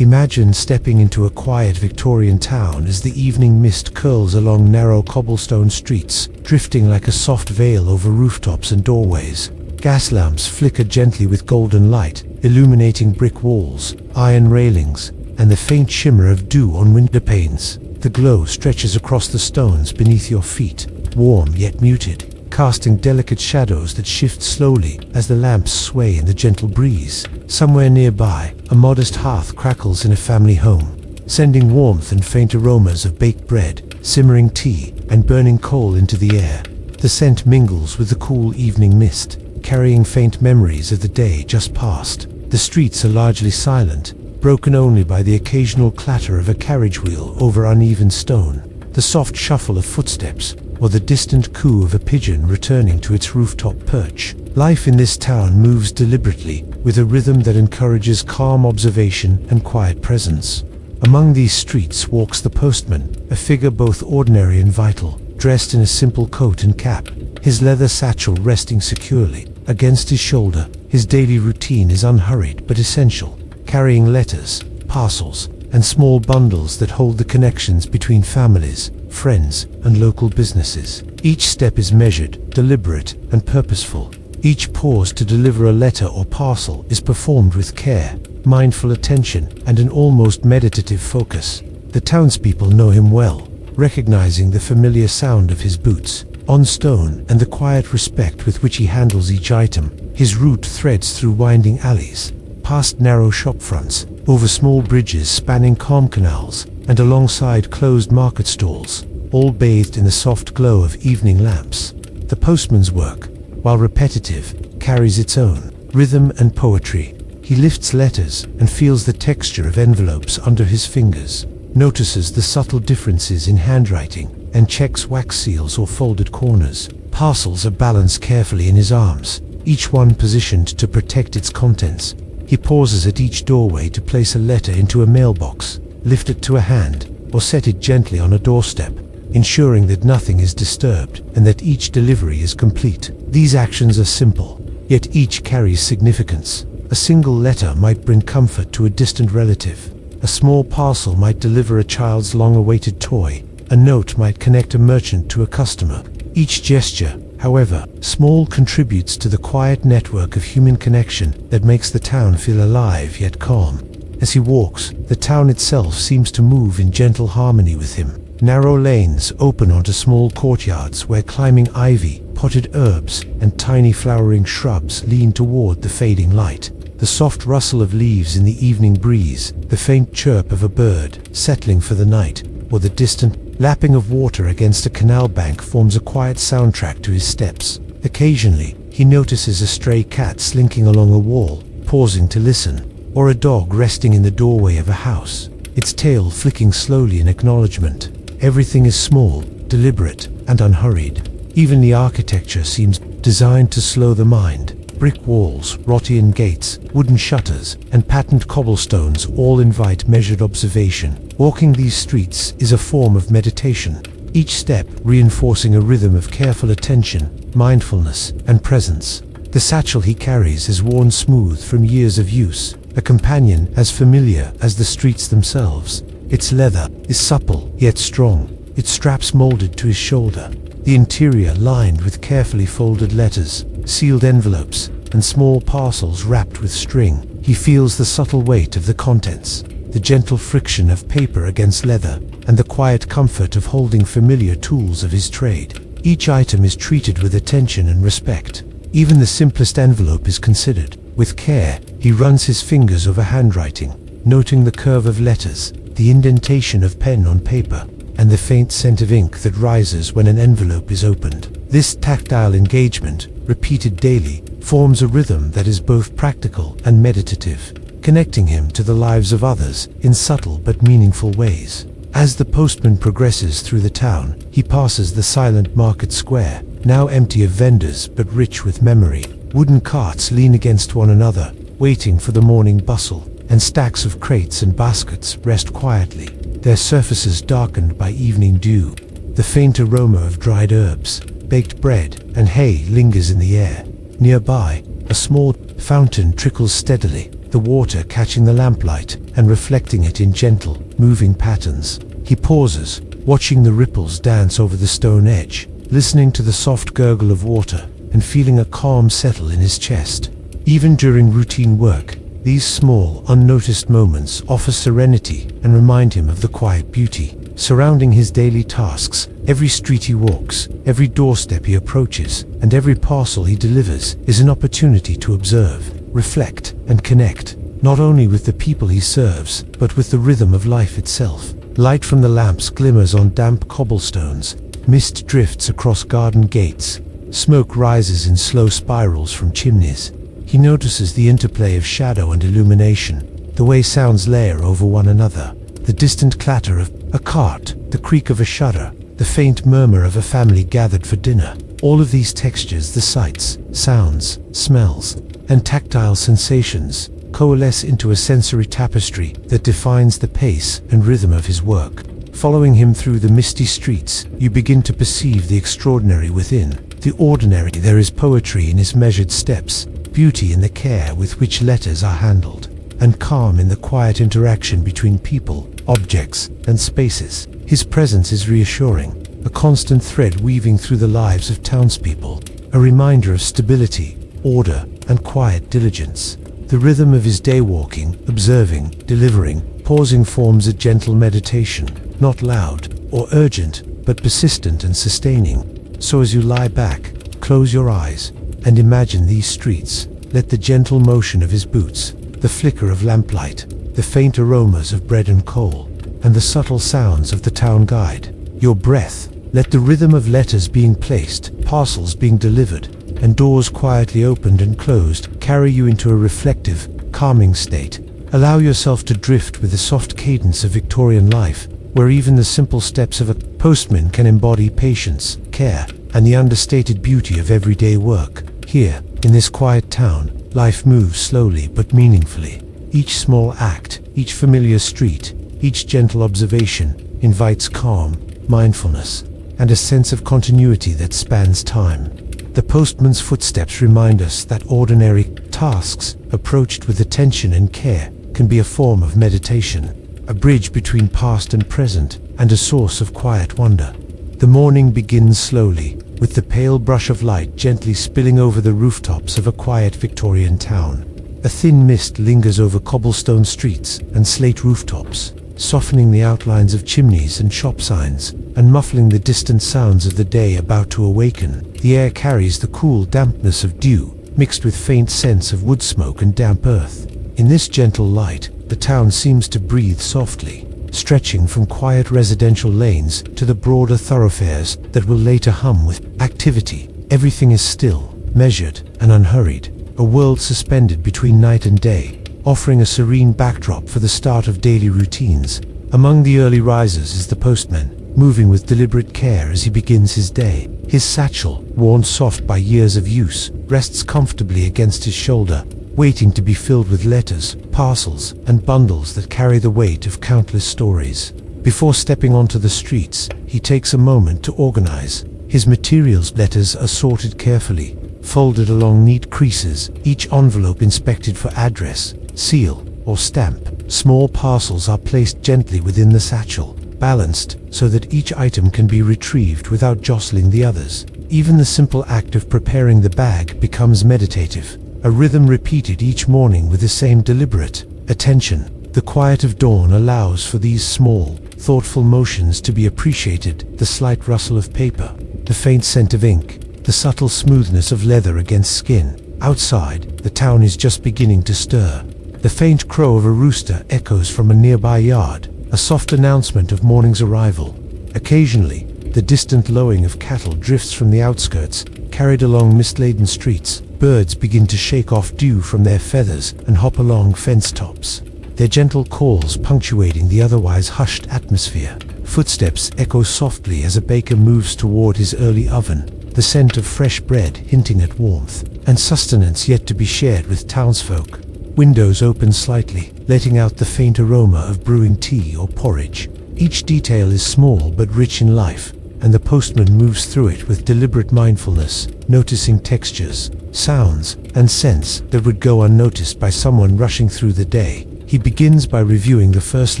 Imagine stepping into a quiet Victorian town as the evening mist curls along narrow cobblestone streets, drifting like a soft veil over rooftops and doorways. Gas lamps flicker gently with golden light, illuminating brick walls, iron railings, and the faint shimmer of dew on window panes. The glow stretches across the stones beneath your feet, warm yet muted, casting delicate shadows that shift slowly as the lamps sway in the gentle breeze. Somewhere nearby, a modest hearth crackles in a family home, sending warmth and faint aromas of baked bread, simmering tea, and burning coal into the air. The scent mingles with the cool evening mist, carrying faint memories of the day just past. The streets are largely silent, broken only by the occasional clatter of a carriage wheel over uneven stone, the soft shuffle of footsteps, or the distant coo of a pigeon returning to its rooftop perch. Life in this town moves deliberately, with a rhythm that encourages calm observation and quiet presence. Among these streets walks the postman, a figure both ordinary and vital, dressed in a simple coat and cap, his leather satchel resting securely against his shoulder. His daily routine is unhurried but essential, carrying letters, parcels, and small bundles that hold the connections between families, friends, and local businesses. Each step is measured, deliberate, and purposeful. Each pause to deliver a letter or parcel is performed with care, mindful attention, and an almost meditative focus. The townspeople know him well, recognizing the familiar sound of his boots on stone and the quiet respect with which he handles each item. His route threads through winding alleys, past narrow shop fronts, over small bridges spanning calm canals, and alongside closed market stalls, all bathed in the soft glow of evening lamps. The postman's work, while repetitive, carries its own rhythm and poetry. He lifts letters and feels the texture of envelopes under his fingers, notices the subtle differences in handwriting, and checks wax seals or folded corners. Parcels are balanced carefully in his arms, each one positioned to protect its contents. He pauses at each doorway to place a letter into a mailbox, lift it to a hand, or set it gently on a doorstep, ensuring that nothing is disturbed and that each delivery is complete. These actions are simple, yet each carries significance. A single letter might bring comfort to a distant relative. A small parcel might deliver a child's long-awaited toy. A note might connect a merchant to a customer. Each gesture, however small, contributes to the quiet network of human connection that makes the town feel alive yet calm. As he walks, the town itself seems to move in gentle harmony with him. Narrow lanes open onto small courtyards where climbing ivy, potted herbs, and tiny flowering shrubs lean toward the fading light. The soft rustle of leaves in the evening breeze, the faint chirp of a bird settling for the night, or the distant lapping of water against a canal bank forms a quiet soundtrack to his steps. Occasionally, he notices a stray cat slinking along a wall, pausing to listen, or a dog resting in the doorway of a house, its tail flicking slowly in acknowledgement. Everything is small, deliberate, and unhurried. Even the architecture seems designed to slow the mind. Brick walls, Rottian gates, wooden shutters, and patterned cobblestones all invite measured observation. Walking these streets is a form of meditation, each step reinforcing a rhythm of careful attention, mindfulness, and presence. The satchel he carries is worn smooth from years of use, a companion as familiar as the streets themselves. Its leather is supple yet strong, its straps molded to his shoulder, the interior lined with carefully folded letters, sealed envelopes, and small parcels wrapped with string. He feels the subtle weight of the contents, the gentle friction of paper against leather, and the quiet comfort of holding familiar tools of his trade. Each item is treated with attention and respect. Even the simplest envelope is considered. With care, he runs his fingers over handwriting, noting the curve of letters, the indentation of pen on paper, and the faint scent of ink that rises when an envelope is opened. This tactile engagement, repeated daily, forms a rhythm that is both practical and meditative, connecting him to the lives of others in subtle but meaningful ways. As the postman progresses through the town, he passes the silent market square, now empty of vendors but rich with memory. Wooden carts lean against one another, waiting for the morning bustle, and stacks of crates and baskets rest quietly, their surfaces darkened by evening dew. The faint aroma of dried herbs, baked bread, and hay lingers in the air. Nearby, a small fountain trickles steadily, the water catching the lamplight and reflecting it in gentle, moving patterns. He pauses, watching the ripples dance over the stone edge, listening to the soft gurgle of water and feeling a calm settle in his chest. Even during routine work, these small, unnoticed moments offer serenity and remind him of the quiet beauty surrounding his daily tasks. Every street he walks, every doorstep he approaches, and every parcel he delivers is an opportunity to observe, reflect, and connect, not only with the people he serves, but with the rhythm of life itself. Light from the lamps glimmers on damp cobblestones, mist drifts across garden gates, smoke rises in slow spirals from chimneys. He notices the interplay of shadow and illumination, the way sounds layer over one another, the distant clatter of a cart, the creak of a shutter, the faint murmur of a family gathered for dinner. All of these textures, the sights, sounds, smells, and tactile sensations coalesce into a sensory tapestry that defines the pace and rhythm of his work. Following him through the misty streets, you begin to perceive the extraordinary within, the ordinary. There is poetry in his measured steps, beauty in the care with which letters are handled, and calm in the quiet interaction between people, objects, and spaces. His presence is reassuring, a constant thread weaving through the lives of townspeople, a reminder of stability, order, and quiet diligence. The rhythm of his day, walking, observing, delivering, pausing, forms a gentle meditation, not loud or urgent, but persistent and sustaining. So as you lie back, close your eyes, and imagine these streets. Let the gentle motion of his boots, the flicker of lamplight, the faint aromas of bread and coal, and the subtle sounds of the town guide. Your breath, let the rhythm of letters being placed, parcels being delivered, and doors quietly opened and closed carry you into a reflective, calming state. Allow yourself to drift with the soft cadence of Victorian life, where even the simple steps of a postman can embody patience, care, and the understated beauty of everyday work. Here, in this quiet town, life moves slowly but meaningfully. Each small act, each familiar street, each gentle observation invites calm, mindfulness, and a sense of continuity that spans time. The postman's footsteps remind us that ordinary tasks, approached with attention and care, can be a form of meditation, a bridge between past and present, and a source of quiet wonder. The morning begins slowly, with the pale brush of light gently spilling over the rooftops of a quiet Victorian town. A thin mist lingers over cobblestone streets and slate rooftops, softening the outlines of chimneys and shop signs, and muffling the distant sounds of the day about to awaken. The air carries the cool dampness of dew, mixed with faint scents of wood smoke and damp earth. In this gentle light, the town seems to breathe softly, stretching from quiet residential lanes to the broader thoroughfares that will later hum with activity. Everything is still, measured, and unhurried, a world suspended between night and day, offering a serene backdrop for the start of daily routines. Among the early risers is the postman, moving with deliberate care as he begins his day. His satchel, worn soft by years of use, rests comfortably against his shoulder, waiting to be filled with letters, parcels, and bundles that carry the weight of countless stories. Before stepping onto the streets, he takes a moment to organize. His materials. Letters are sorted carefully, folded along neat creases, each envelope inspected for address, seal, or stamp. Small parcels are placed gently within the satchel, balanced so that each item can be retrieved without jostling the others. Even the simple act of preparing the bag becomes meditative, a rhythm repeated each morning with the same deliberate attention. The quiet of dawn allows for these small, thoughtful motions to be appreciated: the slight rustle of paper, the faint scent of ink, the subtle smoothness of leather against skin. Outside, the town is just beginning to stir. The faint crow of a rooster echoes from a nearby yard, a soft announcement of morning's arrival. Occasionally, the distant lowing of cattle drifts from the outskirts, carried along mist-laden streets. Birds begin to shake off dew from their feathers and hop along fence tops, their gentle calls punctuating the otherwise hushed atmosphere. Footsteps echo softly as a baker moves toward his early oven, the scent of fresh bread hinting at warmth and sustenance yet to be shared with townsfolk. Windows open slightly, letting out the faint aroma of brewing tea or porridge. Each detail is small but rich in life, and the postman moves through it with deliberate mindfulness, noticing textures, sounds, and scents that would go unnoticed by someone rushing through the day. He begins by reviewing the first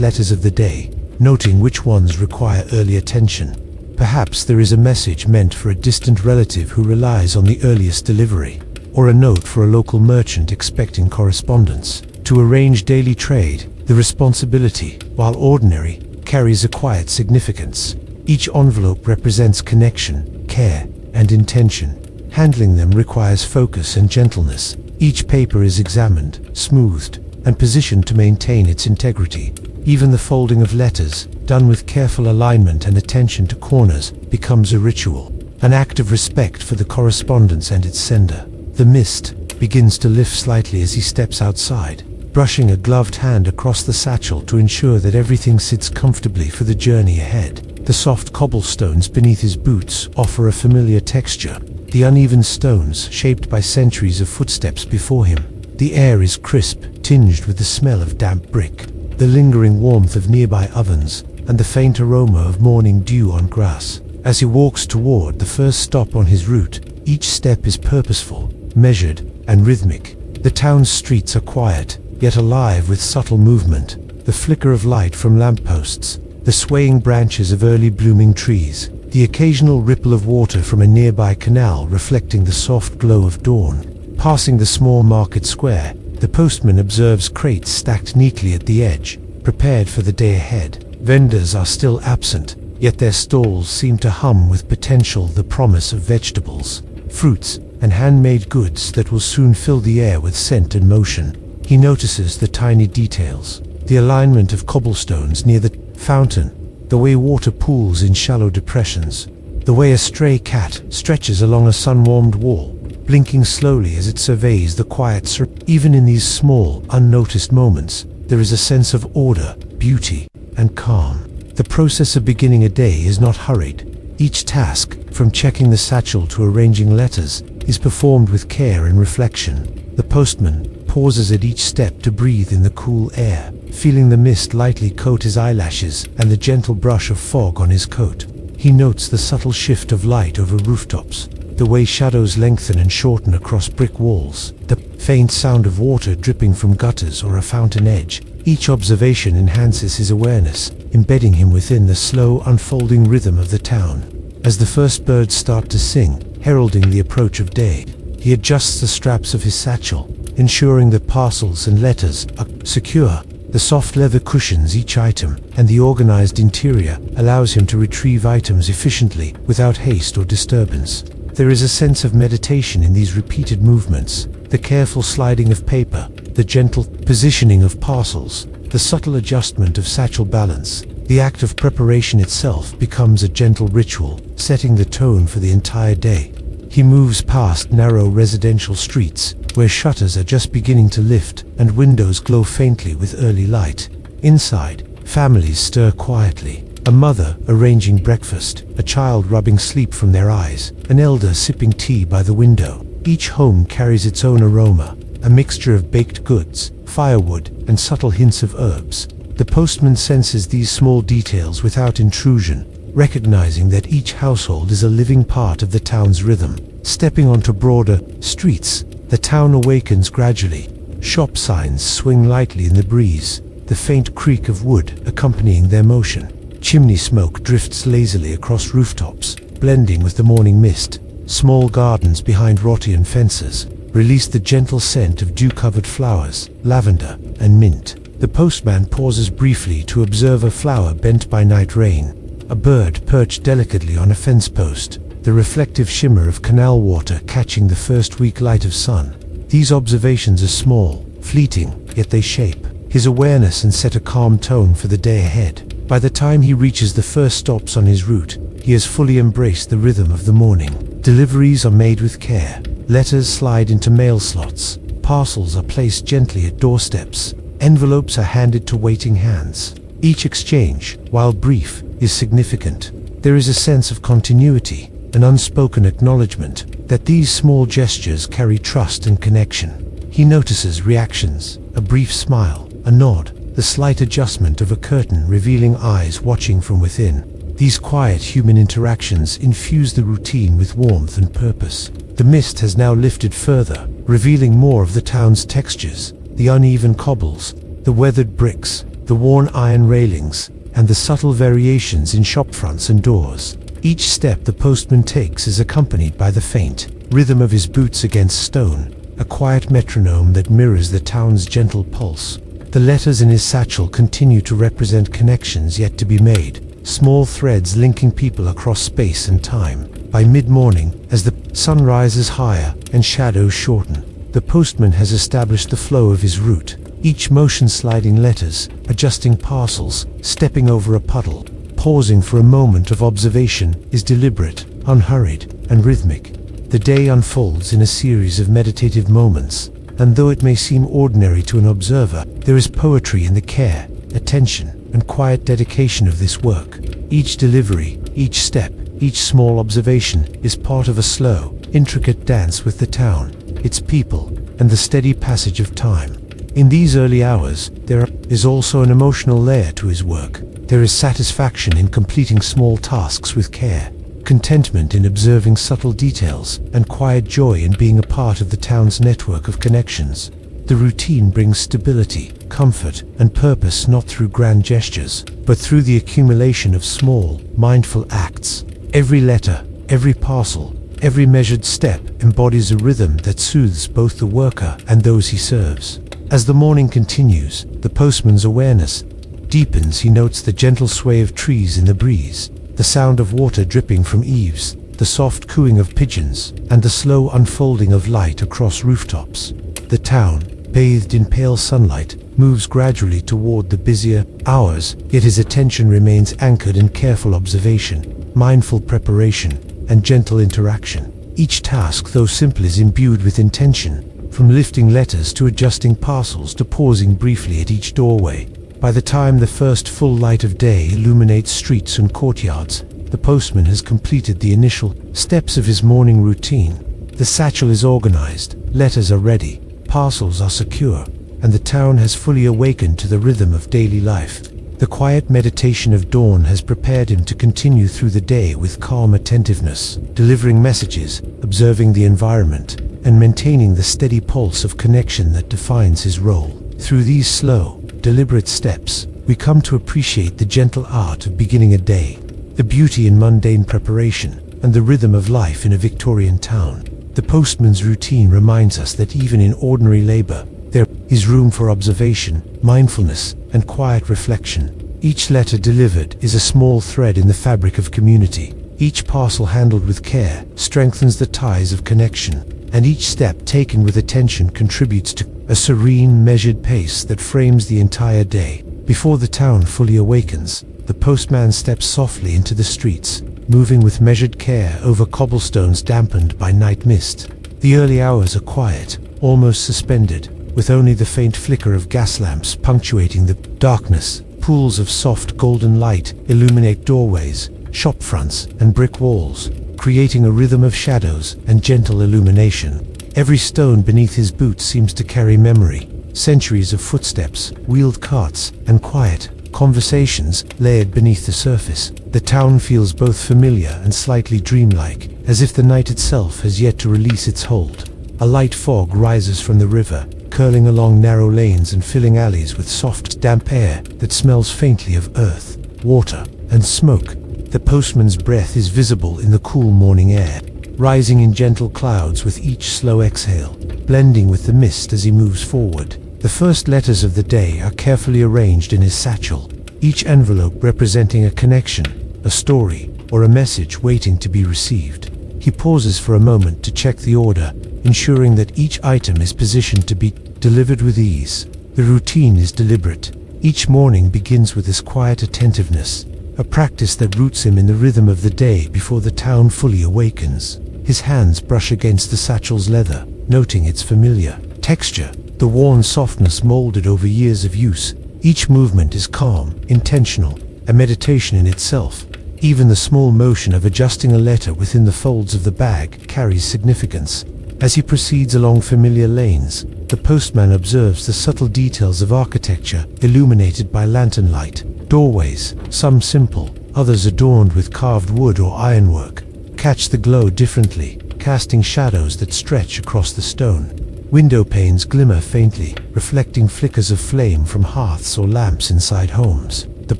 letters of the day, noting which ones require early attention. Perhaps there is a message meant for a distant relative who relies on the earliest delivery, or a note for a local merchant expecting correspondence. To arrange daily trade, the responsibility, while ordinary, carries a quiet significance. Each envelope represents connection, care, and intention. Handling them requires focus and gentleness. Each paper is examined, smoothed, and positioned to maintain its integrity. Even the folding of letters, done with careful alignment and attention to corners, becomes a ritual, an act of respect for the correspondence and its sender. The mist begins to lift slightly as he steps outside, brushing a gloved hand across the satchel to ensure that everything sits comfortably for the journey ahead. The soft cobblestones beneath his boots offer a familiar texture, the uneven stones shaped by centuries of footsteps before him. The air is crisp, tinged with the smell of damp brick, the lingering warmth of nearby ovens, and the faint aroma of morning dew on grass. As he walks toward the first stop on his route, each step is purposeful, measured, and rhythmic. The town's streets are quiet, yet alive with subtle movement. The flicker of light from lampposts, the swaying branches of early blooming trees, the occasional ripple of water from a nearby canal reflecting the soft glow of dawn. Passing the small market square, the postman observes crates stacked neatly at the edge, prepared for the day ahead. Vendors are still absent, yet their stalls seem to hum with potential, the promise of vegetables, fruits, and handmade goods that will soon fill the air with scent and motion. He notices the tiny details, the alignment of cobblestones near the fountain, the way water pools in shallow depressions, the way a stray cat stretches along a sun-warmed wall, blinking slowly as it surveys the quiet surface. Even in these small, unnoticed moments, there is a sense of order, beauty, and calm. The process of beginning a day is not hurried. Each task, from checking the satchel to arranging letters, is performed with care and reflection. The postman pauses at each step to breathe in the cool air, feeling the mist lightly coat his eyelashes and the gentle brush of fog on his coat. He notes the subtle shift of light over rooftops, the way shadows lengthen and shorten across brick walls, the faint sound of water dripping from gutters or a fountain edge. Each observation enhances his awareness, embedding him within the slow, unfolding rhythm of the town. As the first birds start to sing, heralding the approach of day, he adjusts the straps of his satchel, ensuring that parcels and letters are secure. The soft leather cushions each item, and the organized interior allows him to retrieve items efficiently without haste or disturbance. There is a sense of meditation in these repeated movements, the careful sliding of paper, the gentle positioning of parcels, the subtle adjustment of satchel balance. The act of preparation itself becomes a gentle ritual, setting the tone for the entire day. He moves past narrow residential streets, where shutters are just beginning to lift and windows glow faintly with early light. Inside, families stir quietly. A mother arranging breakfast, a child rubbing sleep from their eyes, an elder sipping tea by the window. Each home carries its own aroma, a mixture of baked goods, firewood, and subtle hints of herbs. The postman senses these small details without intrusion, recognizing that each household is a living part of the town's rhythm. Stepping onto broader streets, the town awakens gradually. Shop signs swing lightly in the breeze, the faint creak of wood accompanying their motion. Chimney smoke drifts lazily across rooftops, blending with the morning mist. Small gardens behind Rottian fences release the gentle scent of dew-covered flowers, lavender, and mint. The postman pauses briefly to observe a flower bent by night rain, a bird perched delicately on a fence post, the reflective shimmer of canal water catching the first weak light of sun. These observations are small, fleeting, yet they shape his awareness and set a calm tone for the day ahead. By the time he reaches the first stops on his route, he has fully embraced the rhythm of the morning. Deliveries are made with care. Letters slide into mail slots. Parcels are placed gently at doorsteps. Envelopes are handed to waiting hands. Each exchange, while brief, is significant. There is a sense of continuity, an unspoken acknowledgement that these small gestures carry trust and connection. He notices reactions, a brief smile, a nod, the slight adjustment of a curtain revealing eyes watching from within. These quiet human interactions infuse the routine with warmth and purpose. The mist has now lifted further, revealing more of the town's textures: the uneven cobbles, the weathered bricks, the worn iron railings, and the subtle variations in shop fronts and doors. Each step the postman takes is accompanied by the faint rhythm of his boots against stone, a quiet metronome that mirrors the town's gentle pulse. The letters in his satchel continue to represent connections yet to be made, small threads linking people across space and time. By mid-morning, as the sun rises higher and shadows shorten, the postman has established the flow of his route, each motion sliding letters, adjusting parcels, stepping over a puddle, pausing for a moment of observation, is deliberate, unhurried, and rhythmic. The day unfolds in a series of meditative moments, and though it may seem ordinary to an observer, there is poetry in the care, attention, and quiet dedication of this work. Each delivery, each step, each small observation is part of a slow, intricate dance with the town, its people, and the steady passage of time. In these early hours, there is also an emotional layer to his work. There is satisfaction in completing small tasks with care, contentment in observing subtle details, and quiet joy in being a part of the town's network of connections. The routine brings stability, comfort, and purpose not through grand gestures, but through the accumulation of small, mindful acts. Every letter, every parcel, every measured step embodies a rhythm that soothes both the worker and those he serves. As the morning continues, the postman's awareness deepens. He notes the gentle sway of trees in the breeze, the sound of water dripping from eaves, the soft cooing of pigeons, and the slow unfolding of light across rooftops. The town, bathed in pale sunlight, moves gradually toward the busier hours, yet his attention remains anchored in careful observation, mindful preparation, and gentle interaction. Each task, though simple, is imbued with intention, from lifting letters to adjusting parcels to pausing briefly at each doorway. By the time the first full light of day illuminates streets and courtyards, the postman has completed the initial steps of his morning routine. The satchel is organized, letters are ready, parcels are secure, and the town has fully awakened to the rhythm of daily life. The quiet meditation of dawn has prepared him to continue through the day with calm attentiveness, delivering messages, observing the environment, and maintaining the steady pulse of connection that defines his role. Through these slow, deliberate steps, we come to appreciate the gentle art of beginning a day, the beauty in mundane preparation, and the rhythm of life in a Victorian town. The postman's routine reminds us that even in ordinary labor, there is room for observation, mindfulness, and quiet reflection. Each letter delivered is a small thread in the fabric of community. Each parcel handled with care strengthens the ties of connection, and each step taken with attention contributes to a serene, measured pace that frames the entire day. Before the town fully awakens, the postman steps softly into the streets, moving with measured care over cobblestones dampened by night mist. The early hours are quiet, almost suspended, with only the faint flicker of gas lamps punctuating the darkness. Pools of soft golden light illuminate doorways, shop fronts, and brick walls, creating a rhythm of shadows and gentle illumination. Every stone beneath his boots seems to carry memory, centuries of footsteps, wheeled carts, and quiet conversations layered beneath the surface. The town feels both familiar and slightly dreamlike, as if the night itself has yet to release its hold. A light fog rises from the river, curling along narrow lanes and filling alleys with soft, damp air that smells faintly of earth, water, and smoke. The postman's breath is visible in the cool morning air, rising in gentle clouds with each slow exhale, blending with the mist as he moves forward. The first letters of the day are carefully arranged in his satchel, each envelope representing a connection, a story, or a message waiting to be received. He pauses for a moment to check the order, ensuring that each item is positioned to be delivered with ease. The routine is deliberate. Each morning begins with this quiet attentiveness, a practice that roots him in the rhythm of the day before the town fully awakens. His hands brush against the satchel's leather, noting its familiar texture, the worn softness molded over years of use. Each movement is calm, intentional, a meditation in itself. Even the small motion of adjusting a letter within the folds of the bag carries significance. As he proceeds along familiar lanes, the postman observes the subtle details of architecture illuminated by lantern light. Doorways, some simple, others adorned with carved wood or ironwork, catch the glow differently, casting shadows that stretch across the stone. Window panes glimmer faintly, reflecting flickers of flame from hearths or lamps inside homes. The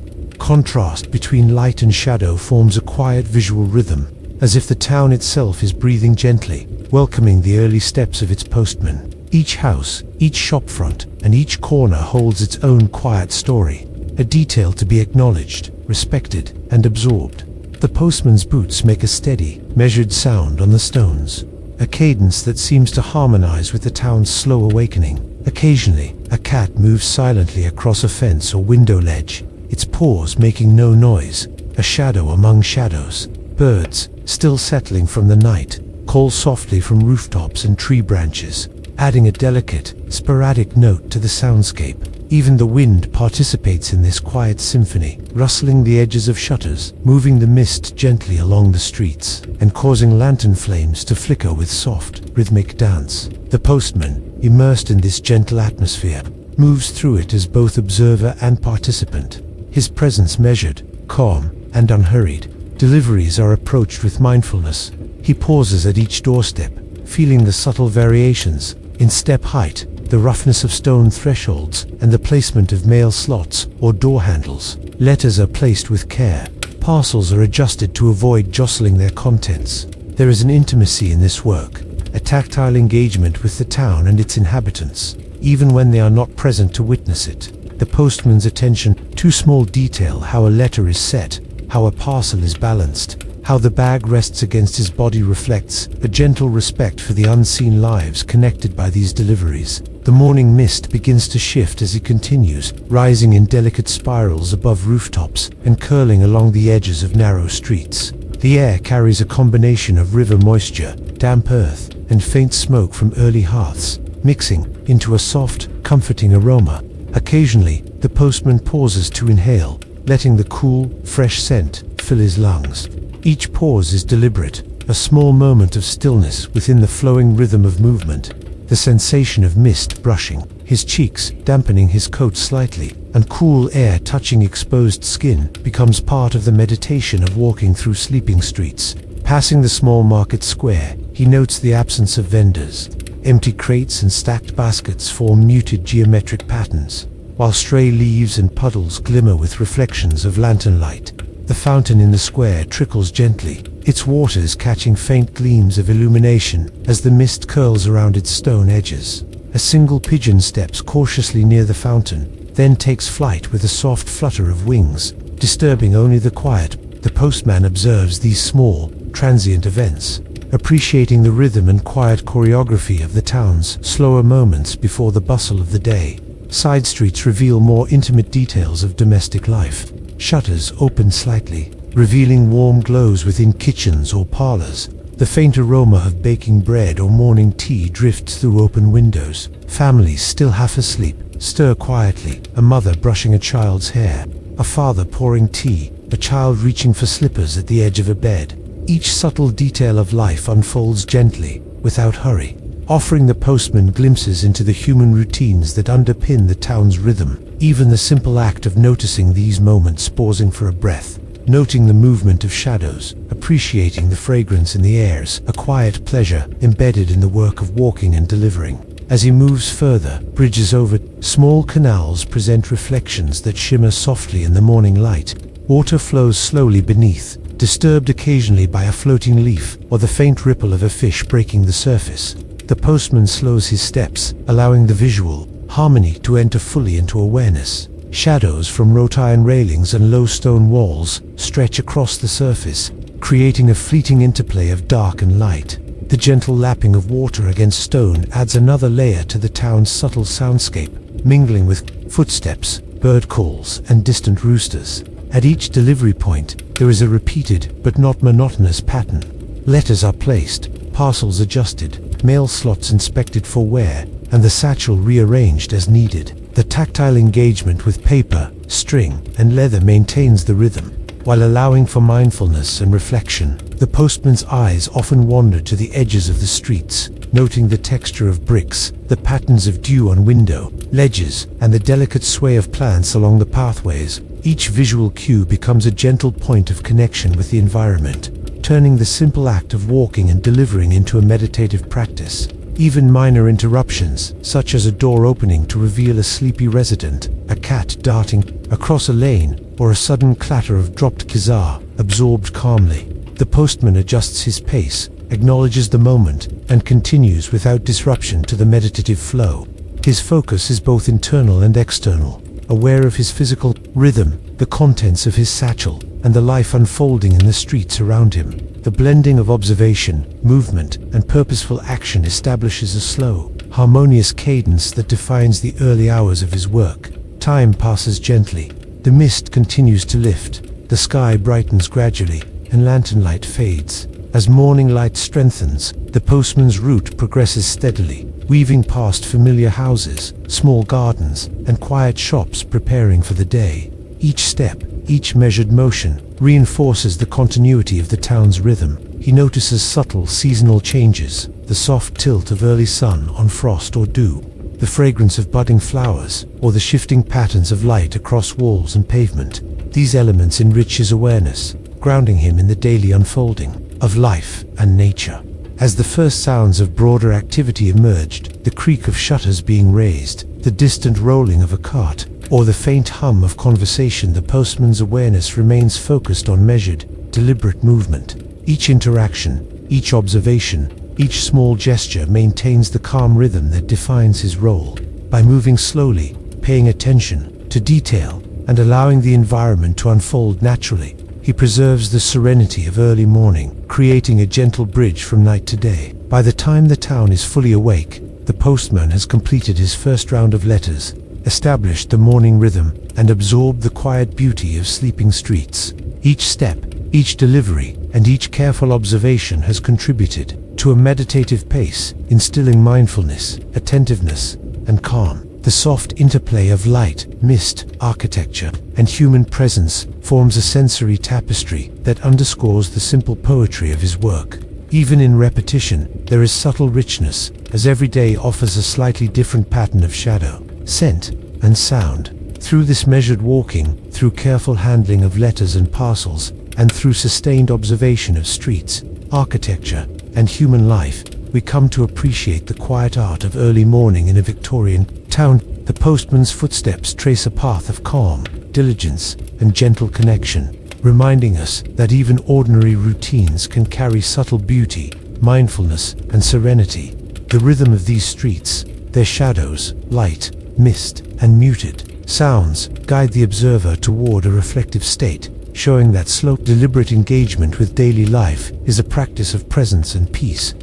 contrast between light and shadow forms a quiet visual rhythm, as if the town itself is breathing gently, welcoming the early steps of its postman. Each house, each shopfront, and each corner holds its own quiet story, a detail to be acknowledged, respected, and absorbed. The postman's boots make a steady, measured sound on the stones, a cadence that seems to harmonize with the town's slow awakening. Occasionally, a cat moves silently across a fence or window ledge, its paws making no noise, a shadow among shadows. Birds, still settling from the night, call softly from rooftops and tree branches, adding a delicate, sporadic note to the soundscape. Even the wind participates in this quiet symphony, rustling the edges of shutters, moving the mist gently along the streets, and causing lantern flames to flicker with soft, rhythmic dance. The postman, immersed in this gentle atmosphere, moves through it as both observer and participant, his presence measured, calm, and unhurried. Deliveries are approached with mindfulness. He pauses at each doorstep, feeling the subtle variations in step height, the roughness of stone thresholds, and the placement of mail slots or door handles. Letters are placed with care. Parcels are adjusted to avoid jostling their contents. There is an intimacy in this work, a tactile engagement with the town and its inhabitants, even when they are not present to witness it. The postman's attention to small detail, how a letter is set, how a parcel is balanced, how the bag rests against his body, reflects a gentle respect for the unseen lives connected by these deliveries. The morning mist begins to shift as he continues, rising in delicate spirals above rooftops and curling along the edges of narrow streets. The air carries a combination of river moisture, damp earth, and faint smoke from early hearths, mixing into a soft, comforting aroma. Occasionally, the postman pauses to inhale, letting the cool, fresh scent fill his lungs. Each pause is deliberate, a small moment of stillness within the flowing rhythm of movement. The sensation of mist brushing his cheeks, dampening his coat slightly, and cool air touching exposed skin becomes part of the meditation of walking through sleeping streets. Passing the small market square, he notes the absence of vendors. Empty crates and stacked baskets form muted geometric patterns, while stray leaves and puddles glimmer with reflections of lantern light. The fountain in the square trickles gently, its waters catching faint gleams of illumination as the mist curls around its stone edges. A single pigeon steps cautiously near the fountain, then takes flight with a soft flutter of wings, disturbing only the quiet. The postman observes these small, transient events, appreciating the rhythm and quiet choreography of the town's slower moments before the bustle of the day. Side streets reveal more intimate details of domestic life. Shutters open slightly, revealing warm glows within kitchens or parlors. The faint aroma of baking bread or morning tea drifts through open windows. Families still half asleep stir quietly, a mother brushing a child's hair, a father pouring tea, a child reaching for slippers at the edge of a bed. Each subtle detail of life unfolds gently, without hurry, offering the postman glimpses into the human routines that underpin the town's rhythm. Even the simple act of noticing these moments, pausing for a breath, noting the movement of shadows, appreciating the fragrance in the airs, a quiet pleasure embedded in the work of walking and delivering. As he moves further, bridges over small canals present reflections that shimmer softly in the morning light. Water flows slowly beneath, disturbed occasionally by a floating leaf or the faint ripple of a fish breaking the surface. The postman slows his steps, allowing the visual harmony to enter fully into awareness. Shadows from wrought iron railings and low stone walls stretch across the surface, creating a fleeting interplay of dark and light. The gentle lapping of water against stone adds another layer to the town's subtle soundscape, mingling with footsteps, bird calls, and distant roosters. At each delivery point, there is a repeated but not monotonous pattern. Letters are placed, parcels adjusted, mail slots inspected for wear, and the satchel rearranged as needed. The tactile engagement with paper, string, and leather maintains the rhythm, while allowing for mindfulness and reflection. The postman's eyes often wander to the edges of the streets, noting the texture of bricks, the patterns of dew on window ledges, and the delicate sway of plants along the pathways. Each visual cue becomes a gentle point of connection with the environment, turning the simple act of walking and delivering into a meditative practice. Even minor interruptions, such as a door opening to reveal a sleepy resident, a cat darting across a lane, or a sudden clatter of dropped kizar, absorbed calmly. The postman adjusts his pace, acknowledges the moment, and continues without disruption to the meditative flow. His focus is both internal and external, aware of his physical rhythm, the contents of his satchel, and the life unfolding in the streets around him. The blending of observation, movement, and purposeful action establishes a slow, harmonious cadence that defines the early hours of his work. Time passes gently. The mist continues to lift, the sky brightens gradually, and lantern light fades. As morning light strengthens, the postman's route progresses steadily, weaving past familiar houses, small gardens, and quiet shops preparing for the day. Each step, each measured motion, reinforces the continuity of the town's rhythm. He notices subtle seasonal changes, the soft tilt of early sun on frost or dew, the fragrance of budding flowers, or the shifting patterns of light across walls and pavement. These elements enrich his awareness, grounding him in the daily unfolding of life and nature. As the first sounds of broader activity emerged, the creak of shutters being raised, the distant rolling of a cart, or the faint hum of conversation, the postman's awareness remains focused on measured, deliberate movement. Each interaction, each observation, each small gesture maintains the calm rhythm that defines his role. By moving slowly, paying attention to detail, and allowing the environment to unfold naturally, he preserves the serenity of early morning, creating a gentle bridge from night to day. By the time the town is fully awake, the postman has completed his first round of letters, established the morning rhythm, and absorbed the quiet beauty of sleeping streets. Each step, each delivery, and each careful observation has contributed to a meditative pace, instilling mindfulness, attentiveness, and calm. The soft interplay of light, mist, architecture, and human presence forms a sensory tapestry that underscores the simple poetry of his work. Even in repetition, there is subtle richness, as every day offers a slightly different pattern of shadow, scent, and sound. Through this measured walking, through careful handling of letters and parcels, and through sustained observation of streets, architecture, and human life, we come to appreciate the quiet art of early morning in a Victorian town. The postman's footsteps trace a path of calm, diligence, and gentle connection, reminding us that even ordinary routines can carry subtle beauty, mindfulness, and serenity. The rhythm of these streets, their shadows, light, mist, and muted sounds guide the observer toward a reflective state, showing that slow, deliberate engagement with daily life is a practice of presence and peace.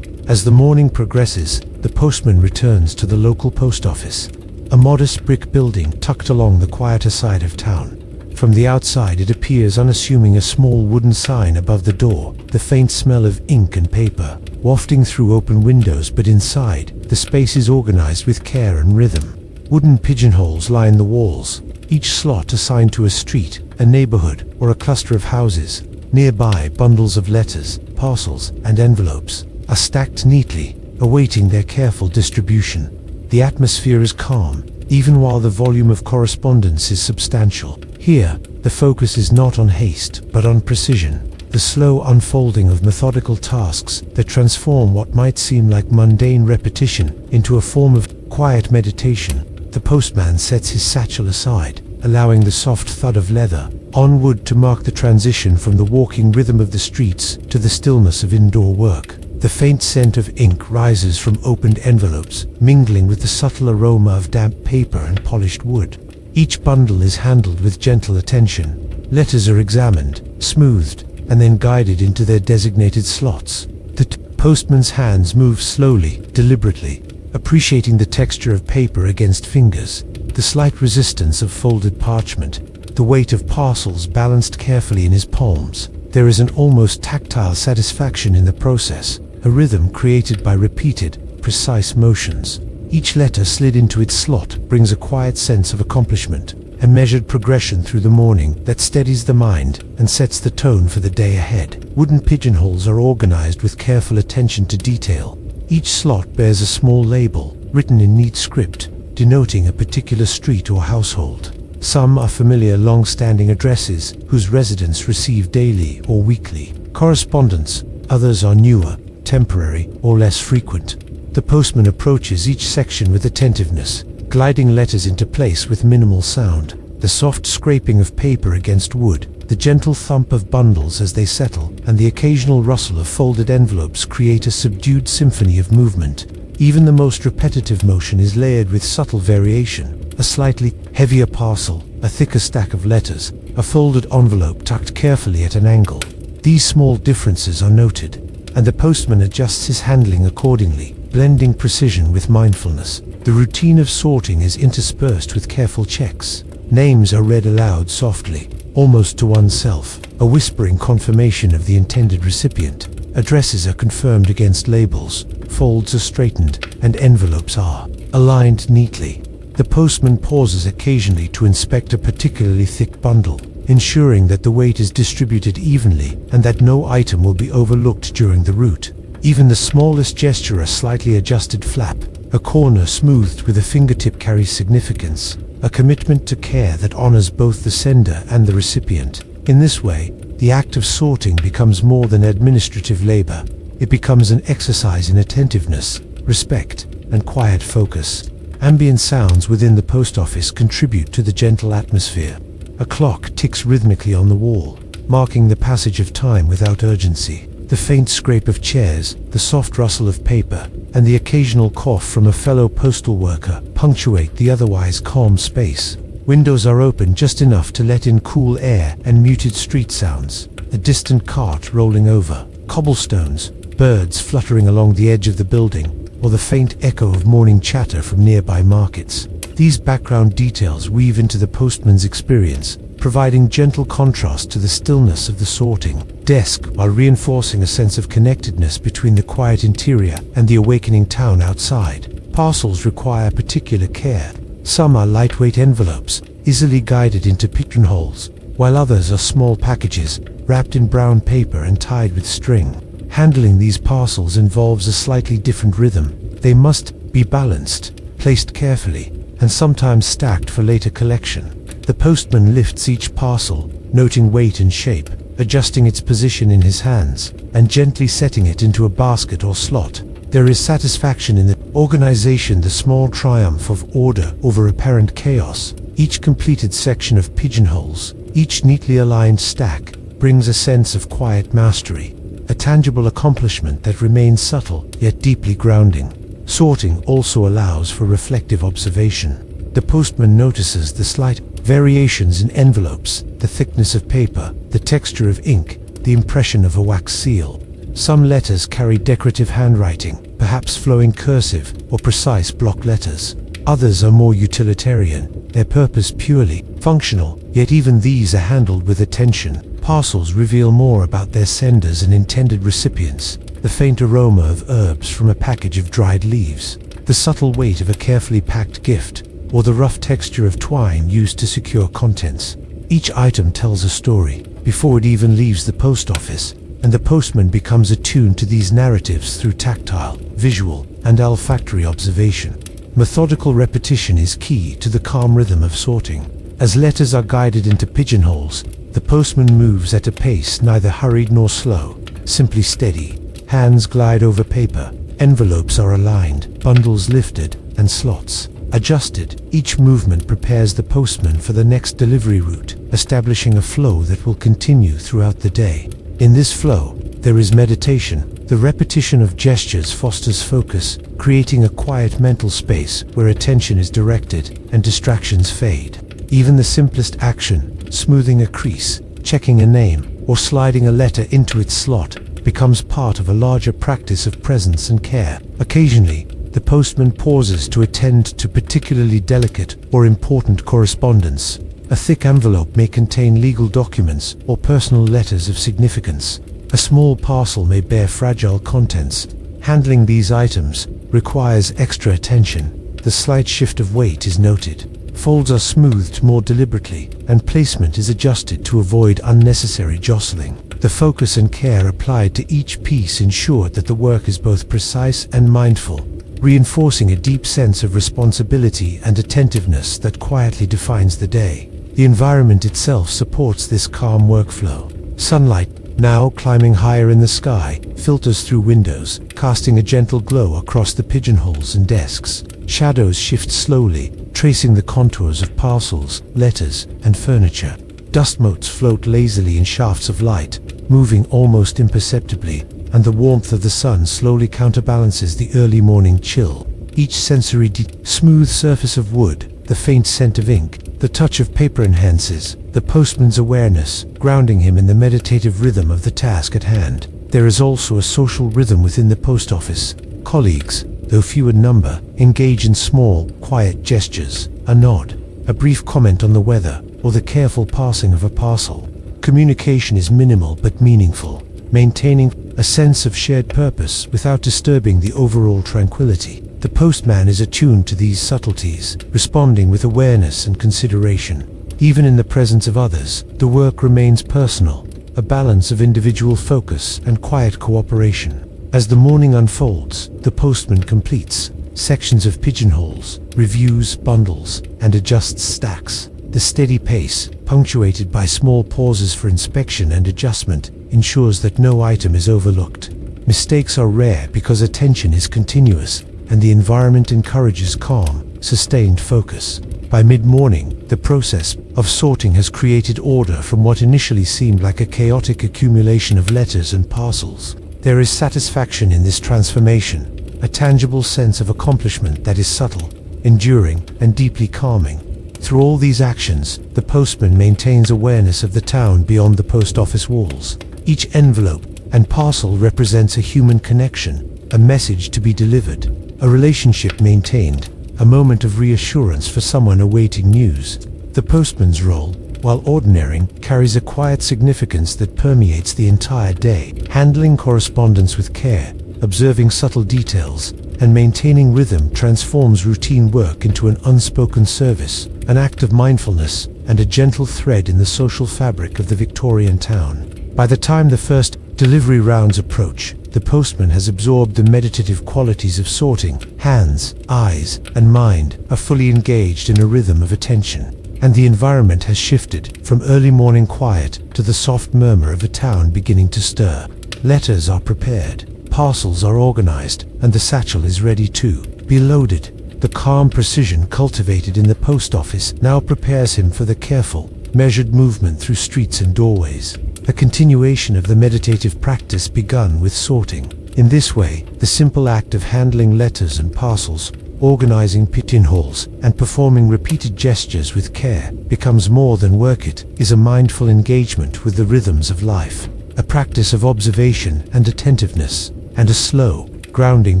As the morning progresses, the postman returns to the local post office, a modest brick building tucked along the quieter side of town. From the outside it appears unassuming, a small wooden sign above the door, the faint smell of ink and paper wafting through open windows, but inside, the space is organized with care and rhythm. Wooden pigeonholes line the walls, each slot assigned to a street, a neighborhood, or a cluster of houses. Nearby, bundles of letters, parcels, and envelopes are stacked neatly, awaiting their careful distribution. The atmosphere is calm, even while the volume of correspondence is substantial. Here, the focus is not on haste, but on precision, the slow unfolding of methodical tasks that transform what might seem like mundane repetition into a form of quiet meditation. The postman sets his satchel aside, allowing the soft thud of leather on wood to mark the transition from the walking rhythm of the streets to the stillness of indoor work. The faint scent of ink rises from opened envelopes, mingling with the subtle aroma of damp paper and polished wood. Each bundle is handled with gentle attention. Letters are examined, smoothed, and then guided into their designated slots. The postman's hands move slowly, deliberately, appreciating the texture of paper against fingers, the slight resistance of folded parchment, the weight of parcels balanced carefully in his palms. There is an almost tactile satisfaction in the process, a rhythm created by repeated, precise motions. Each letter slid into its slot brings a quiet sense of accomplishment, a measured progression through the morning that steadies the mind and sets the tone for the day ahead. Wooden pigeonholes are organized with careful attention to detail. Each slot bears a small label, written in neat script, denoting a particular street or household. Some are familiar long-standing addresses whose residents receive daily or weekly correspondence. Others are newer, temporary, or less frequent. The postman approaches each section with attentiveness, gliding letters into place with minimal sound. The soft scraping of paper against wood, the gentle thump of bundles as they settle, and the occasional rustle of folded envelopes create a subdued symphony of movement. Even the most repetitive motion is layered with subtle variation. A slightly heavier parcel, a thicker stack of letters, a folded envelope tucked carefully at an angle. These small differences are noted, and the postman adjusts his handling accordingly, blending precision with mindfulness. The routine of sorting is interspersed with careful checks. Names are read aloud softly, almost to oneself, a whispering confirmation of the intended recipient. Addresses are confirmed against labels, folds are straightened, and envelopes are aligned neatly. The postman pauses occasionally to inspect a particularly thick bundle, ensuring that the weight is distributed evenly and that no item will be overlooked during the route. Even the smallest gesture, a slightly adjusted flap, a corner smoothed with a fingertip, carries significance, a commitment to care that honors both the sender and the recipient. In this way, the act of sorting becomes more than administrative labor. It becomes an exercise in attentiveness, respect, and quiet focus. Ambient sounds within the post office contribute to the gentle atmosphere. A clock ticks rhythmically on the wall, marking the passage of time without urgency. The faint scrape of chairs, the soft rustle of paper, and the occasional cough from a fellow postal worker punctuate the otherwise calm space. Windows are open just enough to let in cool air and muted street sounds. A distant cart rolling over, cobblestones, birds fluttering along the edge of the building, or the faint echo of morning chatter from nearby markets. These background details weave into the postman's experience, providing gentle contrast to the stillness of the sorting desk while reinforcing a sense of connectedness between the quiet interior and the awakening town outside. Parcels require particular care. Some are lightweight envelopes, easily guided into pigeonholes, while others are small packages, wrapped in brown paper and tied with string. Handling these parcels involves a slightly different rhythm. They must be balanced, placed carefully, and sometimes stacked for later collection. The postman lifts each parcel, noting weight and shape, adjusting its position in his hands, and gently setting it into a basket or slot. There is satisfaction in the organization, the small triumph of order over apparent chaos. Each completed section of pigeonholes, each neatly aligned stack, brings a sense of quiet mastery, a tangible accomplishment that remains subtle yet deeply grounding. Sorting also allows for reflective observation. The postman notices the slight variations in envelopes, the thickness of paper, the texture of ink, the impression of a wax seal. Some letters carry decorative handwriting, perhaps flowing cursive or precise block letters. Others are more utilitarian, their purpose purely functional, yet even these are handled with attention. Parcels reveal more about their senders and intended recipients. The faint aroma of herbs from a package of dried leaves, the subtle weight of a carefully packed gift, or the rough texture of twine used to secure contents. Each item tells a story before it even leaves the post office, and the postman becomes attuned to these narratives through tactile, visual, and olfactory observation. Methodical repetition is key to the calm rhythm of sorting. As letters are guided into pigeonholes, the postman moves at a pace neither hurried nor slow, simply steady. Hands glide over paper, envelopes are aligned, bundles lifted, and slots adjusted. Each movement prepares the postman for the next delivery route, establishing a flow that will continue throughout the day. In this flow, there is meditation. The repetition of gestures fosters focus, creating a quiet mental space where attention is directed and distractions fade. Even the simplest action, smoothing a crease, checking a name, or sliding a letter into its slot, becomes part of a larger practice of presence and care. Occasionally, the postman pauses to attend to particularly delicate or important correspondence. A thick envelope may contain legal documents or personal letters of significance. A small parcel may bear fragile contents. Handling these items requires extra attention. The slight shift of weight is noted, Folds are smoothed more deliberately, and placement is adjusted to avoid unnecessary jostling. The focus and care applied to each piece ensured that the work is both precise and mindful, reinforcing a deep sense of responsibility and attentiveness that quietly defines the day. The environment itself supports this calm workflow. Sunlight, now climbing higher in the sky, filters through windows, casting a gentle glow across the pigeonholes and desks. Shadows shift slowly, tracing the contours of parcels, letters, and furniture. Dust motes float lazily in shafts of light, moving almost imperceptibly, and the warmth of the sun slowly counterbalances the early morning chill. Each sensory smooth surface of wood, the faint scent of ink, the touch of paper enhances the postman's awareness, grounding him in the meditative rhythm of the task at hand. There is also a social rhythm within the post office. Colleagues, though few in number, engage in small, quiet gestures, a nod, a brief comment on the weather, or the careful passing of a parcel. Communication is minimal but meaningful, maintaining a sense of shared purpose without disturbing the overall tranquility. The postman is attuned to these subtleties, responding with awareness and consideration. Even in the presence of others, the work remains personal, a balance of individual focus and quiet cooperation. As the morning unfolds, the postman completes sections of pigeonholes, reviews bundles, and adjusts stacks. The steady pace, punctuated by small pauses for inspection and adjustment, ensures that no item is overlooked. Mistakes are rare because attention is continuous, and the environment encourages calm, sustained focus. By mid-morning, the process of sorting has created order from what initially seemed like a chaotic accumulation of letters and parcels. There is satisfaction in this transformation, a tangible sense of accomplishment that is subtle, enduring, and deeply calming. Through all these actions, the postman maintains awareness of the town beyond the post office walls. Each envelope and parcel represents a human connection, a message to be delivered, a relationship maintained, a moment of reassurance for someone awaiting news. The postman's role, while ordinary, carries a quiet significance that permeates the entire day. Handling correspondence with care, observing subtle details, and maintaining rhythm transforms routine work into an unspoken service, an act of mindfulness, and a gentle thread in the social fabric of the Victorian town. By the time the first delivery rounds approach, the postman has absorbed the meditative qualities of sorting. Hands, eyes, and mind are fully engaged in a rhythm of attention, and the environment has shifted from early morning quiet to the soft murmur of a town beginning to stir. Letters are prepared, parcels are organized, and the satchel is ready to be loaded. The calm precision cultivated in the post office now prepares him for the careful, measured movement through streets and doorways, a continuation of the meditative practice begun with sorting. In this way, the simple act of handling letters and parcels, organizing pigeonholes, and performing repeated gestures with care becomes more than work. It is a mindful engagement with the rhythms of life, a practice of observation and attentiveness, and a slow, grounding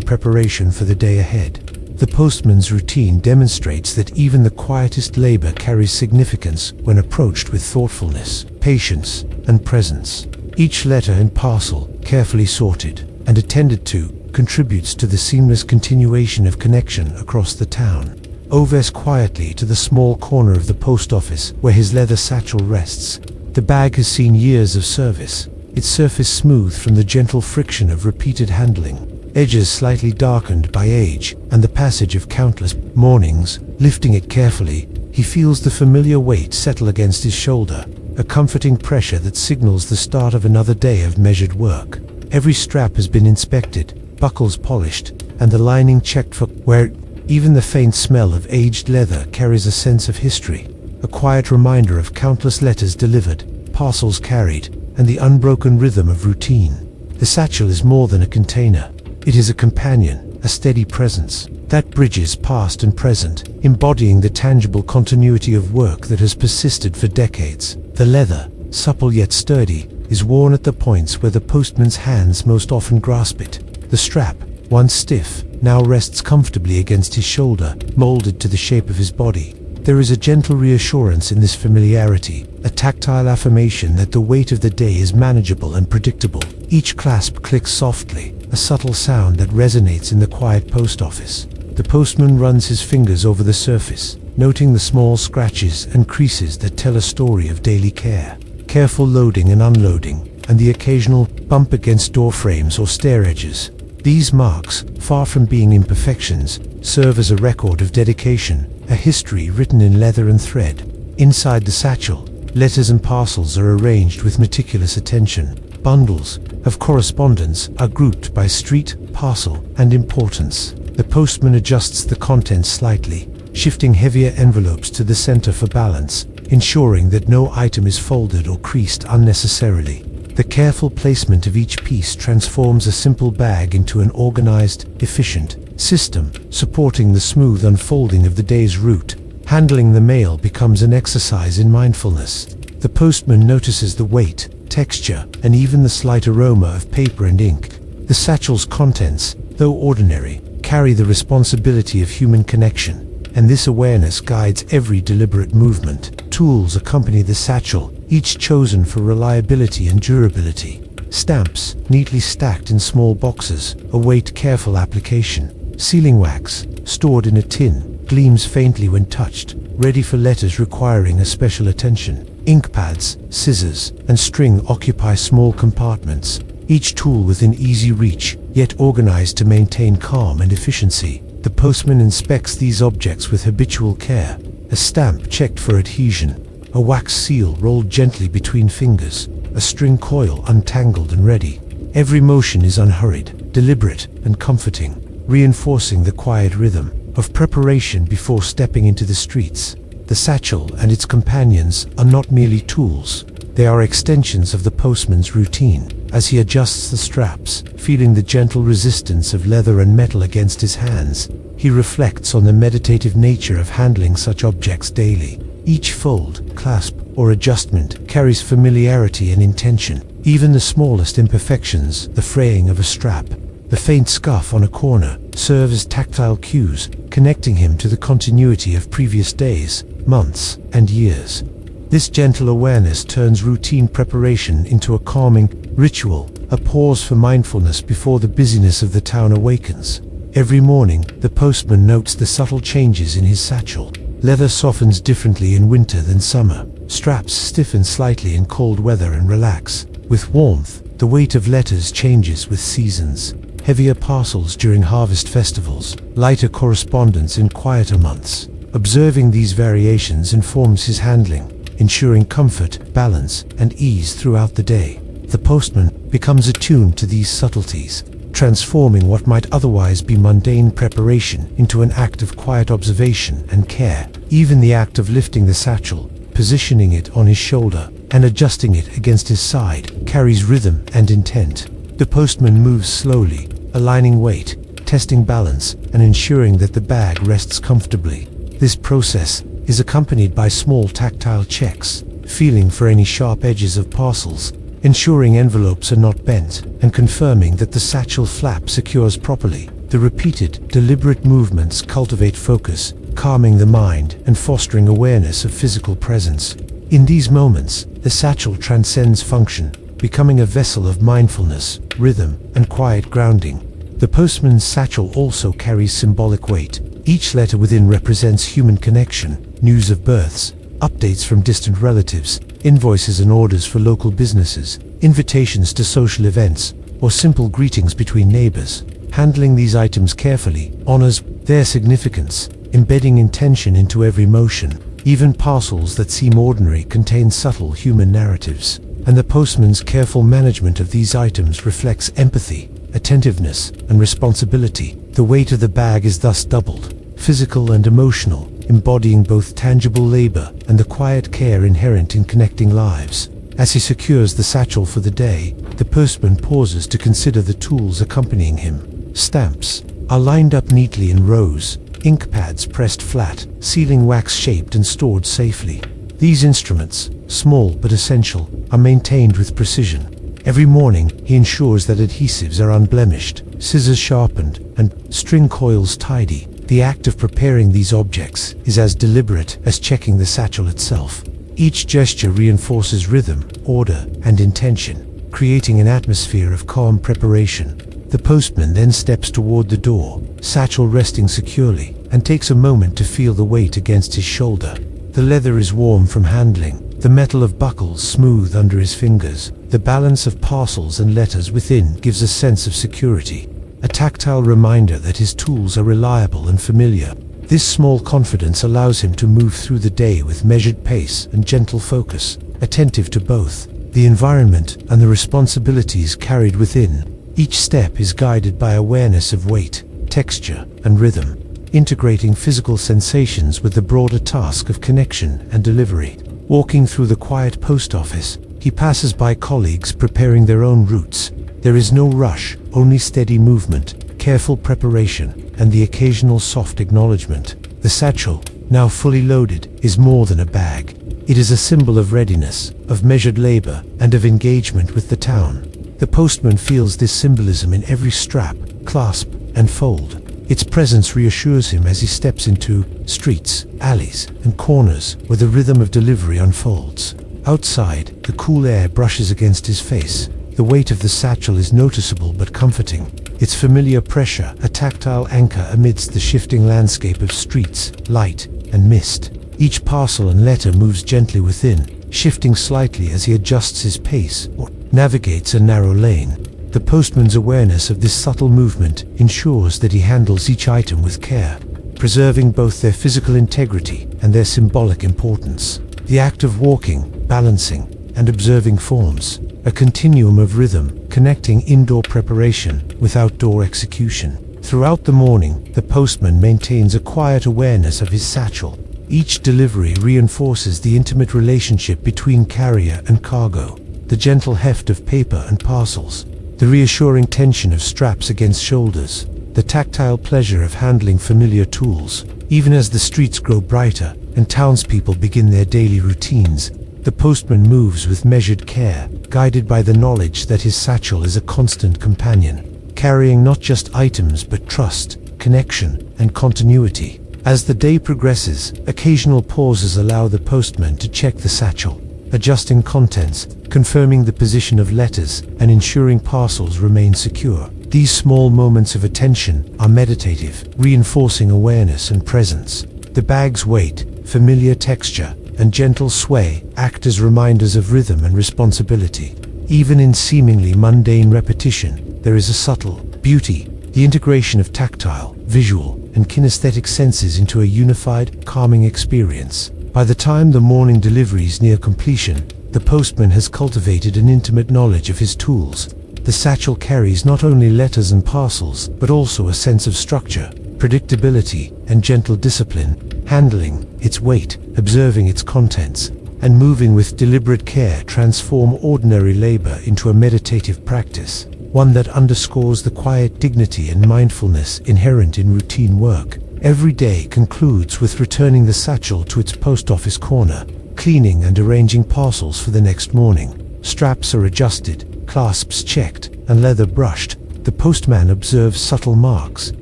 preparation for the day ahead. The postman's routine demonstrates that even the quietest labor carries significance when approached with thoughtfulness, patience, and presence. Each letter and parcel, carefully sorted and attended to, contributes to the seamless continuation of connection across the town. Oves quietly to the small corner of the post office where his leather satchel rests. The bag has seen years of service, its surface smooth from the gentle friction of repeated handling, edges slightly darkened by age and the passage of countless mornings. Lifting it carefully, he feels the familiar weight settle against his shoulder, a comforting pressure that signals the start of another day of measured work. Every strap has been inspected, buckles polished, and the lining checked for wear. Even the faint smell of aged leather carries a sense of history, a quiet reminder of countless letters delivered, parcels carried, and the unbroken rhythm of routine. The satchel is more than a container. It is a companion, a steady presence that bridges past and present, embodying the tangible continuity of work that has persisted for decades. The leather, supple yet sturdy, is worn at the points where the postman's hands most often grasp it. The strap, once stiff, now rests comfortably against his shoulder, molded to the shape of his body. There is a gentle reassurance in this familiarity, a tactile affirmation that the weight of the day is manageable and predictable. Each clasp clicks softly, a subtle sound that resonates in the quiet post office. The postman runs his fingers over the surface, noting the small scratches and creases that tell a story of daily care. Careful loading and unloading, and the occasional bump against door frames or stair edges. These marks, far from being imperfections, serve as a record of dedication, a history written in leather and thread. Inside the satchel, letters and parcels are arranged with meticulous attention. Bundles of correspondence are grouped by street, parcel, and importance. The postman adjusts the contents slightly, shifting heavier envelopes to the center for balance, ensuring that no item is folded or creased unnecessarily. The careful placement of each piece transforms a simple bag into an organized, efficient system, supporting the smooth unfolding of the day's route. Handling the mail becomes an exercise in mindfulness. The postman notices the weight, texture, and even the slight aroma of paper and ink. The satchel's contents, though ordinary, carry the responsibility of human connection, and this awareness guides every deliberate movement. Tools accompany the satchel, each chosen for reliability and durability. Stamps, neatly stacked in small boxes, await careful application. Sealing wax, stored in a tin, gleams faintly when touched, ready for letters requiring a special attention. Ink pads, scissors, and string occupy small compartments, each tool within easy reach, yet organized to maintain calm and efficiency. The postman inspects these objects with habitual care. A stamp checked for adhesion, a wax seal rolled gently between fingers, a string coil untangled and ready. Every motion is unhurried, deliberate, and comforting, reinforcing the quiet rhythm of preparation before stepping into the streets. The satchel and its companions are not merely tools, they are extensions of the postman's routine. As he adjusts the straps, feeling the gentle resistance of leather and metal against his hands, he reflects on the meditative nature of handling such objects daily. Each fold, clasp, or adjustment carries familiarity and intention. Even the smallest imperfections, the fraying of a strap, the faint scuff on a corner, serve as tactile cues, connecting him to the continuity of previous days, months, and years. This gentle awareness turns routine preparation into a calming ritual, a pause for mindfulness before the busyness of the town awakens. Every morning, the postman notes the subtle changes in his satchel. Leather softens differently in winter than summer. Straps stiffen slightly in cold weather and relax. With warmth, the weight of letters changes with seasons. Heavier parcels during harvest festivals, lighter correspondence in quieter months. Observing these variations informs his handling, ensuring comfort, balance, and ease throughout the day. The postman becomes attuned to these subtleties, transforming what might otherwise be mundane preparation into an act of quiet observation and care. Even the act of lifting the satchel, positioning it on his shoulder, and adjusting it against his side carries rhythm and intent. The postman moves slowly, aligning weight, testing balance, and ensuring that the bag rests comfortably. This process is accompanied by small tactile checks, feeling for any sharp edges of parcels, ensuring envelopes are not bent, and confirming that the satchel flap secures properly. The repeated, deliberate movements cultivate focus, calming the mind and fostering awareness of physical presence. In these moments, the satchel transcends function, becoming a vessel of mindfulness, rhythm, and quiet grounding. The postman's satchel also carries symbolic weight. Each letter within represents human connection, news of births, updates from distant relatives, invoices and orders for local businesses, invitations to social events, or simple greetings between neighbors. Handling these items carefully honors their significance, embedding intention into every motion. Even parcels that seem ordinary contain subtle human narratives, and the postman's careful management of these items reflects empathy, attentiveness, and responsibility. The weight of the bag is thus doubled, physical and emotional, embodying both tangible labor and the quiet care inherent in connecting lives. As he secures the satchel for the day, the postman pauses to consider the tools accompanying him. Stamps are lined up neatly in rows, ink pads pressed flat, sealing wax shaped and stored safely. These instruments, small but essential, are maintained with precision. Every morning, he ensures that adhesives are unblemished, scissors sharpened, and string coils tidy. The act of preparing these objects is as deliberate as checking the satchel itself. Each gesture reinforces rhythm, order, and intention, creating an atmosphere of calm preparation. The postman then steps toward the door, satchel resting securely, and takes a moment to feel the weight against his shoulder. The leather is warm from handling, the metal of buckles smooth under his fingers. The balance of parcels and letters within gives a sense of security, a tactile reminder that his tools are reliable and familiar. This small confidence allows him to move through the day with measured pace and gentle focus, attentive to both the environment and the responsibilities carried within. Each step is guided by awareness of weight, texture, and rhythm, integrating physical sensations with the broader task of connection and delivery. Walking through the quiet post office, he passes by colleagues preparing their own routes. There is no rush, only steady movement, careful preparation, and the occasional soft acknowledgement. The satchel, now fully loaded, is more than a bag. It is a symbol of readiness, of measured labor, and of engagement with the town. The postman feels this symbolism in every strap, clasp, and fold. Its presence reassures him as he steps into streets, alleys, and corners where the rhythm of delivery unfolds. Outside, the cool air brushes against his face. The weight of the satchel is noticeable but comforting. Its familiar pressure, a tactile anchor amidst the shifting landscape of streets, light, and mist. Each parcel and letter moves gently within, shifting slightly as he adjusts his pace or navigates a narrow lane. The postman's awareness of this subtle movement ensures that he handles each item with care, preserving both their physical integrity and their symbolic importance. The act of walking, balancing, and observing forms a continuum of rhythm, connecting indoor preparation with outdoor execution. Throughout the morning, the postman maintains a quiet awareness of his satchel. Each delivery reinforces the intimate relationship between carrier and cargo, the gentle heft of paper and parcels, the reassuring tension of straps against shoulders, the tactile pleasure of handling familiar tools. Even as the streets grow brighter and townspeople begin their daily routines, the postman moves with measured care, guided by the knowledge that his satchel is a constant companion, carrying not just items but trust, connection, and continuity. As the day progresses, occasional pauses allow the postman to check the satchel, adjusting contents, confirming the position of letters, and ensuring parcels remain secure. These small moments of attention are meditative, reinforcing awareness and presence. The bag's weight, familiar texture, and gentle sway act as reminders of rhythm and responsibility. Even in seemingly mundane repetition, there is a subtle beauty, the integration of tactile, visual, and kinesthetic senses into a unified, calming experience. By the time the morning deliveries near completion, the postman has cultivated an intimate knowledge of his tools. The satchel carries not only letters and parcels, but also a sense of structure, predictability, and gentle discipline. Handling its weight, observing its contents, and moving with deliberate care transform ordinary labor into a meditative practice, one that underscores the quiet dignity and mindfulness inherent in routine work. Every day concludes with returning the satchel to its post office corner, cleaning and arranging parcels for the next morning. Straps are adjusted, clasps checked, and leather brushed. The postman observes subtle marks,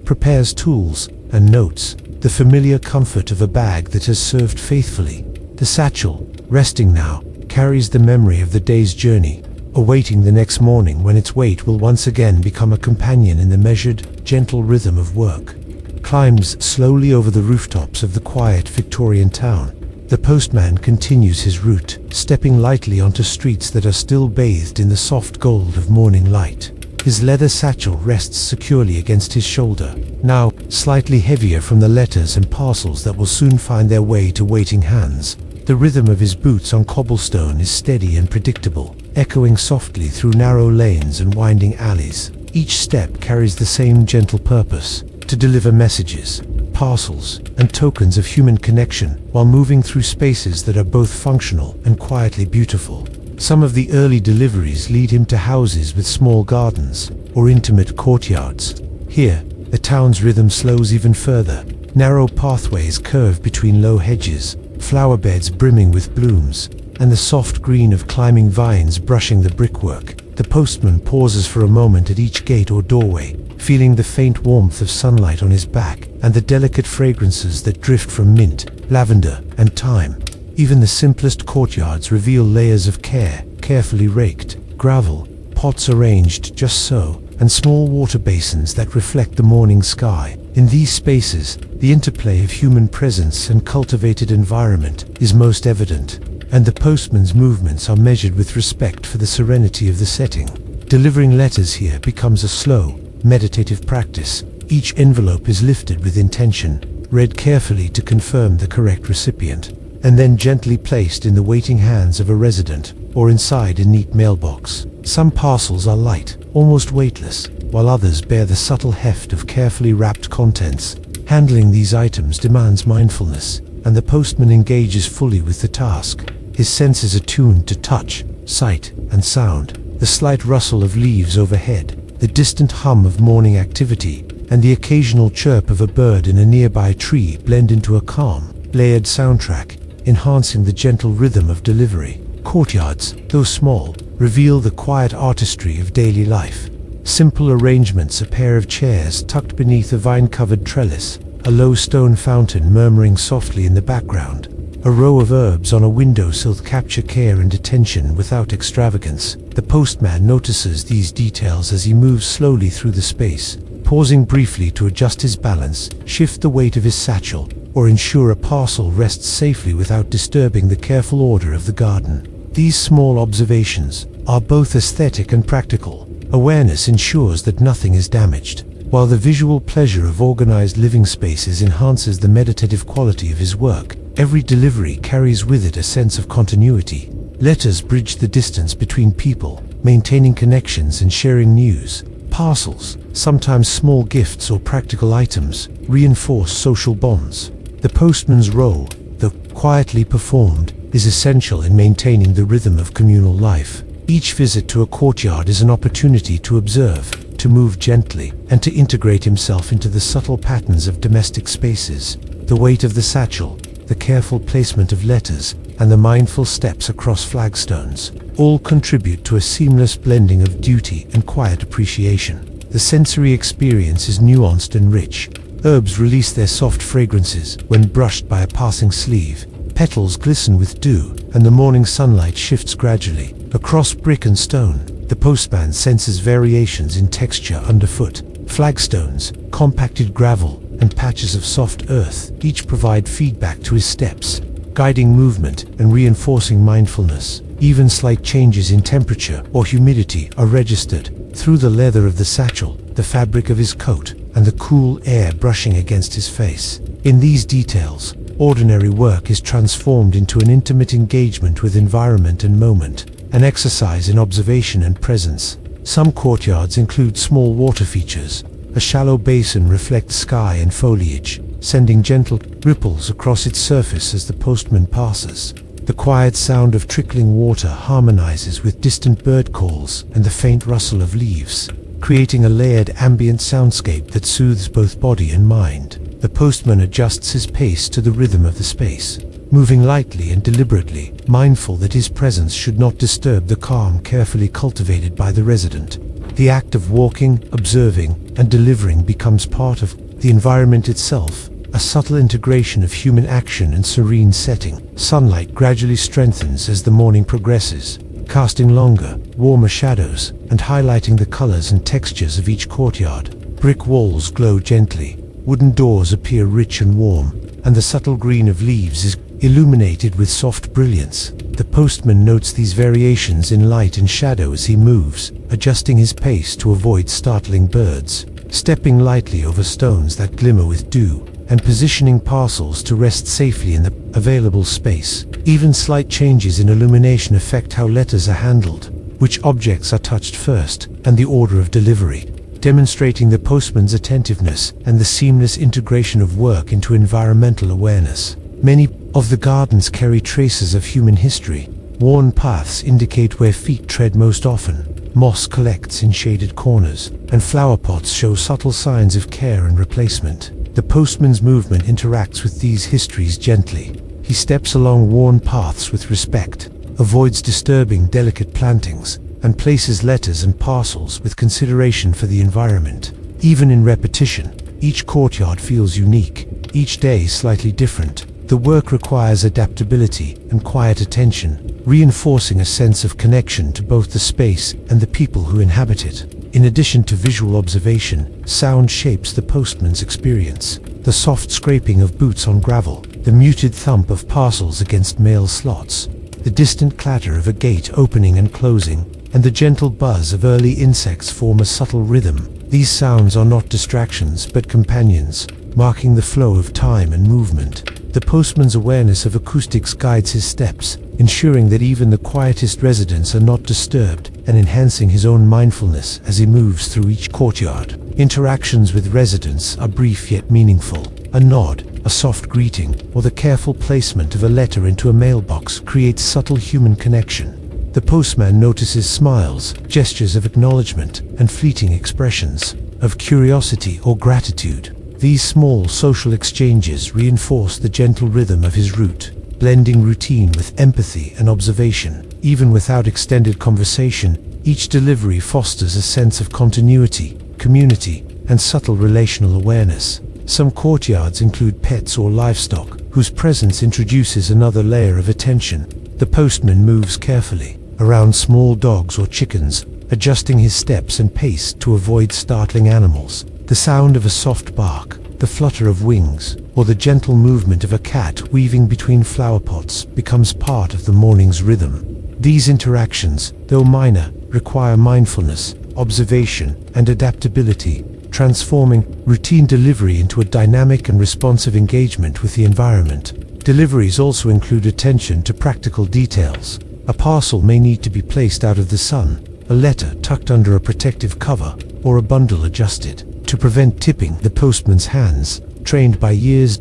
prepares tools, and notes the familiar comfort of a bag that has served faithfully. The satchel, resting now, carries the memory of the day's journey, awaiting the next morning when its weight will once again become a companion in the measured, gentle rhythm of work. Climbs slowly over the rooftops of the quiet Victorian town. The postman continues his route, stepping lightly onto streets that are still bathed in the soft gold of morning light. His leather satchel rests securely against his shoulder, now slightly heavier from the letters and parcels that will soon find their way to waiting hands. The rhythm of his boots on cobblestone is steady and predictable, echoing softly through narrow lanes and winding alleys. Each step carries the same gentle purpose: to deliver messages, parcels, and tokens of human connection while moving through spaces that are both functional and quietly beautiful. Some of the early deliveries lead him to houses with small gardens or intimate courtyards. Here, the town's rhythm slows even further. Narrow pathways curve between low hedges, flower beds brimming with blooms, and the soft green of climbing vines brushing the brickwork. The postman pauses for a moment at each gate or doorway, feeling the faint warmth of sunlight on his back and the delicate fragrances that drift from mint, lavender, and thyme. Even the simplest courtyards reveal layers of care, carefully raked, gravel, pots arranged just so, and small water basins that reflect the morning sky. In these spaces, the interplay of human presence and cultivated environment is most evident, and the postman's movements are measured with respect for the serenity of the setting. Delivering letters here becomes a slow, meditative practice. Each envelope is lifted with intention, read carefully to confirm the correct recipient, and then gently placed in the waiting hands of a resident or inside a neat mailbox. Some parcels are light, almost weightless, while others bear the subtle heft of carefully wrapped contents. Handling these items demands mindfulness, and the postman engages fully with the task. His senses are tuned to touch, sight, and sound. The slight rustle of leaves overhead, the distant hum of morning activity, and the occasional chirp of a bird in a nearby tree blend into a calm, layered soundtrack, enhancing the gentle rhythm of delivery. Courtyards, though small, reveal the quiet artistry of daily life. Simple arrangements, a pair of chairs tucked beneath a vine-covered trellis, a low stone fountain murmuring softly in the background, a row of herbs on a windowsill capture care and attention without extravagance. The postman notices these details as he moves slowly through the space, pausing briefly to adjust his balance, shift the weight of his satchel, or ensure a parcel rests safely without disturbing the careful order of the garden. These small observations are both aesthetic and practical. Awareness ensures that nothing is damaged, while the visual pleasure of organized living spaces enhances the meditative quality of his work. Every delivery carries with it a sense of continuity. Letters bridge the distance between people, maintaining connections and sharing news. Parcels, sometimes small gifts or practical items, reinforce social bonds. The postman's role, though quietly performed, is essential in maintaining the rhythm of communal life. Each visit to a courtyard is an opportunity to observe, to move gently, and to integrate himself into the subtle patterns of domestic spaces. The weight of the satchel, the careful placement of letters, and the mindful steps across flagstones all contribute to a seamless blending of duty and quiet appreciation. The sensory experience is nuanced and rich. Herbs release their soft fragrances when brushed by a passing sleeve. Petals glisten with dew, and the morning sunlight shifts gradually. Across brick and stone, the postman senses variations in texture underfoot. Flagstones, compacted gravel, and patches of soft earth each provide feedback to his steps, guiding movement and reinforcing mindfulness. Even slight changes in temperature or humidity are registered through the leather of the satchel, the fabric of his coat, and the cool air brushing against his face. In these details, ordinary work is transformed into an intimate engagement with environment and moment, an exercise in observation and presence. Some courtyards include small water features. A shallow basin reflects sky and foliage, sending gentle ripples across its surface as the postman passes. The quiet sound of trickling water harmonizes with distant bird calls and the faint rustle of leaves, creating a layered ambient soundscape that soothes both body and mind. The postman adjusts his pace to the rhythm of the space, moving lightly and deliberately, mindful that his presence should not disturb the calm carefully cultivated by the resident. The act of walking, observing, and delivering becomes part of the environment itself, a subtle integration of human action and serene setting. Sunlight gradually strengthens as the morning progresses, casting longer, warmer shadows and highlighting the colors and textures of each courtyard. Brick walls glow gently, wooden doors appear rich and warm, and the subtle green of leaves is illuminated with soft brilliance. The postman notes these variations in light and shadow as he moves, adjusting his pace to avoid startling birds, stepping lightly over stones that glimmer with dew, and positioning parcels to rest safely in the available space. Even slight changes in illumination affect how letters are handled, which objects are touched first, and the order of delivery, demonstrating the postman's attentiveness and the seamless integration of work into environmental awareness. Many of the gardens carry traces of human history. Worn paths indicate where feet tread most often. Moss collects in shaded corners, and flower pots show subtle signs of care and replacement. The postman's movement interacts with these histories gently. He steps along worn paths with respect, avoids disturbing delicate plantings, and places letters and parcels with consideration for the environment. Even in repetition, each courtyard feels unique, each day slightly different. The work requires adaptability and quiet attention, reinforcing a sense of connection to both the space and the people who inhabit it. In addition to visual observation, sound shapes the postman's experience. The soft scraping of boots on gravel, the muted thump of parcels against mail slots, the distant clatter of a gate opening and closing, and the gentle buzz of early insects form a subtle rhythm. These sounds are not distractions but companions, marking the flow of time and movement. The postman's awareness of acoustics guides his steps, ensuring that even the quietest residents are not disturbed, and enhancing his own mindfulness as he moves through each courtyard. Interactions with residents are brief yet meaningful. A nod, a soft greeting, or the careful placement of a letter into a mailbox creates subtle human connection. The postman notices smiles, gestures of acknowledgement, and fleeting expressions of curiosity or gratitude. These small social exchanges reinforce the gentle rhythm of his route, blending routine with empathy and observation. Even without extended conversation, each delivery fosters a sense of continuity, community, and subtle relational awareness. Some courtyards include pets or livestock, whose presence introduces another layer of attention. The postman moves carefully around small dogs or chickens, adjusting his steps and pace to avoid startling animals. The sound of a soft bark, the flutter of wings, or the gentle movement of a cat weaving between flower pots becomes part of the morning's rhythm. These interactions, though minor, require mindfulness, observation, and adaptability, transforming routine delivery into a dynamic and responsive engagement with the environment. Deliveries also include attention to practical details. A parcel may need to be placed out of the sun, a letter tucked under a protective cover, or a bundle adjusted to prevent tipping. The postman's hands, trained by years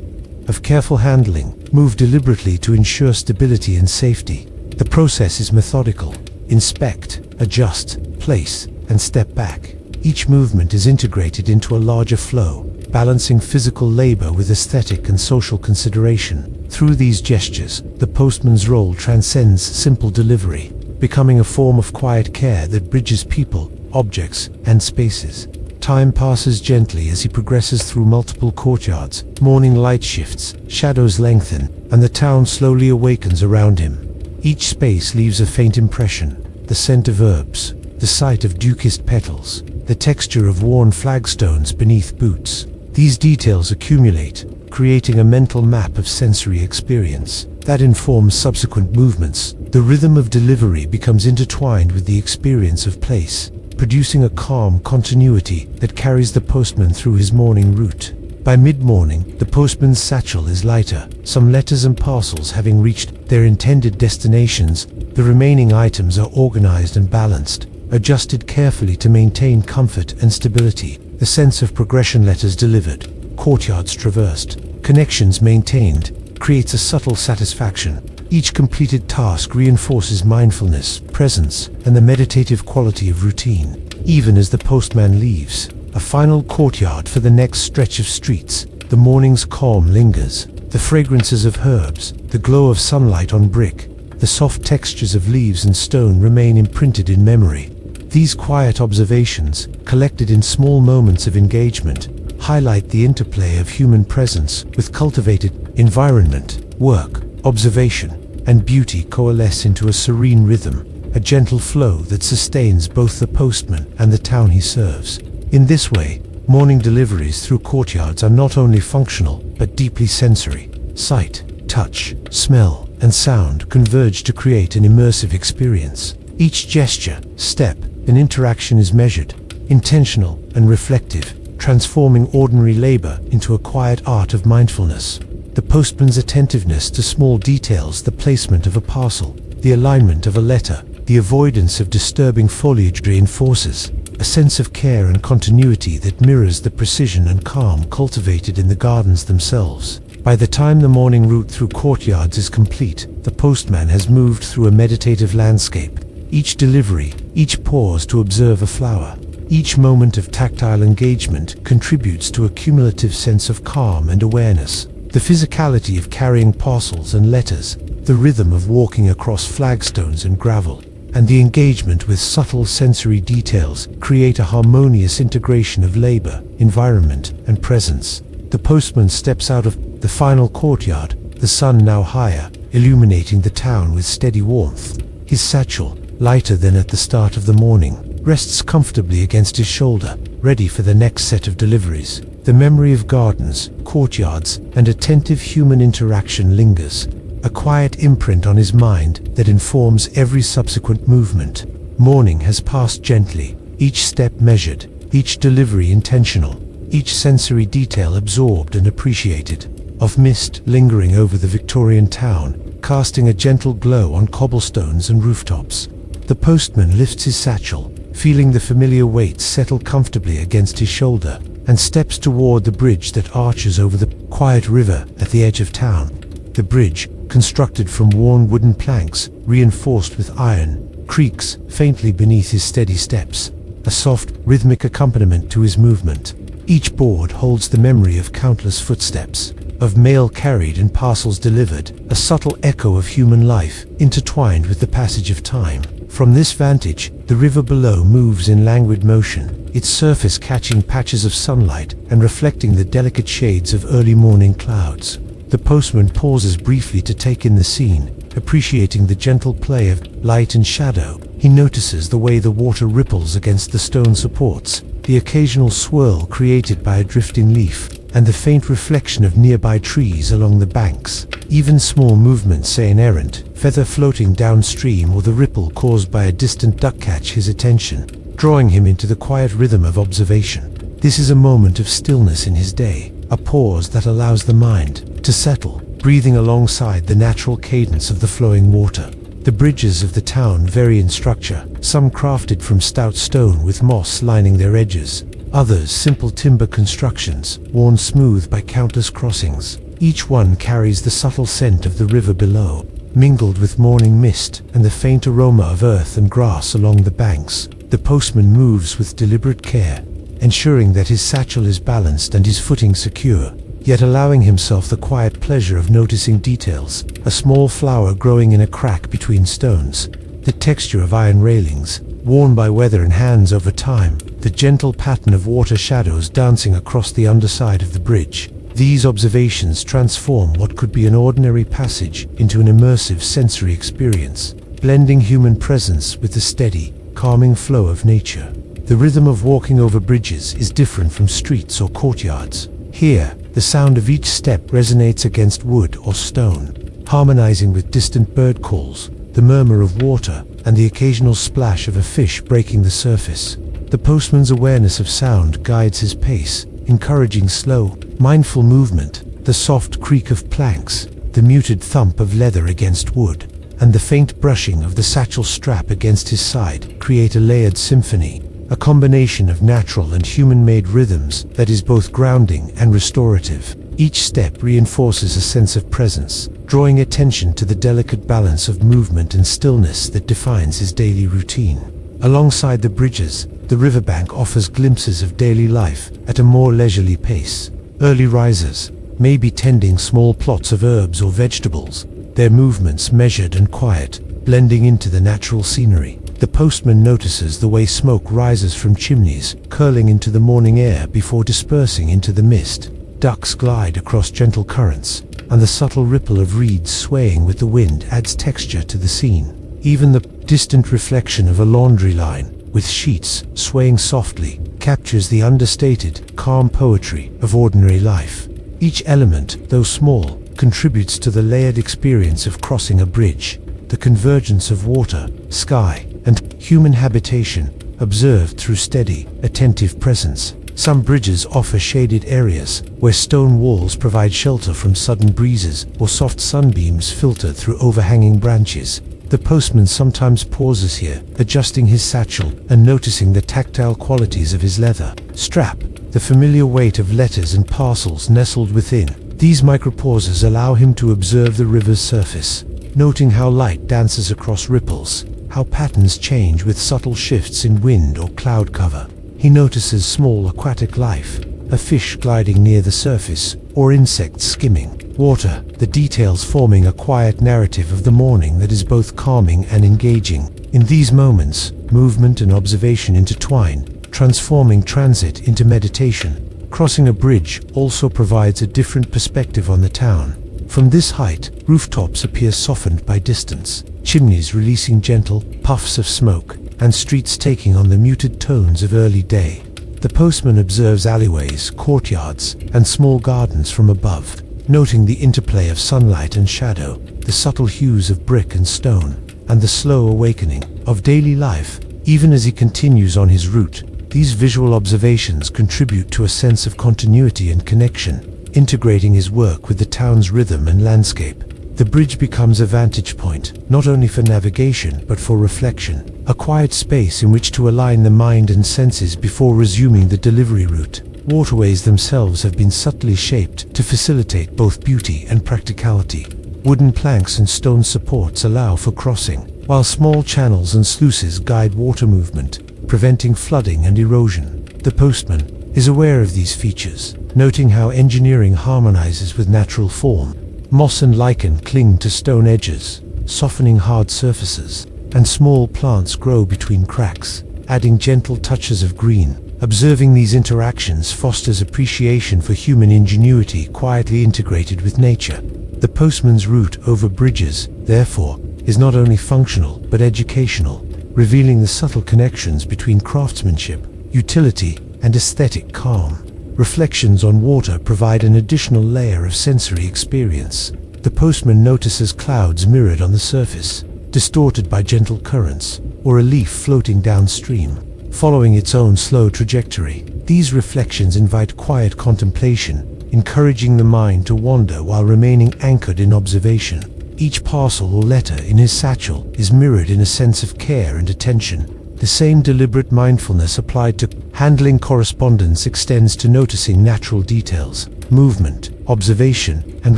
of careful handling, move deliberately to ensure stability and safety. The process is methodical. Inspect, adjust, place, and step back. Each movement is integrated into a larger flow, balancing physical labor with aesthetic and social consideration. Through these gestures, the postman's role transcends simple delivery, becoming a form of quiet care that bridges people, objects, and spaces. Time passes gently as he progresses through multiple courtyards. Morning light shifts, shadows lengthen, and the town slowly awakens around him. Each space leaves a faint impression: the scent of herbs, the sight of dew-kissed petals, the texture of worn flagstones beneath boots. These details accumulate, creating a mental map of sensory experience that informs subsequent movements. The rhythm of delivery becomes intertwined with the experience of place, producing a calm continuity that carries the postman through his morning route. By mid-morning, the postman's satchel is lighter, some letters and parcels having reached their intended destinations. The remaining items are organized and balanced, adjusted carefully to maintain comfort and stability. The sense of progression: letters delivered, courtyards traversed, connections maintained, creates a subtle satisfaction. Each completed task reinforces mindfulness, presence, and the meditative quality of routine. Even as the postman leaves, a final courtyard for the next stretch of streets, the morning's calm lingers. The fragrances of herbs, the glow of sunlight on brick, the soft textures of leaves and stone remain imprinted in memory. These quiet observations, collected in small moments of engagement, highlight the interplay of human presence with cultivated environment. Work, observation, and beauty coalesce into a serene rhythm, a gentle flow that sustains both the postman and the town he serves. In this way, morning deliveries through courtyards are not only functional, but deeply sensory. Sight, touch, smell, and sound converge to create an immersive experience. Each gesture, step, and interaction is measured, intentional, and reflective, transforming ordinary labor into a quiet art of mindfulness. The postman's attentiveness to small details: the placement of a parcel, the alignment of a letter, the avoidance of disturbing foliage, reinforces a sense of care and continuity that mirrors the precision and calm cultivated in the gardens themselves. By the time the morning route through courtyards is complete, the postman has moved through a meditative landscape. Each delivery, each pause to observe a flower, each moment of tactile engagement contributes to a cumulative sense of calm and awareness. The physicality of carrying parcels and letters, the rhythm of walking across flagstones and gravel, and the engagement with subtle sensory details create a harmonious integration of labor, environment, and presence. The postman steps out of the final courtyard, the sun now higher, illuminating the town with steady warmth. His satchel, lighter than at the start of the morning, rests comfortably against his shoulder, ready for the next set of deliveries. The memory of gardens, courtyards, and attentive human interaction lingers, a quiet imprint on his mind that informs every subsequent movement. Morning has passed gently, each step measured, each delivery intentional, each sensory detail absorbed and appreciated. Of mist lingering over the Victorian town, casting a gentle glow on cobblestones and rooftops. The postman lifts his satchel, feeling the familiar weight settle comfortably against his shoulder, and steps toward the bridge that arches over the quiet river at the edge of town. The bridge, constructed from worn wooden planks, reinforced with iron, creaks faintly beneath his steady steps, a soft, rhythmic accompaniment to his movement. Each board holds the memory of countless footsteps, of mail carried and parcels delivered, a subtle echo of human life, intertwined with the passage of time. From this vantage, the river below moves in languid motion, its surface catching patches of sunlight and reflecting the delicate shades of early morning clouds. The postman pauses briefly to take in the scene, appreciating the gentle play of light and shadow. He notices the way the water ripples against the stone supports, the occasional swirl created by a drifting leaf, and the faint reflection of nearby trees along the banks. Even small movements, say an errant feather floating downstream or the ripple caused by a distant duck, catch his attention, drawing him into the quiet rhythm of observation. This is a moment of stillness in his day, a pause that allows the mind to settle, breathing alongside the natural cadence of the flowing water. The bridges of the town vary in structure, some crafted from stout stone with moss lining their edges, others simple timber constructions, worn smooth by countless crossings. Each one carries the subtle scent of the river below, mingled with morning mist and the faint aroma of earth and grass along the banks. The postman moves with deliberate care, ensuring that his satchel is balanced and his footing secure, yet allowing himself the quiet pleasure of noticing details, a small flower growing in a crack between stones, the texture of iron railings, worn by weather and hands over time, the gentle pattern of water shadows dancing across the underside of the bridge. These observations transform what could be an ordinary passage into an immersive sensory experience, blending human presence with the steady, calming flow of nature. The rhythm of walking over bridges is different from streets or courtyards. Here, the sound of each step resonates against wood or stone, harmonizing with distant bird calls, the murmur of water, and the occasional splash of a fish breaking the surface. The postman's awareness of sound guides his pace, encouraging slow, mindful movement. The soft creak of planks, the muted thump of leather against wood, and the faint brushing of the satchel strap against his side create a layered symphony, a combination of natural and human-made rhythms that is both grounding and restorative. Each step reinforces a sense of presence, drawing attention to the delicate balance of movement and stillness that defines his daily routine. Alongside the bridges, the riverbank offers glimpses of daily life at a more leisurely pace. Early risers may be tending small plots of herbs or vegetables, their movements measured and quiet, blending into the natural scenery. The postman notices the way smoke rises from chimneys, curling into the morning air before dispersing into the mist. Ducks glide across gentle currents, and the subtle ripple of reeds swaying with the wind adds texture to the scene. Even the distant reflection of a laundry line, with sheets swaying softly, captures the understated, calm poetry of ordinary life. Each element, though small, contributes to the layered experience of crossing a bridge, the convergence of water, sky, and human habitation, observed through steady, attentive presence. Some bridges offer shaded areas, where stone walls provide shelter from sudden breezes or soft sunbeams filter through overhanging branches. The postman sometimes pauses here, adjusting his satchel and noticing the tactile qualities of his leather strap, the familiar weight of letters and parcels nestled within. These micropauses allow him to observe the river's surface, noting how light dances across ripples, how patterns change with subtle shifts in wind or cloud cover. He notices small aquatic life, a fish gliding near the surface, or insects skimming water, the details forming a quiet narrative of the morning that is both calming and engaging. In these moments, movement and observation intertwine, transforming transit into meditation. Crossing a bridge also provides a different perspective on the town. From this height, rooftops appear softened by distance, chimneys releasing gentle puffs of smoke, and streets taking on the muted tones of early day. The postman observes alleyways, courtyards, and small gardens from above, noting the interplay of sunlight and shadow, the subtle hues of brick and stone, and the slow awakening of daily life. Even as he continues on his route, these visual observations contribute to a sense of continuity and connection, integrating his work with the town's rhythm and landscape. The bridge becomes a vantage point, not only for navigation but for reflection, a quiet space in which to align the mind and senses before resuming the delivery route. Waterways themselves have been subtly shaped to facilitate both beauty and practicality. Wooden planks and stone supports allow for crossing, while small channels and sluices guide water movement, preventing flooding and erosion. The postman is aware of these features, noting how engineering harmonizes with natural form. Moss and lichen cling to stone edges, softening hard surfaces, and small plants grow between cracks, adding gentle touches of green. Observing these interactions fosters appreciation for human ingenuity quietly integrated with nature. The postman's route over bridges, therefore, is not only functional but educational, revealing the subtle connections between craftsmanship, utility, and aesthetic calm. Reflections on water provide an additional layer of sensory experience. The postman notices clouds mirrored on the surface, distorted by gentle currents, or a leaf floating downstream, following its own slow trajectory. These reflections invite quiet contemplation, encouraging the mind to wander while remaining anchored in observation. Each parcel or letter in his satchel is mirrored in a sense of care and attention. The same deliberate mindfulness applied to handling correspondence extends to noticing natural details. Movement, observation, and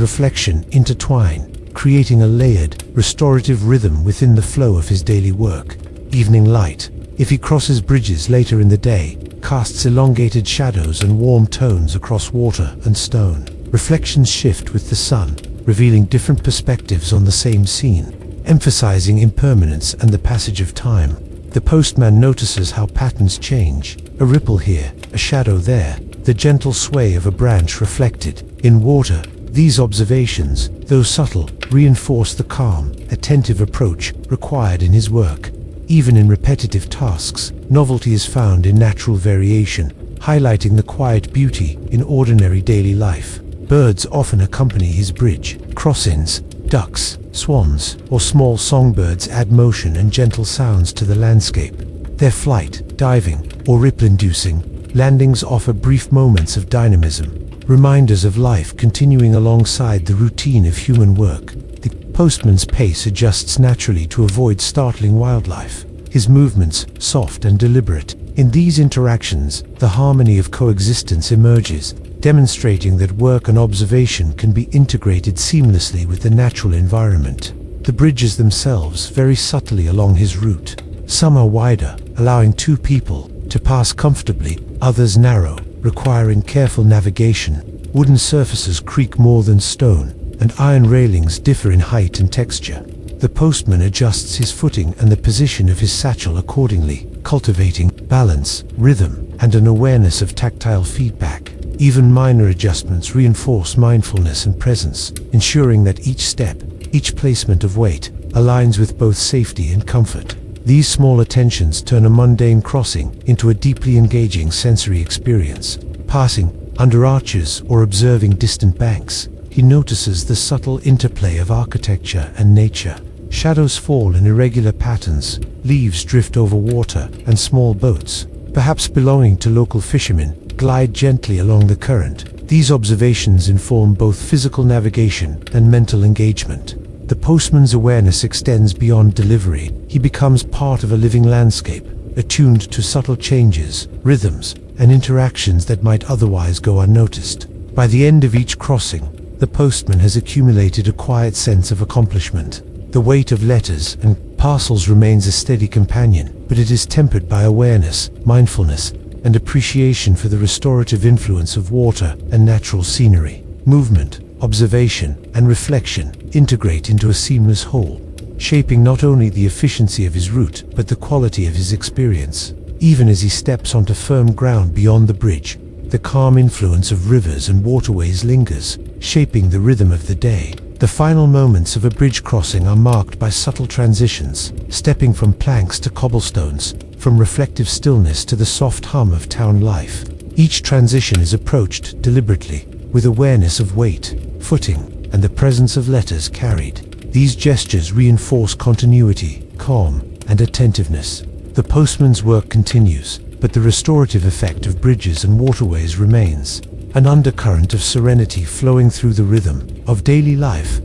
reflection intertwine, creating a layered, restorative rhythm within the flow of his daily work. Evening light, if he crosses bridges later in the day, casts elongated shadows and warm tones across water and stone. Reflections shift with the sun, revealing different perspectives on the same scene, emphasizing impermanence and the passage of time. The postman notices how patterns change, a ripple here, a shadow there, the gentle sway of a branch reflected in water. These observations, though subtle, reinforce the calm, attentive approach required in his work. Even in repetitive tasks, novelty is found in natural variation, highlighting the quiet beauty in ordinary daily life. Birds often accompany his bridge. Crossings, ducks, swans, or small songbirds add motion and gentle sounds to the landscape. Their flight, diving, or ripple-inducing landings offer brief moments of dynamism, reminders of life continuing alongside the routine of human work. The postman's pace adjusts naturally to avoid startling wildlife, his movements soft and deliberate. In these interactions, the harmony of coexistence emerges, demonstrating that work and observation can be integrated seamlessly with the natural environment. The bridges themselves vary subtly along his route. Some are wider, allowing two people to pass comfortably, others narrow, requiring careful navigation. Wooden surfaces creak more than stone, and iron railings differ in height and texture. The postman adjusts his footing and the position of his satchel accordingly, cultivating balance, rhythm, and an awareness of tactile feedback. Even minor adjustments reinforce mindfulness and presence, ensuring that each step, each placement of weight, aligns with both safety and comfort. These small attentions turn a mundane crossing into a deeply engaging sensory experience. Passing under arches or observing distant banks, he notices the subtle interplay of architecture and nature. Shadows fall in irregular patterns, leaves drift over water, and small boats, perhaps belonging to local fishermen, glide gently along the current. These observations inform both physical navigation and mental engagement. The postman's awareness extends beyond delivery. He becomes part of a living landscape, attuned to subtle changes, rhythms, and interactions that might otherwise go unnoticed. By the end of each crossing, the postman has accumulated a quiet sense of accomplishment. The weight of letters and parcels remains a steady companion, but it is tempered by awareness, mindfulness, and appreciation for the restorative influence of water and natural scenery. Movement, observation, and reflection integrate into a seamless whole, shaping not only the efficiency of his route, but the quality of his experience. Even as he steps onto firm ground beyond the bridge, the calm influence of rivers and waterways lingers, shaping the rhythm of the day. The final moments of a bridge crossing are marked by subtle transitions, stepping from planks to cobblestones, from reflective stillness to the soft hum of town life. Each transition is approached deliberately, with awareness of weight, footing, and the presence of letters carried. These gestures reinforce continuity, calm, and attentiveness. The postman's work continues, but the restorative effect of bridges and waterways remains, an undercurrent of serenity flowing through the rhythm of daily life.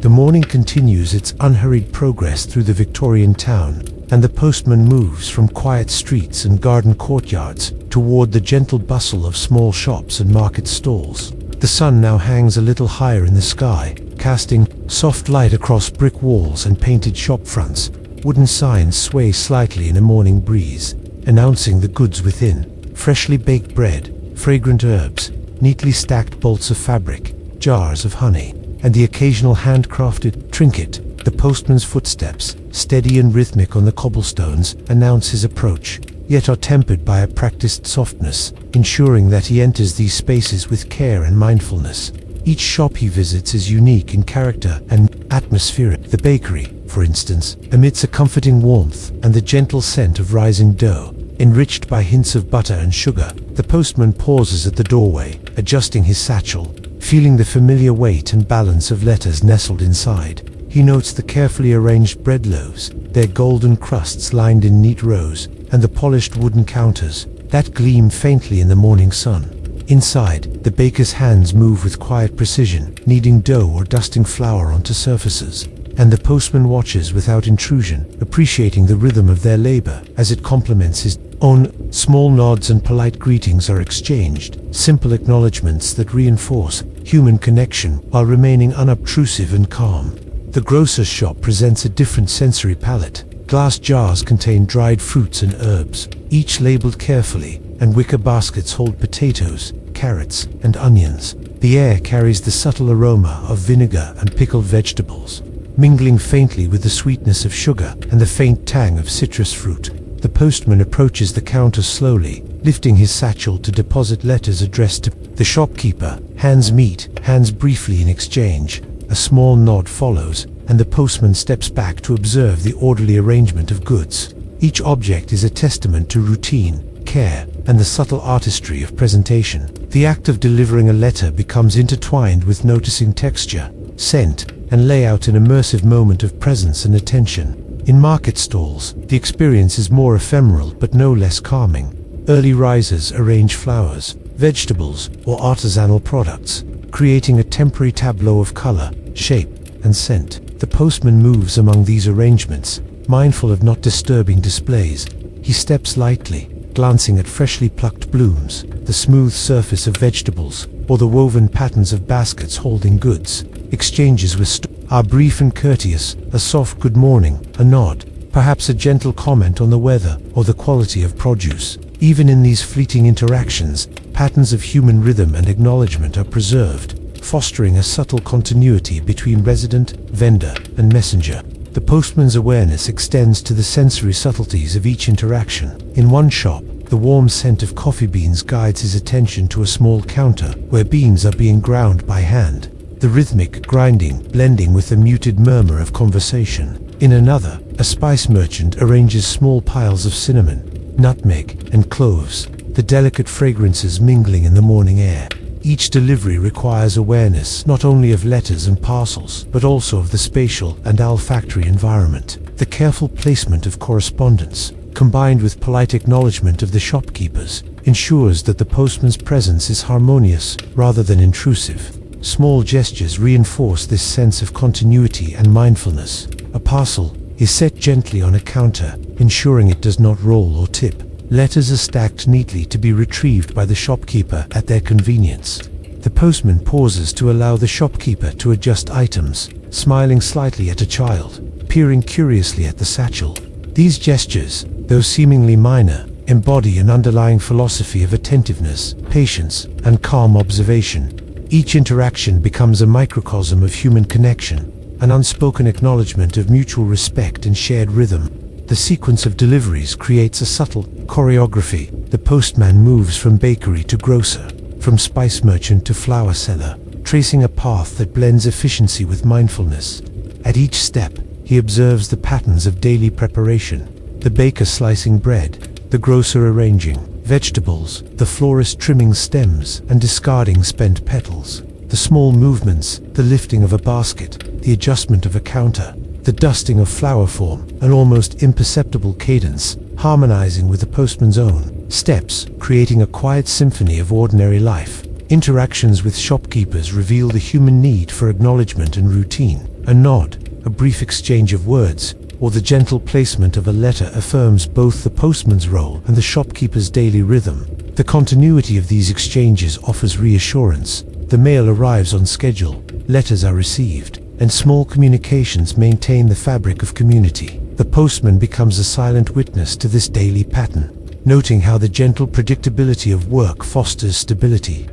The morning continues its unhurried progress through the Victorian town, and the postman moves from quiet streets and garden courtyards toward the gentle bustle of small shops and market stalls. The sun now hangs a little higher in the sky, casting soft light across brick walls and painted shop fronts. Wooden signs sway slightly in a morning breeze, announcing the goods within: freshly baked bread, fragrant herbs, neatly stacked bolts of fabric, jars of honey, and the occasional handcrafted trinket. The postman's footsteps, steady and rhythmic on the cobblestones, announce his approach, yet are tempered by a practiced softness, ensuring that he enters these spaces with care and mindfulness. Each shop he visits is unique in character and atmosphere. The bakery, for instance, emits a comforting warmth and the gentle scent of rising dough, enriched by hints of butter and sugar. The postman pauses at the doorway, adjusting his satchel, feeling the familiar weight and balance of letters nestled inside. He notes the carefully arranged bread loaves, their golden crusts lined in neat rows, and the polished wooden counters that gleam faintly in the morning sun. Inside, the baker's hands move with quiet precision, kneading dough or dusting flour onto surfaces, and the postman watches without intrusion, appreciating the rhythm of their labor as it complements his own. Small nods and polite greetings are exchanged, simple acknowledgments that reinforce human connection while remaining unobtrusive and calm. The grocer's shop presents a different sensory palette. Glass jars contain dried fruits and herbs, each labeled carefully, and wicker baskets hold potatoes, carrots, and onions. The air carries the subtle aroma of vinegar and pickled vegetables, mingling faintly with the sweetness of sugar and the faint tang of citrus fruit. The postman approaches the counter slowly, lifting his satchel to deposit letters addressed to the shopkeeper. Hands meet, hands briefly in exchange. A small nod follows, and the postman steps back to observe the orderly arrangement of goods. Each object is a testament to routine, care, and the subtle artistry of presentation. The act of delivering a letter becomes intertwined with noticing texture, scent, and layout, an immersive moment of presence and attention. In market stalls, the experience is more ephemeral but no less calming. Early risers arrange flowers, vegetables, or artisanal products, creating a temporary tableau of color, shape, and scent. The postman moves among these arrangements, mindful of not disturbing displays. He steps lightly, glancing at freshly plucked blooms, the smooth surface of vegetables, or the woven patterns of baskets holding goods. Exchanges with are brief and courteous, a soft good morning, a nod, perhaps a gentle comment on the weather or the quality of produce. Even in these fleeting interactions, patterns of human rhythm and acknowledgement are preserved, fostering a subtle continuity between resident, vendor, and messenger. The postman's awareness extends to the sensory subtleties of each interaction. In one shop, the warm scent of coffee beans guides his attention to a small counter where beans are being ground by hand, the rhythmic grinding blending with the muted murmur of conversation. In another, a spice merchant arranges small piles of cinnamon, nutmeg, and cloves, the delicate fragrances mingling in the morning air. Each delivery requires awareness not only of letters and parcels, but also of the spatial and olfactory environment. The careful placement of correspondence, combined with polite acknowledgement of the shopkeepers, ensures that the postman's presence is harmonious rather than intrusive. Small gestures reinforce this sense of continuity and mindfulness. A parcel is set gently on a counter, ensuring it does not roll or tip. Letters are stacked neatly to be retrieved by the shopkeeper at their convenience. The postman pauses to allow the shopkeeper to adjust items, smiling slightly at a child, peering curiously at the satchel. These gestures, though seemingly minor, embody an underlying philosophy of attentiveness, patience, and calm observation. Each interaction becomes a microcosm of human connection, an unspoken acknowledgement of mutual respect and shared rhythm. The sequence of deliveries creates a subtle choreography. The postman moves from bakery to grocer, from spice merchant to flower seller, tracing a path that blends efficiency with mindfulness. At each step, he observes the patterns of daily preparation: the baker slicing bread, the grocer arranging vegetables, the florist trimming stems and discarding spent petals. The small movements, the lifting of a basket, the adjustment of a counter, the dusting of flour form an almost imperceptible cadence, harmonizing with the postman's own steps, creating a quiet symphony of ordinary life. Interactions with shopkeepers reveal the human need for acknowledgement and routine. A nod, a brief exchange of words, or the gentle placement of a letter affirms both the postman's role and the shopkeeper's daily rhythm. The continuity of these exchanges offers reassurance. The mail arrives on schedule, letters are received, and small communications maintain the fabric of community. The postman becomes a silent witness to this daily pattern, noting how the gentle predictability of work fosters stability,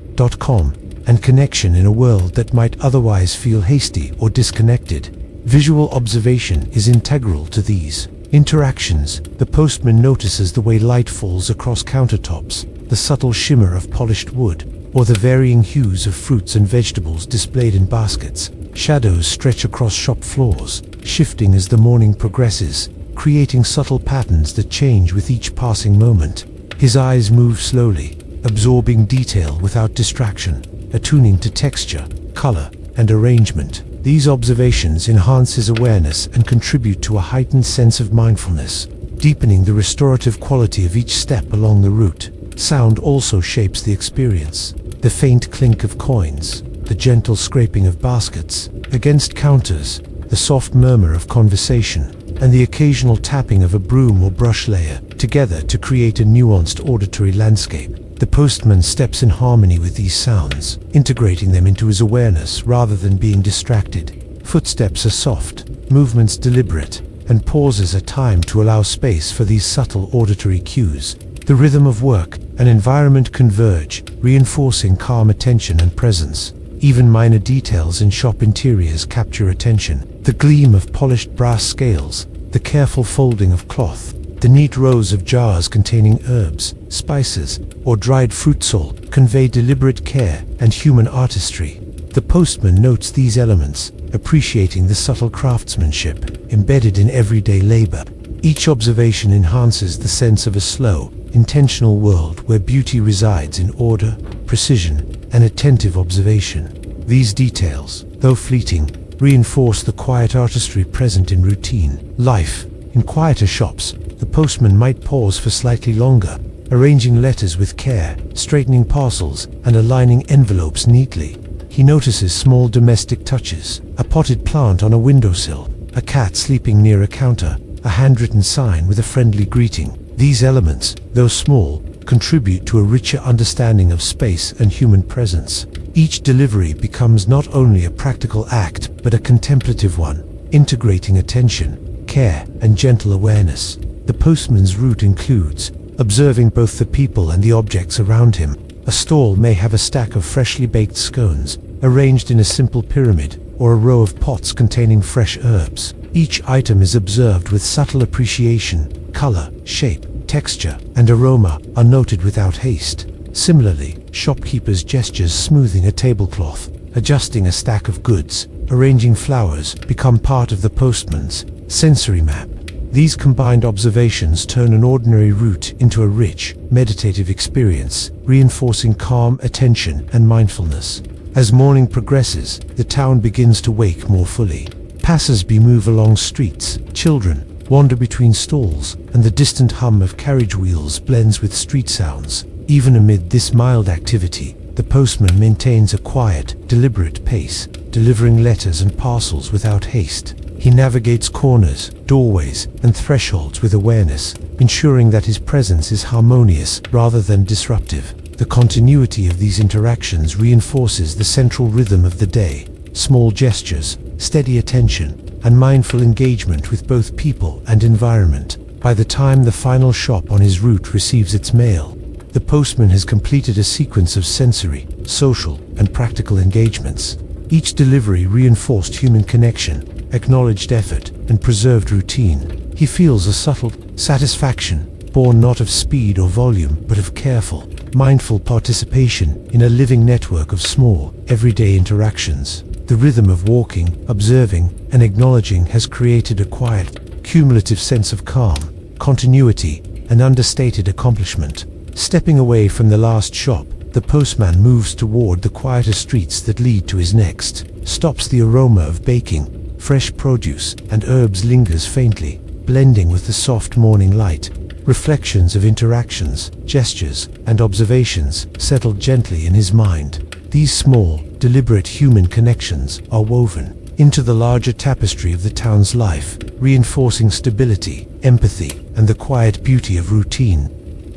and connection in a world that might otherwise feel hasty or disconnected. Visual observation is integral to these interactions. The postman notices the way light falls across countertops, the subtle shimmer of polished wood, or the varying hues of fruits and vegetables displayed in baskets. Shadows stretch across shop floors, shifting as the morning progresses, creating subtle patterns that change with each passing moment. His eyes move slowly, absorbing detail without distraction, attuning to texture, color, and arrangement. These observations enhance his awareness and contribute to a heightened sense of mindfulness, deepening the restorative quality of each step along the route. Sound also shapes the experience. The faint clink of coins, the gentle scraping of baskets against counters, the soft murmur of conversation, and the occasional tapping of a broom or brush layer, together to create a nuanced auditory landscape. The postman steps in harmony with these sounds, integrating them into his awareness rather than being distracted. Footsteps are soft, movements deliberate, and pauses are timed to allow space for these subtle auditory cues. The rhythm of work and environment converge, reinforcing calm attention and presence. Even minor details in shop interiors capture attention. The gleam of polished brass scales, the careful folding of cloth, the neat rows of jars containing herbs, spices, or dried fruit salt convey deliberate care and human artistry. The postman notes these elements, appreciating the subtle craftsmanship embedded in everyday labor. Each observation enhances the sense of a slow, intentional world where beauty resides in order, precision, and attentive observation. These details, though fleeting, reinforce the quiet artistry present in routine life. In quieter shops, the postman might pause for slightly longer, arranging letters with care, straightening parcels, and aligning envelopes neatly. He notices small domestic touches: a potted plant on a windowsill, a cat sleeping near a counter, a handwritten sign with a friendly greeting. These elements, though small, contribute to a richer understanding of space and human presence. Each delivery becomes not only a practical act, but a contemplative one, integrating attention, care, and gentle awareness. The postman's route includes observing both the people and the objects around him. A stall may have a stack of freshly baked scones, arranged in a simple pyramid, or a row of pots containing fresh herbs. Each item is observed with subtle appreciation. Color, shape, texture, and aroma are noted without haste. Similarly, shopkeepers' gestures smoothing a tablecloth, adjusting a stack of goods, arranging flowers become part of the postman's sensory map. These combined observations turn an ordinary route into a rich, meditative experience, reinforcing calm attention and mindfulness. As morning progresses, the town begins to wake more fully. Passers-by move along streets, children wander between stalls, and the distant hum of carriage wheels blends with street sounds. Even amid this mild activity, the postman maintains a quiet, deliberate pace, delivering letters and parcels without haste. He navigates corners, doorways, and thresholds with awareness, ensuring that his presence is harmonious rather than disruptive. The continuity of these interactions reinforces the central rhythm of the day: small gestures, steady attention, and mindful engagement with both people and environment. By the time the final shop on his route receives its mail, the postman has completed a sequence of sensory, social, and practical engagements. Each delivery reinforced human connection, acknowledged effort, and preserved routine. He feels a subtle satisfaction, born not of speed or volume, but of careful, mindful participation in a living network of small, everyday interactions. The rhythm of walking, observing, and acknowledging has created a quiet, cumulative sense of calm, continuity, and understated accomplishment. Stepping away from the last shop, the postman moves toward the quieter streets that lead to his next. Stops. The aroma of baking, fresh produce, and herbs lingers faintly, blending with the soft morning light. Reflections of interactions, gestures, and observations settle gently in his mind. These small, deliberate human connections are woven into the larger tapestry of the town's life, reinforcing stability, empathy, and the quiet beauty of routine.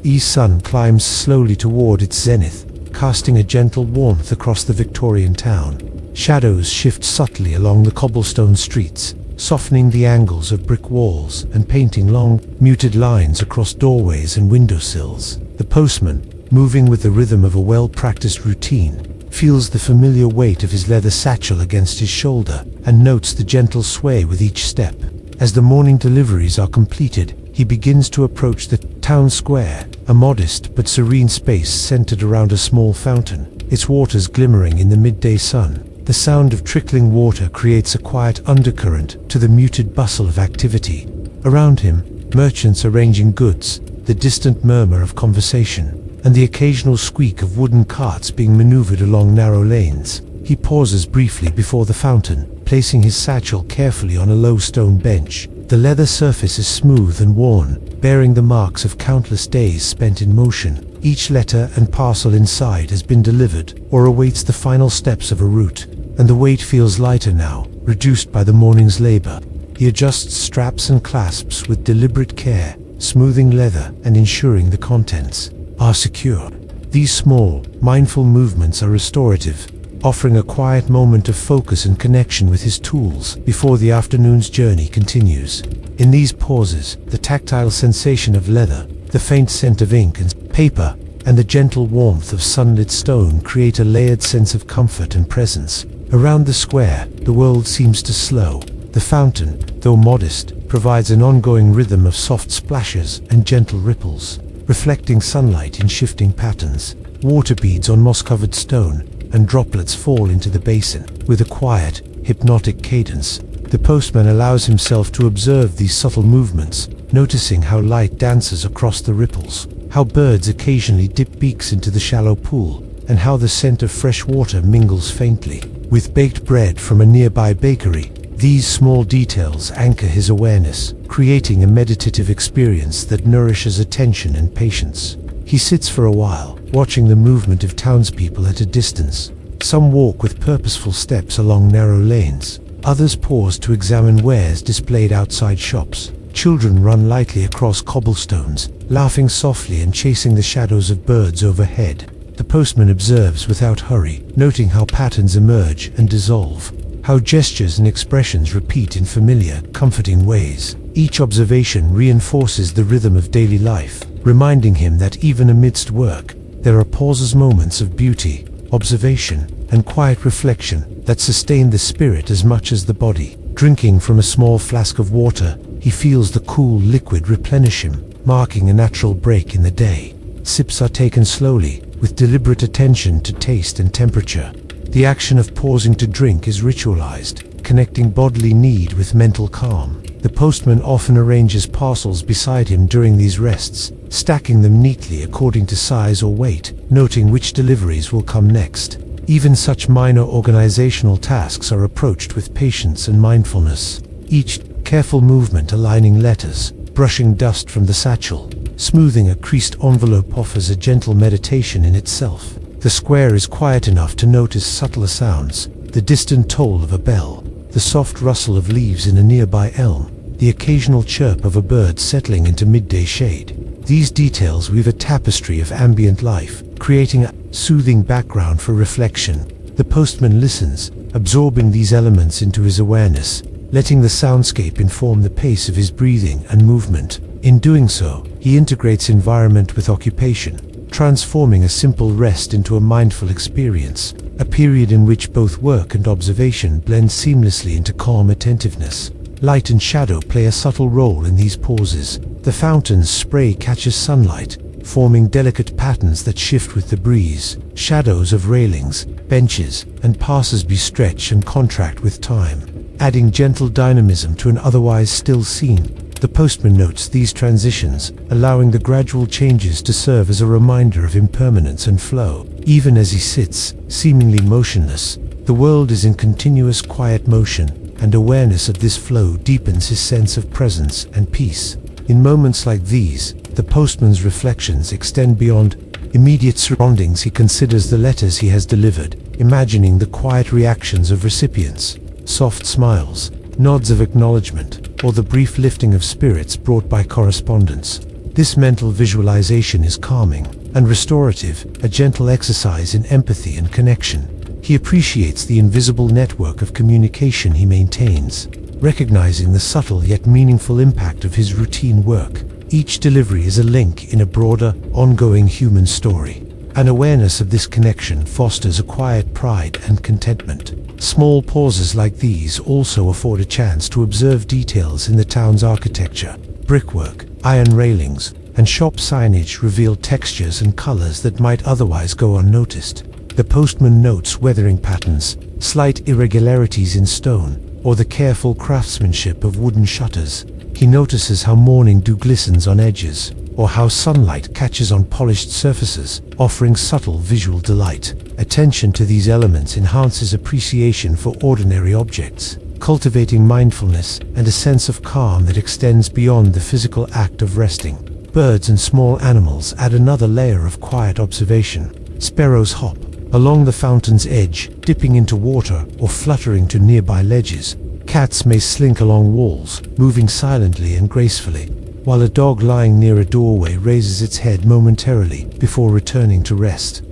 The sun climbs slowly toward its zenith, casting a gentle warmth across the Victorian town. Shadows shift subtly along the cobblestone streets, softening the angles of brick walls and painting long, muted lines across doorways and windowsills. The postman, moving with the rhythm of a well-practiced routine, feels the familiar weight of his leather satchel against his shoulder and notes the gentle sway with each step. As the morning deliveries are completed, he begins to approach the town square, a modest but serene space centered around a small fountain, its waters glimmering in the midday sun. The sound of trickling water creates a quiet undercurrent to the muted bustle of activity. Around him, merchants arranging goods, the distant murmur of conversation, and the occasional squeak of wooden carts being maneuvered along narrow lanes. He pauses briefly before the fountain, placing his satchel carefully on a low stone bench. The leather surface is smooth and worn, bearing the marks of countless days spent in motion. Each letter and parcel inside has been delivered or awaits the final steps of a route, and the weight feels lighter now, reduced by the morning's labor. He adjusts straps and clasps with deliberate care, smoothing leather and ensuring the contents are secure. These small, mindful movements are restorative, offering a quiet moment of focus and connection with his tools before the afternoon's journey continues. In these pauses, the tactile sensation of leather, the faint scent of ink and paper, and the gentle warmth of sunlit stone create a layered sense of comfort and presence. Around the square, the world seems to slow. The fountain, though modest, provides an ongoing rhythm of soft splashes and gentle ripples, reflecting sunlight in shifting patterns. Water beads on moss-covered stone, and droplets fall into the basin. With a quiet, hypnotic cadence, the postman allows himself to observe these subtle movements, noticing how light dances across the ripples, how birds occasionally dip beaks into the shallow pool, and how the scent of fresh water mingles faintly with baked bread from a nearby bakery. These small details anchor his awareness, creating a meditative experience that nourishes attention and patience. He sits for a while, watching the movement of townspeople at a distance. Some walk with purposeful steps along narrow lanes. Others pause to examine wares displayed outside shops. Children run lightly across cobblestones, laughing softly and chasing the shadows of birds overhead. The postman observes without hurry, noting how patterns emerge and dissolve, how gestures and expressions repeat in familiar, comforting ways. Each observation reinforces the rhythm of daily life, reminding him that even amidst work, there are pauses, moments of beauty, observation, and quiet reflection that sustain the spirit as much as the body. Drinking from a small flask of water, he feels the cool liquid replenish him, marking a natural break in the day. Sips are taken slowly, with deliberate attention to taste and temperature. The action of pausing to drink is ritualized, connecting bodily need with mental calm. The postman often arranges parcels beside him during these rests, stacking them neatly according to size or weight, noting which deliveries will come next. Even such minor organizational tasks are approached with patience and mindfulness, each careful movement aligning letters, brushing dust from the satchel, smoothing a creased envelope offers a gentle meditation in itself. The square is quiet enough to notice subtler sounds, the distant toll of a bell, the soft rustle of leaves in a nearby elm, the occasional chirp of a bird settling into midday shade. These details weave a tapestry of ambient life, creating a soothing background for reflection. The postman listens, absorbing these elements into his awareness, letting the soundscape inform the pace of his breathing and movement. In doing so, he integrates environment with occupation, transforming a simple rest into a mindful experience, a period in which both work and observation blend seamlessly into calm attentiveness. Light and shadow play a subtle role in these pauses. The fountain's spray catches sunlight, forming delicate patterns that shift with the breeze. Shadows of railings, benches, and passers-by stretch and contract with time, adding gentle dynamism to an otherwise still scene. The postman notes these transitions, allowing the gradual changes to serve as a reminder of impermanence and flow. Even as he sits, seemingly motionless, the world is in continuous quiet motion, and awareness of this flow deepens his sense of presence and peace. In moments like these, the postman's reflections extend beyond immediate surroundings. He considers the letters he has delivered, imagining the quiet reactions of recipients, soft smiles, nods of acknowledgement, or the brief lifting of spirits brought by correspondence. This mental visualization is calming and restorative, a gentle exercise in empathy and connection. He appreciates the invisible network of communication he maintains, recognizing the subtle yet meaningful impact of his routine work. Each delivery is a link in a broader, ongoing human story. An awareness of this connection fosters a quiet pride and contentment. Small pauses like these also afford a chance to observe details in the town's architecture. Brickwork, iron railings, and shop signage reveal textures and colors that might otherwise go unnoticed. The postman notes weathering patterns, slight irregularities in stone, or the careful craftsmanship of wooden shutters. He notices how morning dew glistens on edges, or how sunlight catches on polished surfaces, offering subtle visual delight. Attention to these elements enhances appreciation for ordinary objects, cultivating mindfulness and a sense of calm that extends beyond the physical act of resting. Birds and small animals add another layer of quiet observation. Sparrows hop along the fountain's edge, dipping into water or fluttering to nearby ledges. Cats may slink along walls, moving silently and gracefully, while a dog lying near a doorway raises its head momentarily before returning to rest.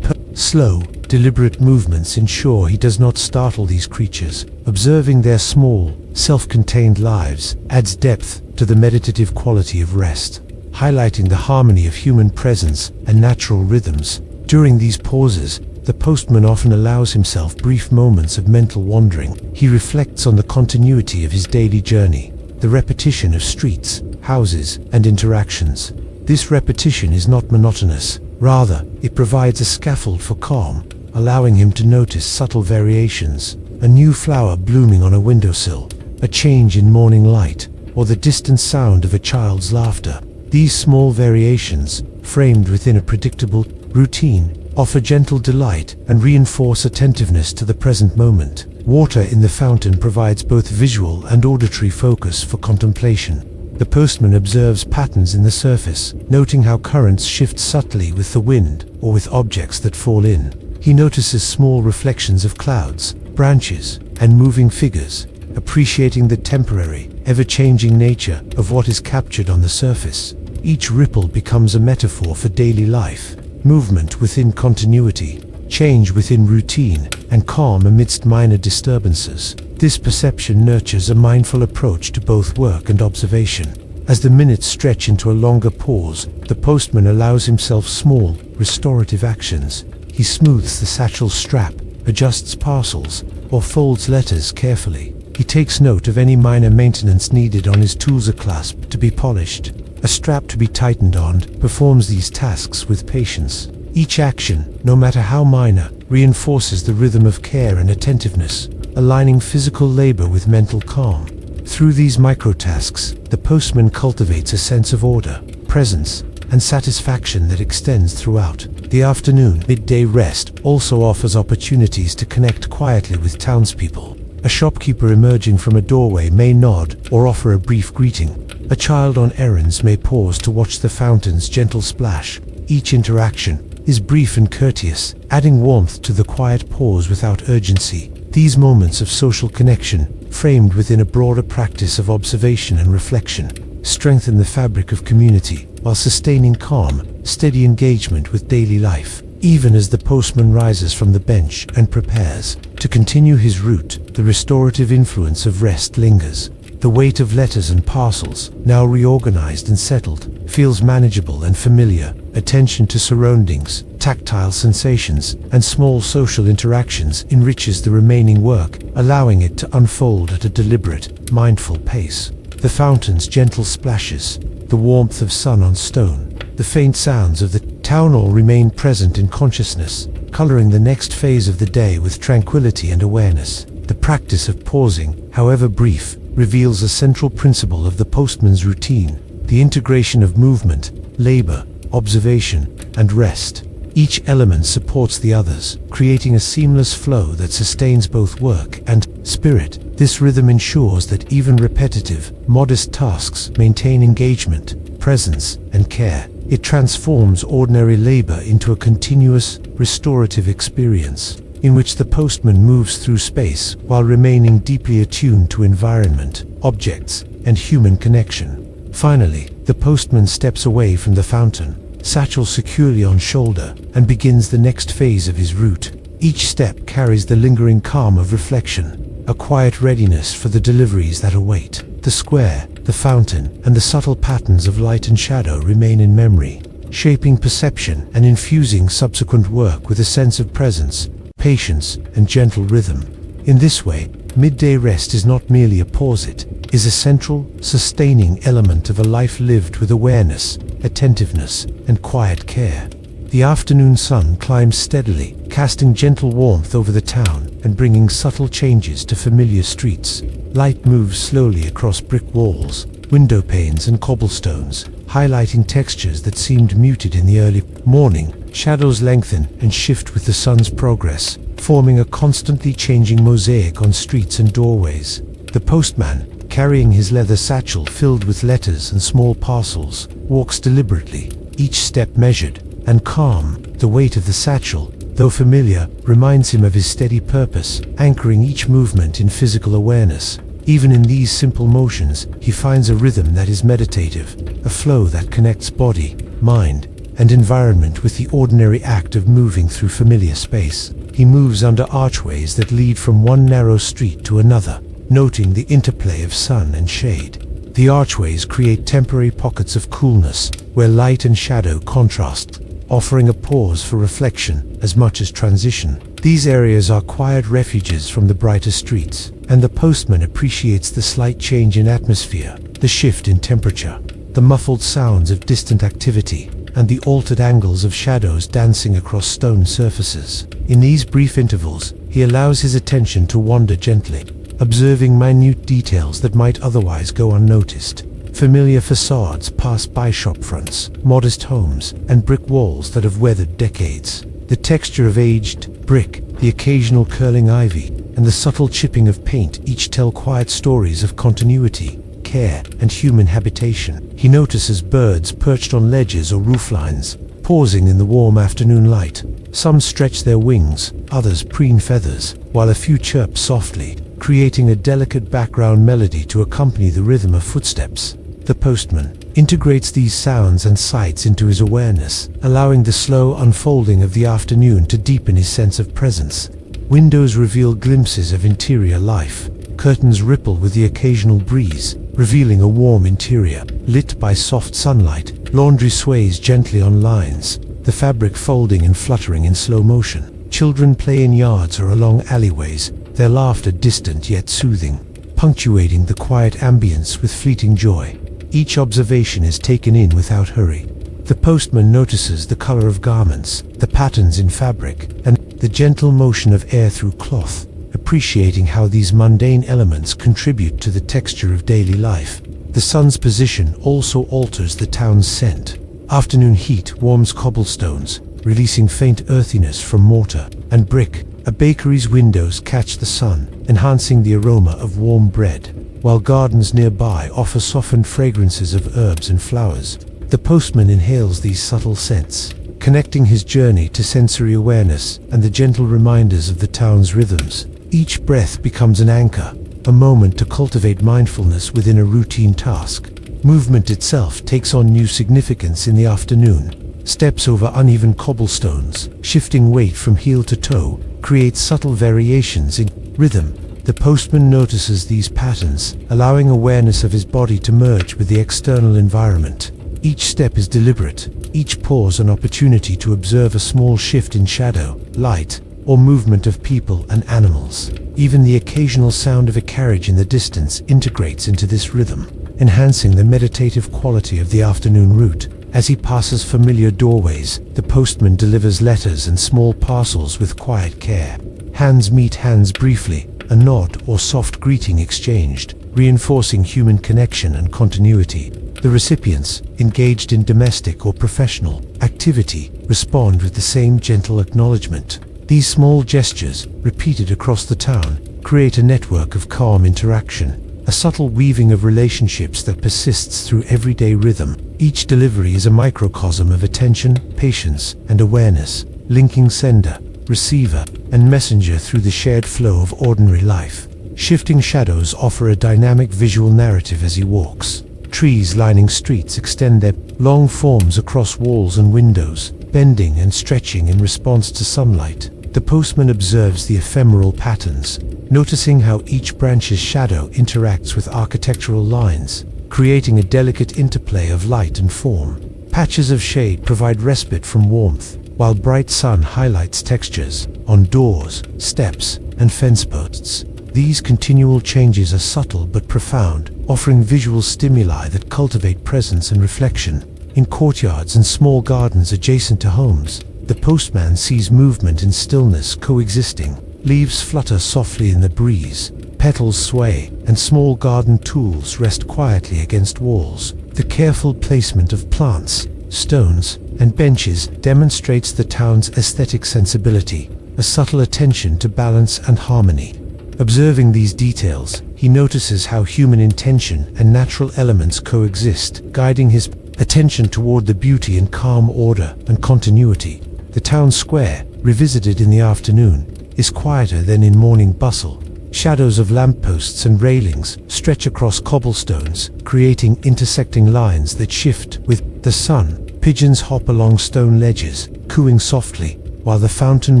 Slow, deliberate movements ensure he does not startle these creatures. Observing their small, self-contained lives adds depth to the meditative quality of rest, highlighting the harmony of human presence and natural rhythms. During these pauses, the postman often allows himself brief moments of mental wandering. He reflects on the continuity of his daily journey, the repetition of streets, houses, and interactions. This repetition is not monotonous. Rather, it provides a scaffold for calm, allowing him to notice subtle variations. A new flower blooming on a windowsill, a change in morning light, or the distant sound of a child's laughter. These small variations, framed within a predictable routine, offer gentle delight and reinforce attentiveness to the present moment. Water in the fountain provides both visual and auditory focus for contemplation. The postman observes patterns in the surface, noting how currents shift subtly with the wind or with objects that fall in. He notices small reflections of clouds, branches, and moving figures, appreciating the temporary, ever-changing nature of what is captured on the surface. Each ripple becomes a metaphor for daily life, movement within continuity, change within routine, and calm amidst minor disturbances. This perception nurtures a mindful approach to both work and observation. As the minutes stretch into a longer pause, the postman allows himself small, restorative actions. He smooths the satchel strap, adjusts parcels, or folds letters carefully. He takes note of any minor maintenance needed on his tools, a clasp to be polished, a strap to be tightened on. Performs these tasks with patience. Each action, no matter how minor, reinforces the rhythm of care and attentiveness, aligning physical labor with mental calm. Through these micro-tasks, the postman cultivates a sense of order, presence, and satisfaction that extends throughout. The afternoon midday rest also offers opportunities to connect quietly with townspeople. A shopkeeper emerging from a doorway may nod or offer a brief greeting. A child on errands may pause to watch the fountain's gentle splash. Each interaction is brief and courteous, adding warmth to the quiet pause without urgency. These moments of social connection, framed within a broader practice of observation and reflection, strengthen the fabric of community while sustaining calm, steady engagement with daily life. Even as the postman rises from the bench and prepares to continue his route, the restorative influence of rest lingers. The weight of letters and parcels, now reorganized and settled, feels manageable and familiar. Attention to surroundings, tactile sensations, and small social interactions enriches the remaining work, allowing it to unfold at a deliberate, mindful pace. The fountain's gentle splashes, the warmth of sun on stone, the faint sounds of the town all remain present in consciousness, coloring the next phase of the day with tranquility and awareness. The practice of pausing, however brief, reveals a central principle of the postman's routine: the integration of movement, labor, observation, and rest. Each element supports the others, creating a seamless flow that sustains both work and spirit. This rhythm ensures that even repetitive, modest tasks maintain engagement, presence, and care. It transforms ordinary labor into a continuous, restorative experience, in which the postman moves through space while remaining deeply attuned to environment, objects, and human connection. Finally, the postman steps away from the fountain, satchel securely on shoulder, and begins the next phase of his route. Each step carries the lingering calm of reflection, a quiet readiness for the deliveries that await. The square, the fountain, and the subtle patterns of light and shadow remain in memory, shaping perception and infusing subsequent work with a sense of presence, patience, and gentle rhythm. In this way, midday rest is not merely a pause, it is a central, sustaining element of a life lived with awareness, attentiveness, and quiet care. The afternoon sun climbs steadily, casting gentle warmth over the town and bringing subtle changes to familiar streets. Light moves slowly across brick walls, window panes, and cobblestones, highlighting textures that seemed muted in the early morning. Shadows lengthen and shift with the sun's progress, forming a constantly changing mosaic on streets and doorways. The postman, carrying his leather satchel filled with letters and small parcels, walks deliberately, each step measured and calm. The weight of the satchel, though familiar, reminds him of his steady purpose, anchoring each movement in physical awareness. Even in these simple motions, he finds a rhythm that is meditative, a flow that connects body, mind, and environment with the ordinary act of moving through familiar space. He moves under archways that lead from one narrow street to another, noting the interplay of sun and shade. The archways create temporary pockets of coolness, where light and shadow contrast, offering a pause for reflection as much as transition. These areas are quiet refuges from the brighter streets, and the postman appreciates the slight change in atmosphere, the shift in temperature, the muffled sounds of distant activity, and the altered angles of shadows dancing across stone surfaces. In these brief intervals, he allows his attention to wander gently, observing minute details that might otherwise go unnoticed. Familiar facades pass by shop fronts, modest homes, and brick walls that have weathered decades. The texture of aged brick, the occasional curling ivy, and the subtle chipping of paint each tell quiet stories of continuity, care, and human habitation. He notices birds perched on ledges or rooflines, pausing in the warm afternoon light. Some stretch their wings, others preen feathers, while a few chirp softly, creating a delicate background melody to accompany the rhythm of footsteps. The postman integrates these sounds and sights into his awareness, allowing the slow unfolding of the afternoon to deepen his sense of presence. Windows reveal glimpses of interior life. Curtains ripple with the occasional breeze, revealing a warm interior, lit by soft sunlight. Laundry sways gently on lines, the fabric folding and fluttering in slow motion. Children play in yards or along alleyways, their laughter distant yet soothing, punctuating the quiet ambience with fleeting joy. Each observation is taken in without hurry. The postman notices the color of garments, the patterns in fabric, and the gentle motion of air through cloth, appreciating how these mundane elements contribute to the texture of daily life. The sun's position also alters the town's scent. Afternoon heat warms cobblestones, releasing faint earthiness from mortar and brick. A bakery's windows catch the sun, enhancing the aroma of warm bread, while gardens nearby offer softened fragrances of herbs and flowers. The postman inhales these subtle scents, connecting his journey to sensory awareness and the gentle reminders of the town's rhythms. Each breath becomes an anchor, a moment to cultivate mindfulness within a routine task. Movement itself takes on new significance in the afternoon. Steps over uneven cobblestones, shifting weight from heel to toe, create subtle variations in rhythm The postman notices these patterns, allowing awareness of his body to merge with the external environment. Each step is deliberate, each pause an opportunity to observe a small shift in shadow, light, or movement of people and animals. Even the occasional sound of a carriage in the distance integrates into this rhythm, enhancing the meditative quality of the afternoon route. As he passes familiar doorways, the postman delivers letters and small parcels with quiet care. Hands meet hands briefly, a nod or soft greeting exchanged, reinforcing human connection and continuity. The recipients, engaged in domestic or professional activity, respond with the same gentle acknowledgement. These small gestures, repeated across the town, create a network of calm interaction, a subtle weaving of relationships that persists through everyday rhythm. Each delivery is a microcosm of attention, patience, and awareness, linking sender, receiver, and messenger through the shared flow of ordinary life. Shifting shadows offer a dynamic visual narrative as he walks. Trees lining streets extend their long forms across walls and windows, bending and stretching in response to sunlight. The postman observes the ephemeral patterns, noticing how each branch's shadow interacts with architectural lines, creating a delicate interplay of light and form. Patches of shade provide respite from warmth, while bright sun highlights textures on doors, steps, and fence posts. These continual changes are subtle but profound, offering visual stimuli that cultivate presence and reflection. In courtyards and small gardens adjacent to homes, the postman sees movement and stillness coexisting. Leaves flutter softly in the breeze, petals sway, and small garden tools rest quietly against walls. The careful placement of plants, stones, and benches demonstrates the town's aesthetic sensibility, a subtle attention to balance and harmony. Observing these details, he notices how human intention and natural elements coexist, guiding his attention toward the beauty in calm order and continuity. The town square, revisited in the afternoon, is quieter than in morning bustle. Shadows of lampposts and railings stretch across cobblestones, creating intersecting lines that shift with the sun. Pigeons hop along stone ledges, cooing softly, while the fountain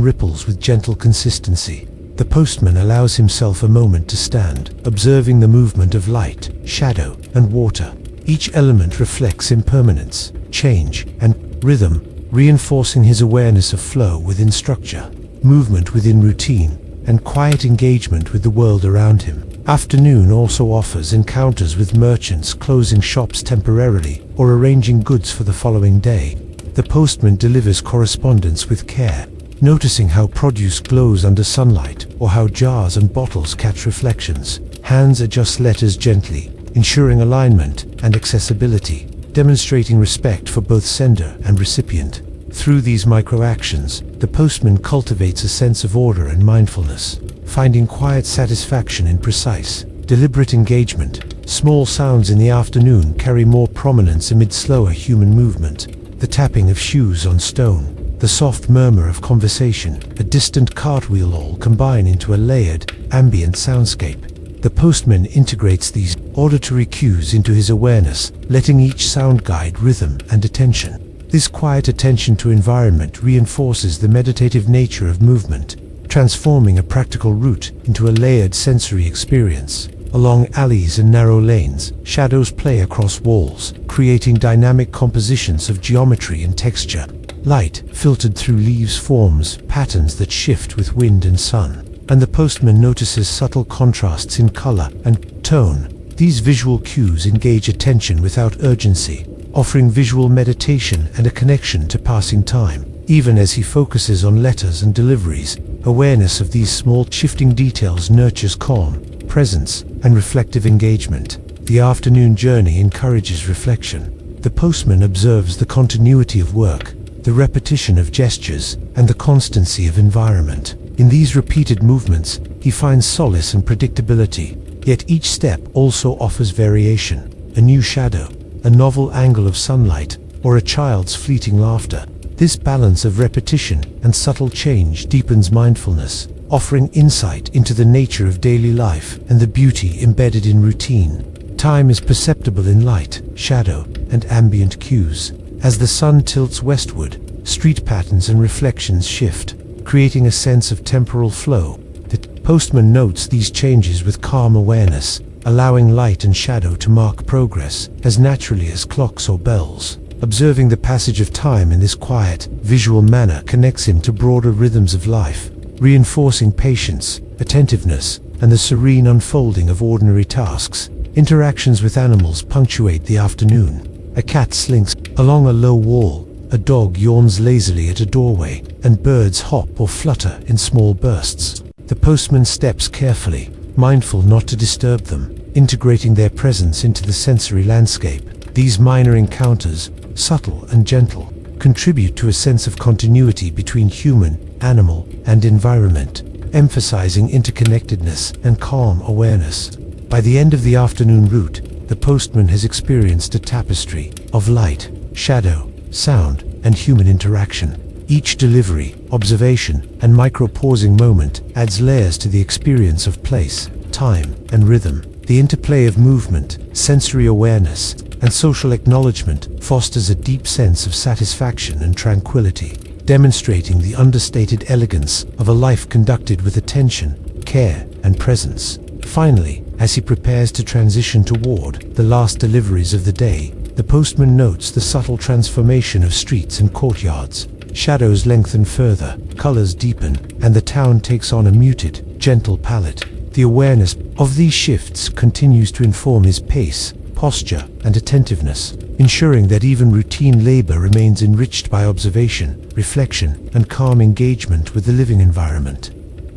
ripples with gentle consistency. The postman allows himself a moment to stand, observing the movement of light, shadow, and water. Each element reflects impermanence, change, and rhythm, reinforcing his awareness of flow within structure, movement within routine, and quiet engagement with the world around him. Afternoon also offers encounters with merchants closing shops temporarily or arranging goods for the following day. The postman delivers correspondence with care, noticing how produce glows under sunlight or how jars and bottles catch reflections. Hands adjust letters gently, ensuring alignment and accessibility, demonstrating respect for both sender and recipient. Through these micro-actions, the postman cultivates a sense of order and mindfulness, finding quiet satisfaction in precise, deliberate engagement. Small sounds in the afternoon carry more prominence amid slower human movement. The tapping of shoes on stone, the soft murmur of conversation, a distant cartwheel all combine into a layered, ambient soundscape. The postman integrates these auditory cues into his awareness, letting each sound guide rhythm and attention. This quiet attention to environment reinforces the meditative nature of movement, transforming a practical route into a layered sensory experience. Along alleys and narrow lanes, shadows play across walls, creating dynamic compositions of geometry and texture. Light, filtered through leaves, forms patterns that shift with wind and sun, and the postman notices subtle contrasts in color and tone. These visual cues engage attention without urgency, offering visual meditation and a connection to passing time. Even as he focuses on letters and deliveries, awareness of these small shifting details nurtures calm, presence, and reflective engagement. The afternoon journey encourages reflection. The postman observes the continuity of work, the repetition of gestures, and the constancy of environment. In these repeated movements, he finds solace and predictability, yet each step also offers variation, a new shadow, a novel angle of sunlight, or a child's fleeting laughter. This balance of repetition and subtle change deepens mindfulness, offering insight into the nature of daily life and the beauty embedded in routine. Time is perceptible in light, shadow, and ambient cues. As the sun tilts westward, street patterns and reflections shift, creating a sense of temporal flow. The Postman notes these changes with calm awareness, allowing light and shadow to mark progress as naturally as clocks or bells. Observing the passage of time in this quiet, visual manner connects him to broader rhythms of life, reinforcing patience, attentiveness, and the serene unfolding of ordinary tasks. Interactions with animals punctuate the afternoon. A cat slinks along a low wall, a dog yawns lazily at a doorway, and birds hop or flutter in small bursts. The postman steps carefully, mindful not to disturb them, integrating their presence into the sensory landscape. These minor encounters, subtle and gentle, contribute to a sense of continuity between human, animal, and environment, emphasizing interconnectedness and calm awareness. By the end of the afternoon route, the postman has experienced a tapestry of light, shadow, sound, and human interaction. Each delivery, observation, and micro-pausing moment adds layers to the experience of place, time, and rhythm. The interplay of movement, sensory awareness, and social acknowledgement fosters a deep sense of satisfaction and tranquility, demonstrating the understated elegance of a life conducted with attention, care, and presence. Finally, as he prepares to transition toward the last deliveries of the day, the postman notes the subtle transformation of streets and courtyards. Shadows lengthen further, colors deepen, and the town takes on a muted, gentle palette. The awareness of these shifts continues to inform his pace, posture, and attentiveness, ensuring that even routine labor remains enriched by observation, reflection, and calm engagement with the living environment.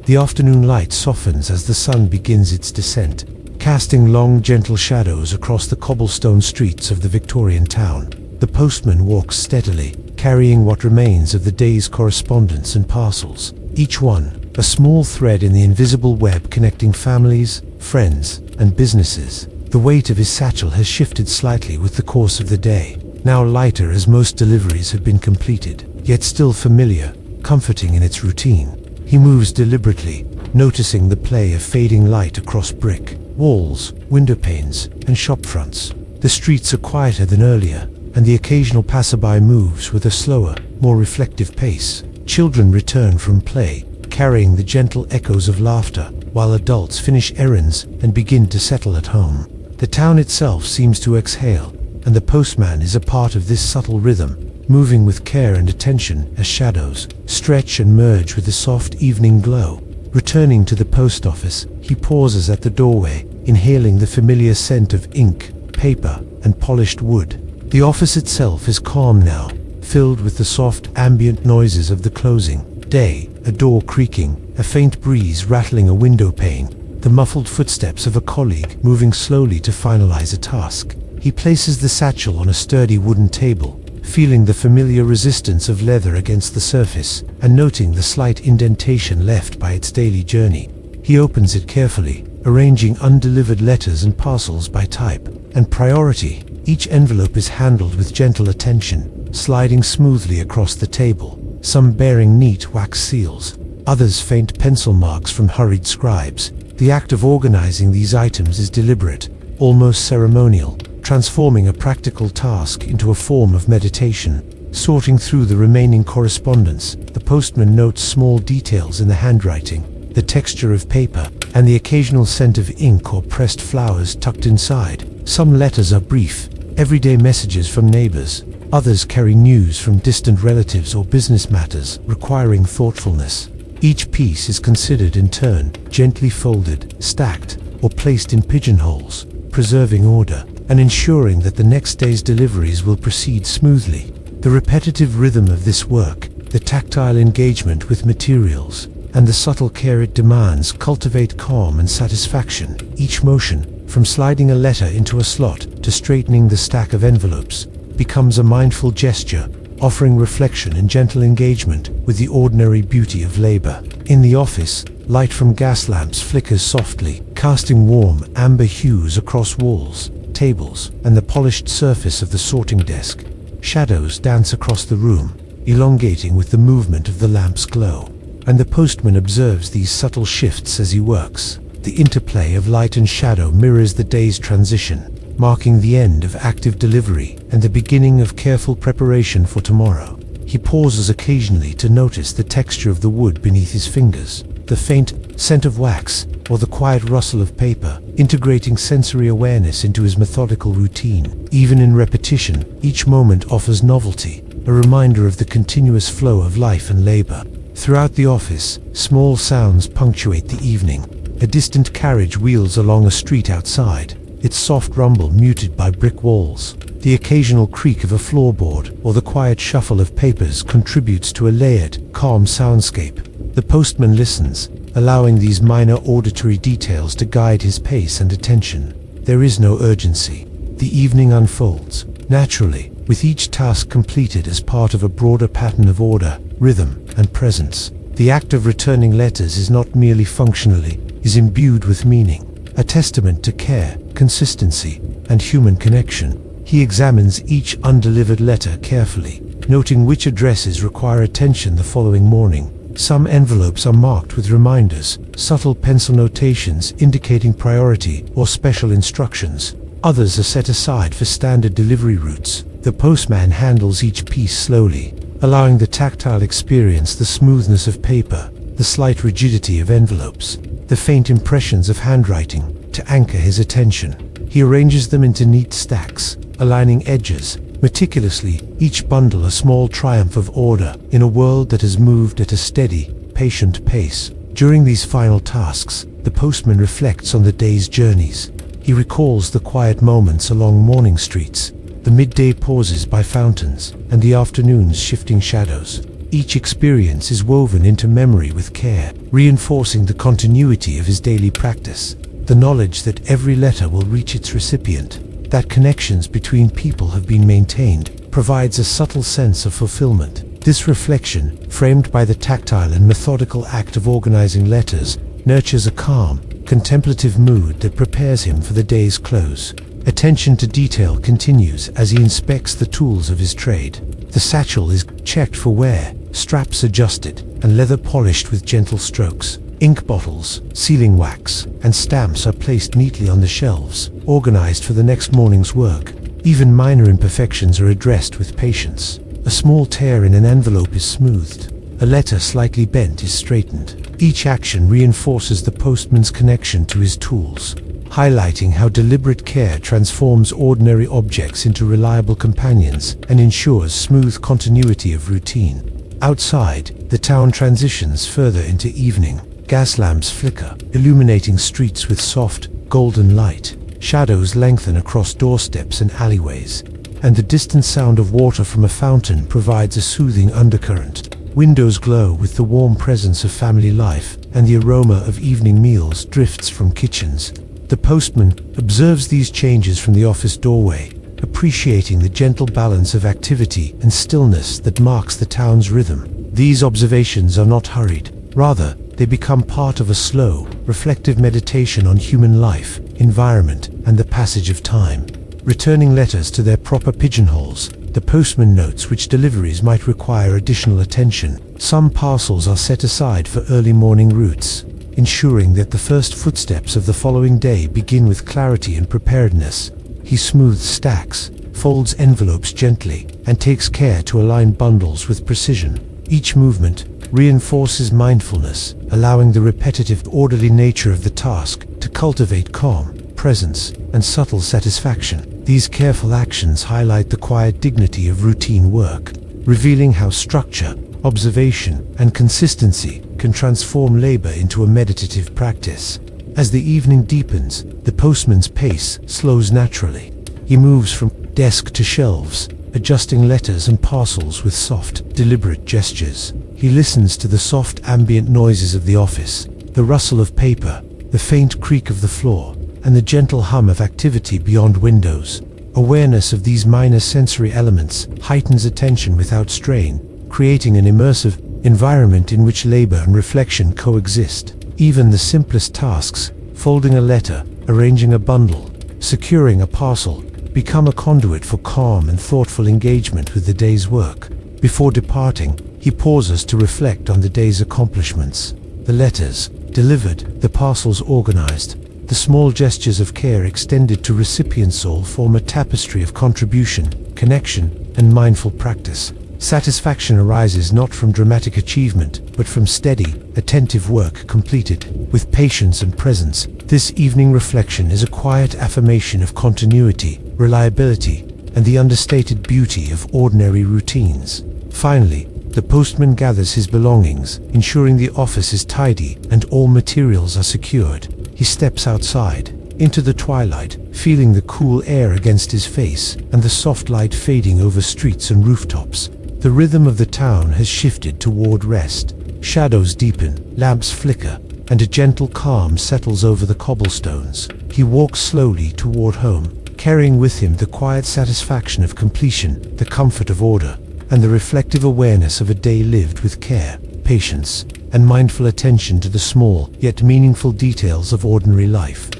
The afternoon light softens as the sun begins its descent, casting long, gentle shadows across the cobblestone streets of the Victorian town. The postman walks steadily, carrying what remains of the day's correspondence and parcels, each one a small thread in the invisible web connecting families, friends, and businesses. The weight of his satchel has shifted slightly with the course of the day, now lighter as most deliveries have been completed, yet still familiar, comforting in its routine. He moves deliberately, noticing the play of fading light across brick, walls, window panes, and shop fronts. The streets are quieter than earlier, and the occasional passerby moves with a slower, more reflective pace. Children return from play, carrying the gentle echoes of laughter, while adults finish errands and begin to settle at home. The town itself seems to exhale, and the postman is a part of this subtle rhythm, moving with care and attention as shadows stretch and merge with the soft evening glow. Returning to the post office, he pauses at the doorway, inhaling the familiar scent of ink, paper, and polished wood. The office itself is calm now, filled with the soft ambient noises of the closing day, a door creaking, a faint breeze rattling a window pane, the muffled footsteps of a colleague moving slowly to finalize a task. He places the satchel on a sturdy wooden table, feeling the familiar resistance of leather against the surface, and noting the slight indentation left by its daily journey. He opens it carefully, arranging undelivered letters and parcels by type and priority. Each envelope is handled with gentle attention, sliding smoothly across the table, some bearing neat wax seals, others faint pencil marks from hurried scribes. The act of organizing these items is deliberate, almost ceremonial, transforming a practical task into a form of meditation. Sorting through the remaining correspondence, the postman notes small details in the handwriting, the texture of paper, and the occasional scent of ink or pressed flowers tucked inside. Some letters are brief, everyday messages from neighbors. Others carry news from distant relatives or business matters requiring thoughtfulness. Each piece is considered in turn, gently folded, stacked, or placed in pigeonholes, preserving order and ensuring that the next day's deliveries will proceed smoothly. The repetitive rhythm of this work, the tactile engagement with materials, and the subtle care it demands cultivate calm and satisfaction. Each motion, from sliding a letter into a slot to straightening the stack of envelopes, becomes a mindful gesture, offering reflection and gentle engagement with the ordinary beauty of labor. In the office, light from gas lamps flickers softly, casting warm, amber hues across walls, tables, and the polished surface of the sorting desk. Shadows dance across the room, elongating with the movement of the lamp's glow, and the postman observes these subtle shifts as he works. The interplay of light and shadow mirrors the day's transition, marking the end of active delivery and the beginning of careful preparation for tomorrow. He pauses occasionally to notice the texture of the wood beneath his fingers, the faint scent of wax, or the quiet rustle of paper, integrating sensory awareness into his methodical routine. Even in repetition, each moment offers novelty, a reminder of the continuous flow of life and labor. Throughout the office, small sounds punctuate the evening. A distant carriage wheels along a street outside, its soft rumble muted by brick walls. The occasional creak of a floorboard or the quiet shuffle of papers contributes to a layered, calm soundscape. The postman listens, allowing these minor auditory details to guide his pace and attention. There is no urgency. The evening unfolds naturally, with each task completed as part of a broader pattern of order, rhythm, and presence. The act of returning letters is not merely functionally, is imbued with meaning, a testament to care, consistency, and human connection. He examines each undelivered letter carefully, noting which addresses require attention the following morning. Some envelopes are marked with reminders, subtle pencil notations indicating priority or special instructions. Others are set aside for standard delivery routes. The postman handles each piece slowly, allowing the tactile experience, the smoothness of paper, the slight rigidity of envelopes, the faint impressions of handwriting, to anchor his attention. He arranges them into neat stacks, aligning edges meticulously, each bundle a small triumph of order in a world that has moved at a steady, patient pace. During these final tasks, the postman reflects on the day's journeys. He recalls the quiet moments along morning streets, the midday pauses by fountains, and the afternoon's shifting shadows. Each experience is woven into memory with care, reinforcing the continuity of his daily practice. The knowledge that every letter will reach its recipient, that connections between people have been maintained, provides a subtle sense of fulfillment. This reflection, framed by the tactile and methodical act of organizing letters, nurtures a calm, contemplative mood that prepares him for the day's close. Attention to detail continues as he inspects the tools of his trade. The satchel is checked for wear, straps adjusted, and leather polished with gentle strokes. Ink bottles, sealing wax, and stamps are placed neatly on the shelves, organized for the next morning's work. Even minor imperfections are addressed with patience. A small tear in an envelope is smoothed. A letter slightly bent is straightened. Each action reinforces the postman's connection to his tools, highlighting how deliberate care transforms ordinary objects into reliable companions and ensures smooth continuity of routine. Outside, the town transitions further into evening. Gas lamps flicker, illuminating streets with soft, golden light. Shadows lengthen across doorsteps and alleyways, and the distant sound of water from a fountain provides a soothing undercurrent. Windows glow with the warm presence of family life, and the aroma of evening meals drifts from kitchens. The postman observes these changes from the office doorway, appreciating the gentle balance of activity and stillness that marks the town's rhythm. These observations are not hurried. Rather, they become part of a slow, reflective meditation on human life, environment, and the passage of time. Returning letters to their proper pigeonholes, the postman notes which deliveries might require additional attention. Some parcels are set aside for early morning routes, ensuring that the first footsteps of the following day begin with clarity and preparedness. He smooths stacks, folds envelopes gently, and takes care to align bundles with precision. Each movement reinforces mindfulness, allowing the repetitive, orderly nature of the task to cultivate calm, presence, and subtle satisfaction. These careful actions highlight the quiet dignity of routine work, revealing how structure, observation, and consistency can transform labor into a meditative practice. As the evening deepens, the postman's pace slows naturally. He moves from desk to shelves, adjusting letters and parcels with soft, deliberate gestures. He listens to the soft ambient noises of the office, the rustle of paper, the faint creak of the floor, and the gentle hum of activity beyond windows. Awareness of these minor sensory elements heightens attention without strain, creating an immersive environment in which labor and reflection coexist. Even the simplest tasks, folding a letter, arranging a bundle, securing a parcel, become a conduit for calm and thoughtful engagement with the day's work. Before departing, he pauses to reflect on the day's accomplishments. The letters delivered, the parcels organized, the small gestures of care extended to recipients all form a tapestry of contribution, connection, and mindful practice. Satisfaction arises not from dramatic achievement, but from steady, attentive work completed with patience and presence. This evening reflection is a quiet affirmation of continuity, reliability, and the understated beauty of ordinary routines. Finally, the postman gathers his belongings, ensuring the office is tidy and all materials are secured. He steps outside, into the twilight, feeling the cool air against his face and the soft light fading over streets and rooftops. The rhythm of the town has shifted toward rest. Shadows deepen, lamps flicker, and a gentle calm settles over the cobblestones. He walks slowly toward home, carrying with him the quiet satisfaction of completion, the comfort of order, and the reflective awareness of a day lived with care, patience, and mindful attention to the small yet meaningful details of ordinary life.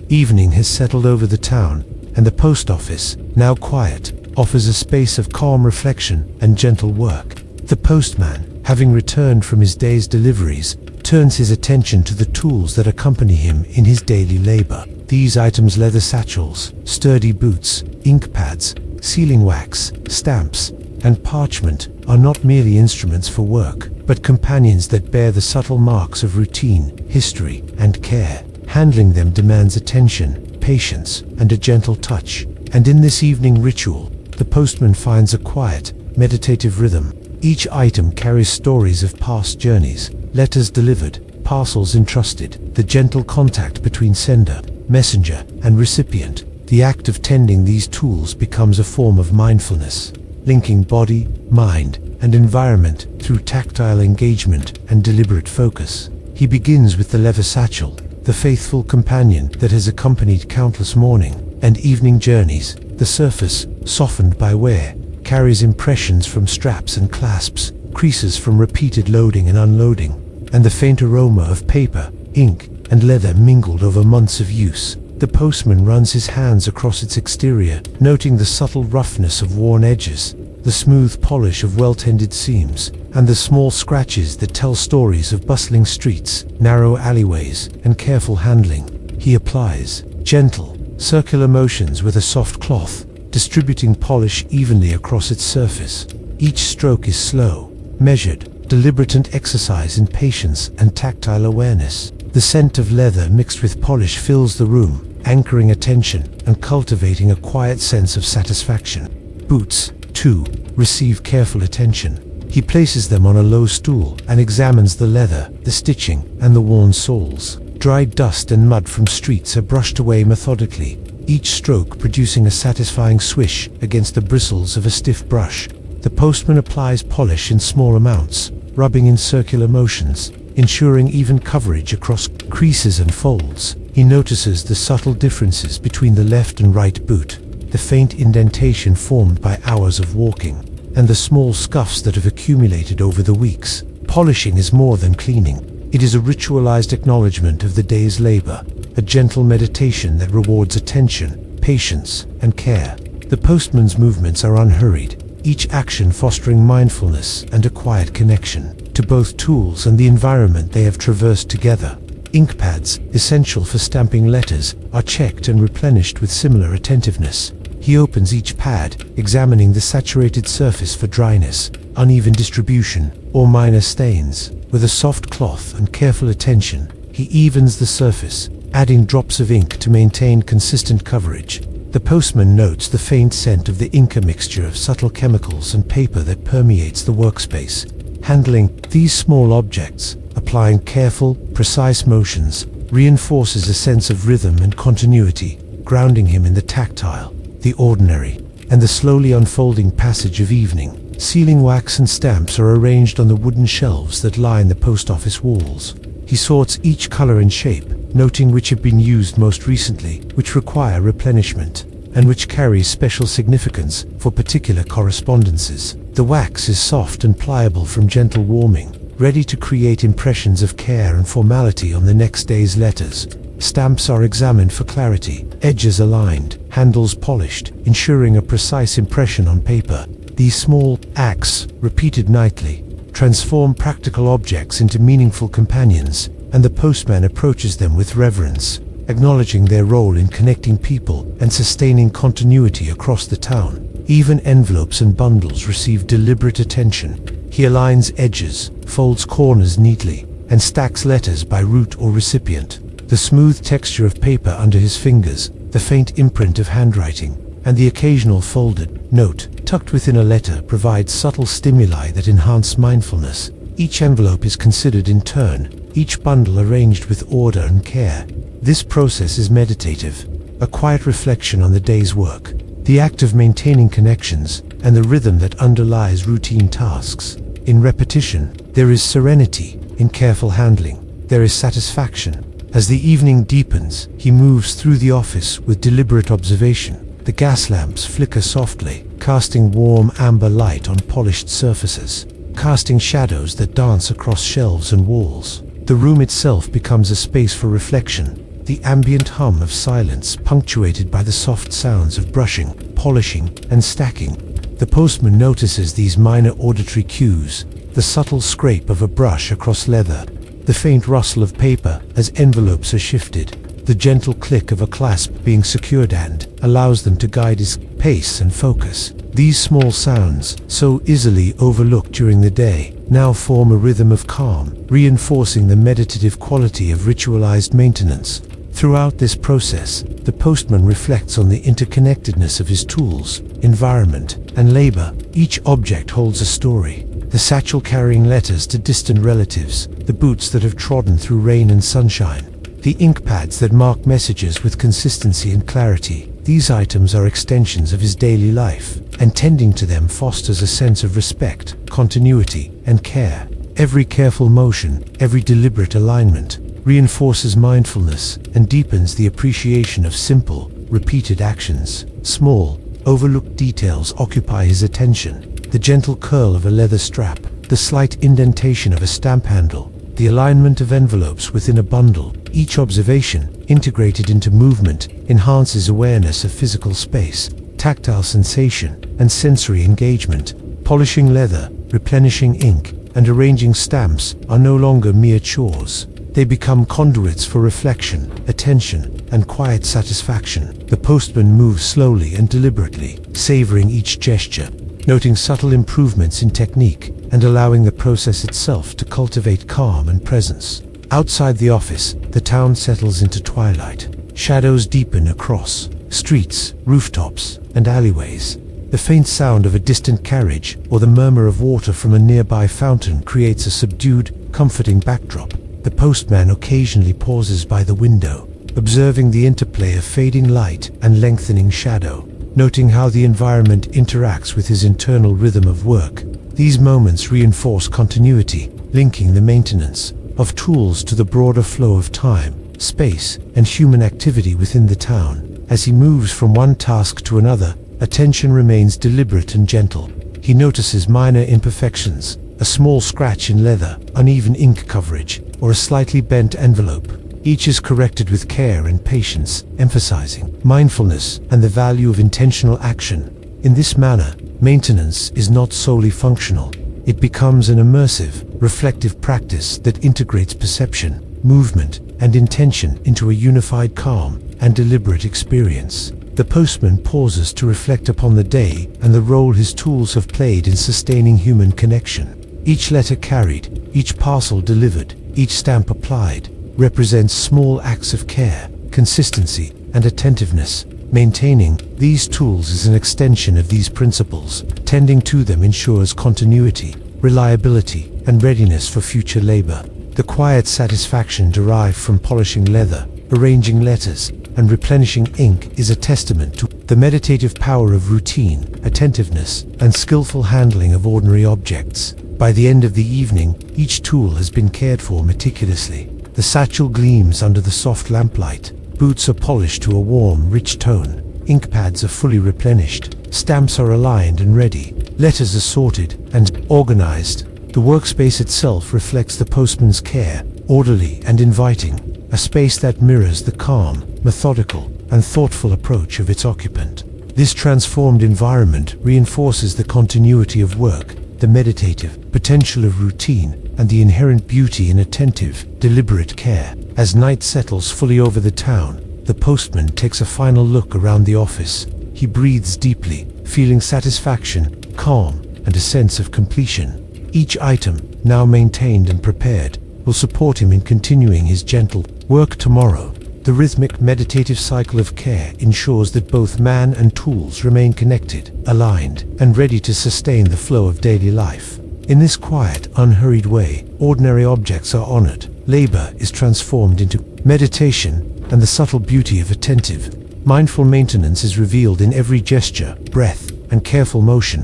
Evening has settled over the town, and the post office, now quiet, offers a space of calm reflection and gentle work. The postman, having returned from his day's deliveries, turns his attention to the tools that accompany him in his daily labor. These items, leather satchels, sturdy boots, ink pads, sealing wax, stamps, and parchment, are not merely instruments for work, but companions that bear the subtle marks of routine, history, and care. Handling them demands attention, patience, and a gentle touch. And in this evening ritual, the postman finds a quiet, meditative rhythm. Each item carries stories of past journeys, letters delivered, parcels entrusted, the gentle contact between sender, messenger, and recipient. The act of tending these tools becomes a form of mindfulness, linking body, mind, and environment through tactile engagement and deliberate focus. He begins with the leather satchel, the faithful companion that has accompanied countless morning and evening journeys. The surface, softened by wear, carries impressions from straps and clasps, creases from repeated loading and unloading, and the faint aroma of paper, ink, and leather mingled over months of use. The postman runs his hands across its exterior, noting the subtle roughness of worn edges, the smooth polish of well-tended seams, and the small scratches that tell stories of bustling streets, narrow alleyways, and careful handling. He applies gentle, circular motions with a soft cloth, distributing polish evenly across its surface. Each stroke is slow, measured, deliberate, and exercise in patience and tactile awareness. The scent of leather mixed with polish fills the room, anchoring attention and cultivating a quiet sense of satisfaction. Boots, too, receive careful attention. He places them on a low stool and examines the leather, the stitching, and the worn soles. Dried dust and mud from streets are brushed away methodically, each stroke producing a satisfying swish against the bristles of a stiff brush. The postman applies polish in small amounts, rubbing in circular motions, ensuring even coverage across creases and folds. He notices the subtle differences between the left and right boot, the faint indentation formed by hours of walking, and the small scuffs that have accumulated over the weeks. Polishing is more than cleaning. It is a ritualized acknowledgement of the day's labor, a gentle meditation that rewards attention, patience, and care. The postman's movements are unhurried, each action fostering mindfulness and a quiet connection to both tools and the environment they have traversed together. Ink pads, essential for stamping letters, are checked and replenished with similar attentiveness. He opens each pad, examining the saturated surface for dryness, uneven distribution, or minor stains. With a soft cloth and careful attention, he evens the surface, adding drops of ink to maintain consistent coverage. The postman notes the faint scent of the inker mixture of subtle chemicals and paper that permeates the workspace. Handling these small objects, applying careful, precise motions, reinforces a sense of rhythm and continuity, grounding him in the tactile, the ordinary, and the slowly unfolding passage of evening. Sealing wax and stamps are arranged on the wooden shelves that line the post office walls. He sorts each color and shape, noting which have been used most recently, which require replenishment, and which carry special significance for particular correspondences. The wax is soft and pliable from gentle warming, ready to create impressions of care and formality on the next day's letters. Stamps are examined for clarity, edges aligned, handles polished, ensuring a precise impression on paper. These small acts, repeated nightly, transform practical objects into meaningful companions, and the postman approaches them with reverence, acknowledging their role in connecting people and sustaining continuity across the town. Even envelopes and bundles receive deliberate attention. He aligns edges, folds corners neatly, and stacks letters by route or recipient. The smooth texture of paper under his fingers, the faint imprint of handwriting, and the occasional folded note tucked within a letter provide subtle stimuli that enhance mindfulness. Each envelope is considered in turn, each bundle arranged with order and care. This process is meditative, a quiet reflection on the day's work, the act of maintaining connections, and the rhythm that underlies routine tasks. In repetition, there is serenity. In careful handling, there is satisfaction. As the evening deepens, he moves through the office with deliberate observation. The gas lamps flicker softly, casting warm amber light on polished surfaces, casting shadows that dance across shelves and walls. The room itself becomes a space for reflection, the ambient hum of silence punctuated by the soft sounds of brushing, polishing, and stacking. The postman notices these minor auditory cues, the subtle scrape of a brush across leather, the faint rustle of paper as envelopes are shifted, the gentle click of a clasp being secured and allows them to guide his pace and focus. These small sounds, so easily overlooked during the day, now form a rhythm of calm, reinforcing the meditative quality of ritualized maintenance. Throughout this process, the postman reflects on the interconnectedness of his tools, environment, and labor. Each object holds a story. The satchel carrying letters to distant relatives, the boots that have trodden through rain and sunshine, the ink pads that mark messages with consistency and clarity. These items are extensions of his daily life, and tending to them fosters a sense of respect, continuity, and care. Every careful motion, every deliberate alignment, reinforces mindfulness and deepens the appreciation of simple, repeated actions. Small, overlooked details occupy his attention. The gentle curl of a leather strap, the slight indentation of a stamp handle, the alignment of envelopes within a bundle. Each observation, integrated into movement, enhances awareness of physical space, tactile sensation, and sensory engagement. Polishing leather, replenishing ink, and arranging stamps are no longer mere chores. They become conduits for reflection, attention, and quiet satisfaction. The postman moves slowly and deliberately, savoring each gesture, noting subtle improvements in technique, and allowing the process itself to cultivate calm and presence. Outside the office, the town settles into twilight. Shadows deepen across streets, rooftops, and alleyways. The faint sound of a distant carriage or the murmur of water from a nearby fountain creates a subdued, comforting backdrop. The postman occasionally pauses by the window, observing the interplay of fading light and lengthening shadow, noting how the environment interacts with his internal rhythm of work. These moments reinforce continuity, linking the maintenance of tools to the broader flow of time, space, and human activity within the town. As he moves from one task to another, attention remains deliberate and gentle. He notices minor imperfections, a small scratch in leather, uneven ink coverage, or a slightly bent envelope. Each is corrected with care and patience, emphasizing mindfulness and the value of intentional action. In this manner, maintenance is not solely functional. It becomes an immersive, reflective practice that integrates perception, movement, and intention into a unified, calm, and deliberate experience. The postman pauses to reflect upon the day and the role his tools have played in sustaining human connection. Each letter carried, each parcel delivered, each stamp applied, represents small acts of care, consistency, and attentiveness. Maintaining these tools is an extension of these principles. Tending to them ensures continuity, reliability, and readiness for future labor. The quiet satisfaction derived from polishing leather, arranging letters, and replenishing ink is a testament to the meditative power of routine, attentiveness, and skillful handling of ordinary objects. By the end of the evening, each tool has been cared for meticulously. The satchel gleams under the soft lamplight. Boots are polished to a warm, rich tone. Ink pads are fully replenished. Stamps are aligned and ready. Letters are sorted and organized. The workspace itself reflects the postman's care, orderly and inviting, a space that mirrors the calm, methodical, and thoughtful approach of its occupant. This transformed environment reinforces the continuity of work, the meditative potential of routine, and the inherent beauty in attentive, deliberate care. As night settles fully over the town, the postman takes a final look around the office. He breathes deeply, feeling satisfaction, calm, and a sense of completion. Each item, now maintained and prepared, will support him in continuing his gentle work tomorrow. The rhythmic, meditative cycle of care ensures that both man and tools remain connected, aligned, and ready to sustain the flow of daily life. In this quiet, unhurried way, ordinary objects are honored, labor is transformed into meditation, and the subtle beauty of attentive, mindful maintenance is revealed in every gesture, breath, and careful motion.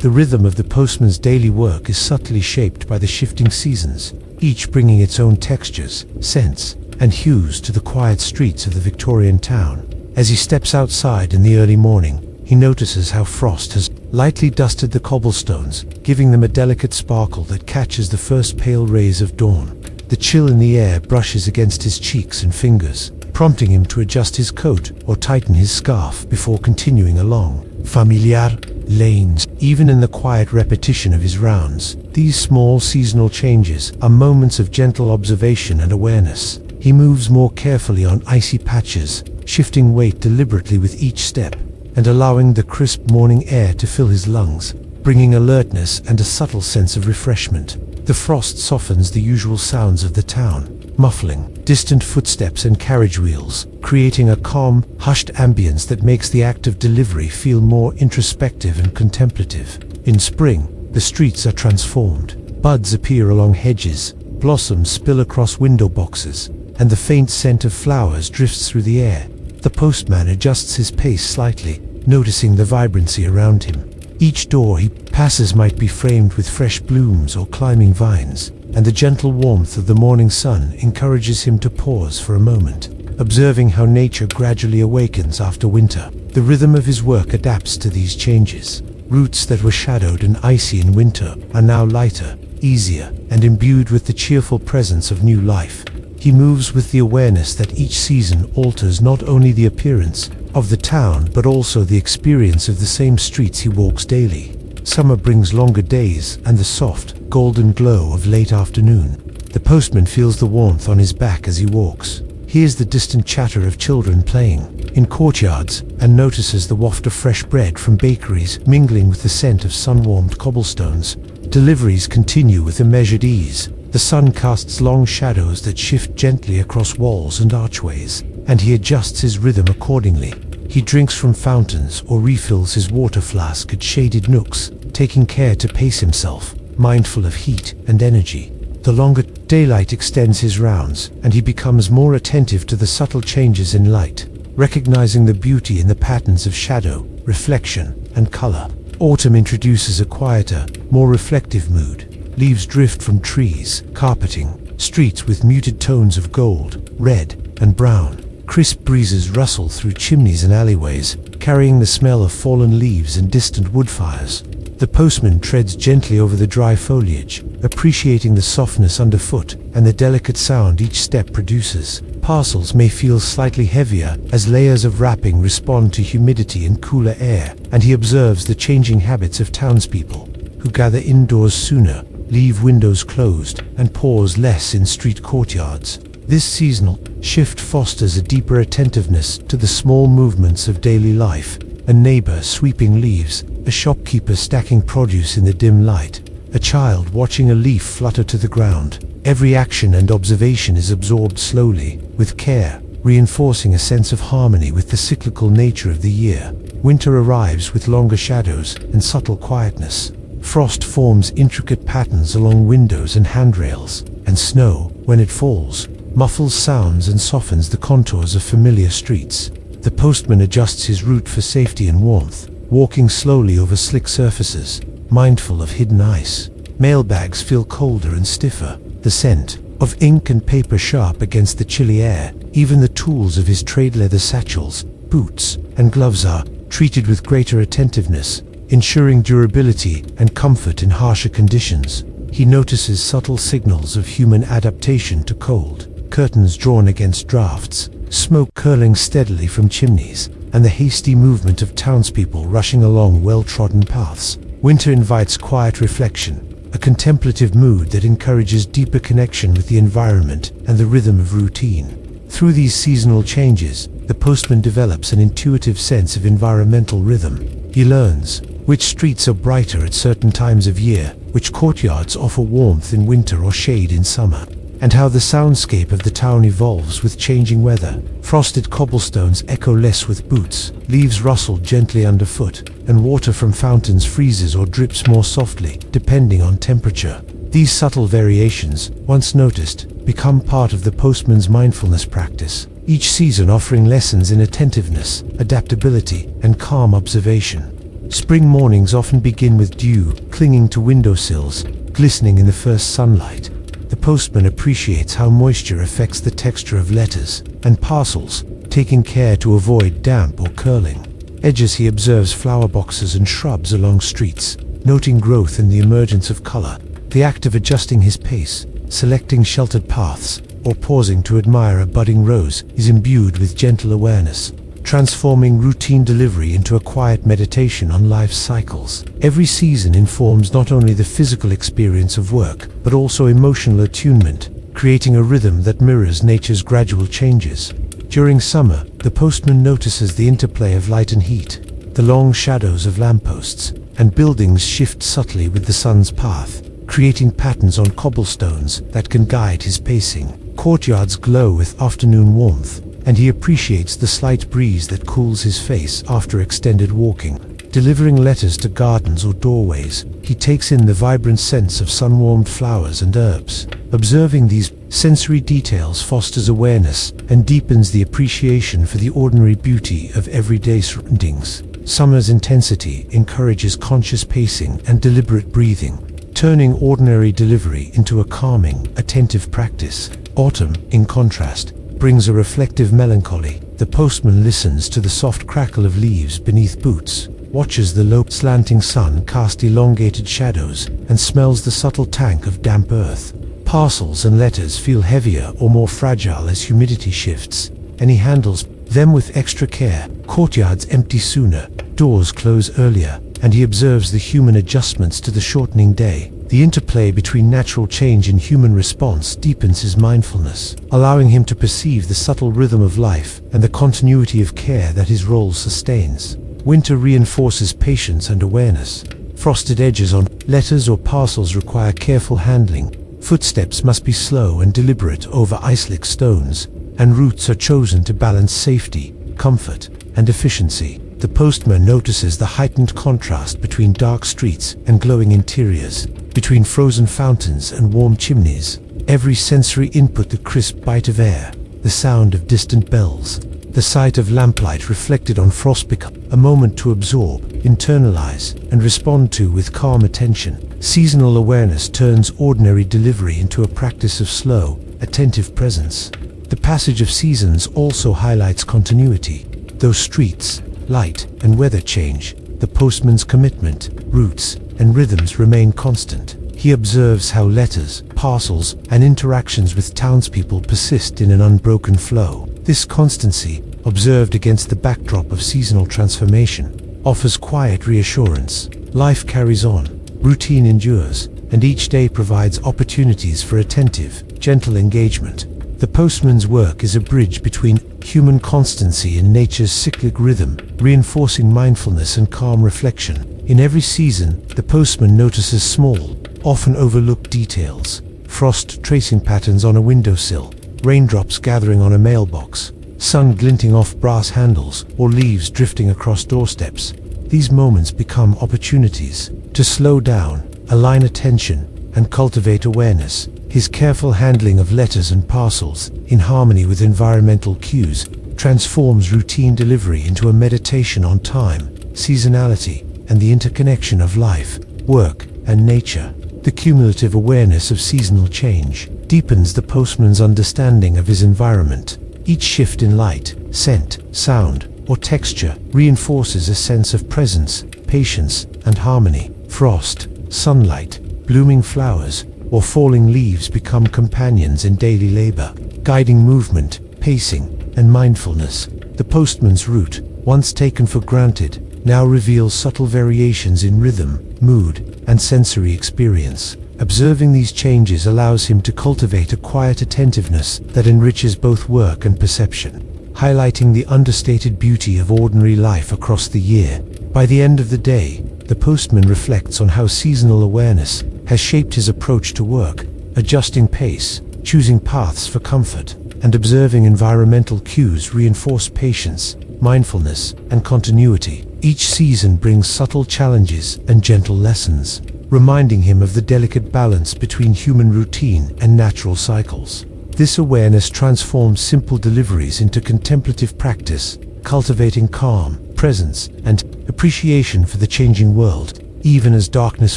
The rhythm of the postman's daily work is subtly shaped by the shifting seasons, each bringing its own textures, scents, and hues to the quiet streets of the Victorian town. As he steps outside in the early morning, he notices how frost has lightly dusted the cobblestones, giving them a delicate sparkle that catches the first pale rays of dawn. The chill in the air brushes against his cheeks and fingers, prompting him to adjust his coat or tighten his scarf before continuing along familiar lanes. Even in the quiet repetition of his rounds, these small seasonal changes are moments of gentle observation and awareness. He moves more carefully on icy patches, shifting weight deliberately with each step, and allowing the crisp morning air to fill his lungs, bringing alertness and a subtle sense of refreshment. The frost softens the usual sounds of the town, muffling distant footsteps and carriage wheels, creating a calm, hushed ambience that makes the act of delivery feel more introspective and contemplative. In spring, the streets are transformed. Buds appear along hedges, blossoms spill across window boxes, and the faint scent of flowers drifts through the air. The postman adjusts his pace slightly, noticing the vibrancy around him. Each door he passes might be framed with fresh blooms or climbing vines, and the gentle warmth of the morning sun encourages him to pause for a moment, observing how nature gradually awakens after winter. The rhythm of his work adapts to these changes. Roots that were shadowed and icy in winter are now lighter, easier, and imbued with the cheerful presence of new life. He moves with the awareness that each season alters not only the appearance of the town but also the experience of the same streets he walks daily. Summer brings longer days and the soft, golden glow of late afternoon. The postman feels the warmth on his back as he walks, hears the distant chatter of children playing in courtyards, and notices the waft of fresh bread from bakeries mingling with the scent of sun-warmed cobblestones. Deliveries continue with a measured ease. The sun casts long shadows that shift gently across walls and archways, and he adjusts his rhythm accordingly. He drinks from fountains or refills his water flask at shaded nooks, taking care to pace himself, mindful of heat and energy. The longer daylight extends his rounds, and he becomes more attentive to the subtle changes in light, recognizing the beauty in the patterns of shadow, reflection, and color. Autumn introduces a quieter, more reflective mood. Leaves drift from trees, carpeting streets with muted tones of gold, red, and brown. Crisp breezes rustle through chimneys and alleyways, carrying the smell of fallen leaves and distant wood fires. The postman treads gently over the dry foliage, appreciating the softness underfoot and the delicate sound each step produces. Parcels may feel slightly heavier as layers of wrapping respond to humidity and cooler air, and he observes the changing habits of townspeople, who gather indoors sooner, leave windows closed, and pause less in street courtyards. This seasonal shift fosters a deeper attentiveness to the small movements of daily life: a neighbor sweeping leaves, a shopkeeper stacking produce in the dim light, a child watching a leaf flutter to the ground. Every action and observation is absorbed slowly, with care, reinforcing a sense of harmony with the cyclical nature of the year. Winter arrives with longer shadows and subtle quietness. Frost forms intricate patterns along windows and handrails, and snow, when it falls, muffles sounds and softens the contours of familiar streets. The postman adjusts his route for safety and warmth, walking slowly over slick surfaces, mindful of hidden ice. Mailbags feel colder and stiffer, the scent of ink and paper sharp against the chilly air. Even the tools of his trade leather satchels, boots, and gloves are treated with greater attentiveness, ensuring durability and comfort in harsher conditions. He notices subtle signals of human adaptation to cold: curtains drawn against drafts, smoke curling steadily from chimneys, and the hasty movement of townspeople rushing along well-trodden paths. Winter invites quiet reflection, a contemplative mood that encourages deeper connection with the environment and the rhythm of routine. Through these seasonal changes, the postman develops an intuitive sense of environmental rhythm. He learns which streets are brighter at certain times of year, which courtyards offer warmth in winter or shade in summer, and how the soundscape of the town evolves with changing weather. Frosted cobblestones echo less with boots, leaves rustle gently underfoot, and water from fountains freezes or drips more softly, depending on temperature. These subtle variations, once noticed, become part of the postman's mindfulness practice, each season offering lessons in attentiveness, adaptability, and calm observation. Spring mornings often begin with dew clinging to windowsills, glistening in the first sunlight. The postman appreciates how moisture affects the texture of letters and parcels, taking care to avoid damp or curling edges. He observes flower boxes and shrubs along streets, noting growth and the emergence of color. The act of adjusting his pace, selecting sheltered paths, or pausing to admire a budding rose is imbued with gentle awareness, transforming routine delivery into a quiet meditation on life's cycles. Every season informs not only the physical experience of work, but also emotional attunement, creating a rhythm that mirrors nature's gradual changes. During summer, the postman notices the interplay of light and heat. The long shadows of lampposts and buildings shift subtly with the sun's path, creating patterns on cobblestones that can guide his pacing. Courtyards glow with afternoon warmth, and he appreciates the slight breeze that cools his face after extended walking. Delivering letters to gardens or doorways, he takes in the vibrant scents of sun-warmed flowers and herbs. Observing these sensory details fosters awareness and deepens the appreciation for the ordinary beauty of everyday surroundings. Summer's intensity encourages conscious pacing and deliberate breathing, turning ordinary delivery into a calming, attentive practice. Autumn, in contrast, brings a reflective melancholy. The postman listens to the soft crackle of leaves beneath boots, watches the low slanting sun cast elongated shadows, and smells the subtle tank of damp earth. Parcels and letters feel heavier or more fragile as humidity shifts, and he handles them with extra care. Courtyards empty sooner, doors close earlier, and he observes the human adjustments to the shortening day. The interplay between natural change and human response deepens his mindfulness, allowing him to perceive the subtle rhythm of life and the continuity of care that his role sustains. Winter reinforces patience and awareness. Frosted edges on letters or parcels require careful handling. Footsteps must be slow and deliberate over ice-slick stones, and routes are chosen to balance safety, comfort, and efficiency. The postman notices the heightened contrast between dark streets and glowing interiors, between frozen fountains and warm chimneys. Every sensory input, the crisp bite of air, the sound of distant bells, the sight of lamplight reflected on frost, become a moment to absorb, internalize, and respond to with calm attention. Seasonal awareness turns ordinary delivery into a practice of slow, attentive presence. The passage of seasons also highlights continuity. Though streets, light, and weather change, the postman's commitment, roots, and rhythms remain constant. He observes how letters, parcels, and interactions with townspeople persist in an unbroken flow. This constancy, observed against the backdrop of seasonal transformation, offers quiet reassurance. Life carries on, routine endures, and each day provides opportunities for attentive, gentle engagement. The postman's work is a bridge between human constancy and nature's cyclic rhythm, reinforcing mindfulness and calm reflection. In every season, the postman notices small, often overlooked details: frost tracing patterns on a windowsill, raindrops gathering on a mailbox, sun glinting off brass handles, or leaves drifting across doorsteps. These moments become opportunities to slow down, align attention, and cultivate awareness. His careful handling of letters and parcels, in harmony with environmental cues, transforms routine delivery into a meditation on time, seasonality, and the interconnection of life, work, and nature. The cumulative awareness of seasonal change deepens the postman's understanding of his environment. Each shift in light, scent, sound, or texture reinforces a sense of presence, patience, and harmony. Frost, sunlight, blooming flowers, or falling leaves become companions in daily labor, guiding movement, pacing, and mindfulness. The postman's route, once taken for granted, now reveals subtle variations in rhythm, mood, and sensory experience. Observing these changes allows him to cultivate a quiet attentiveness that enriches both work and perception, highlighting the understated beauty of ordinary life across the year. By the end of the day, the postman reflects on how seasonal awareness has shaped his approach to work, adjusting pace, choosing paths for comfort, and observing environmental cues reinforce patience, mindfulness, and continuity. Each season brings subtle challenges and gentle lessons, reminding him of the delicate balance between human routine and natural cycles. This awareness transforms simple deliveries into contemplative practice, cultivating calm, presence, and appreciation for the changing world. Even as darkness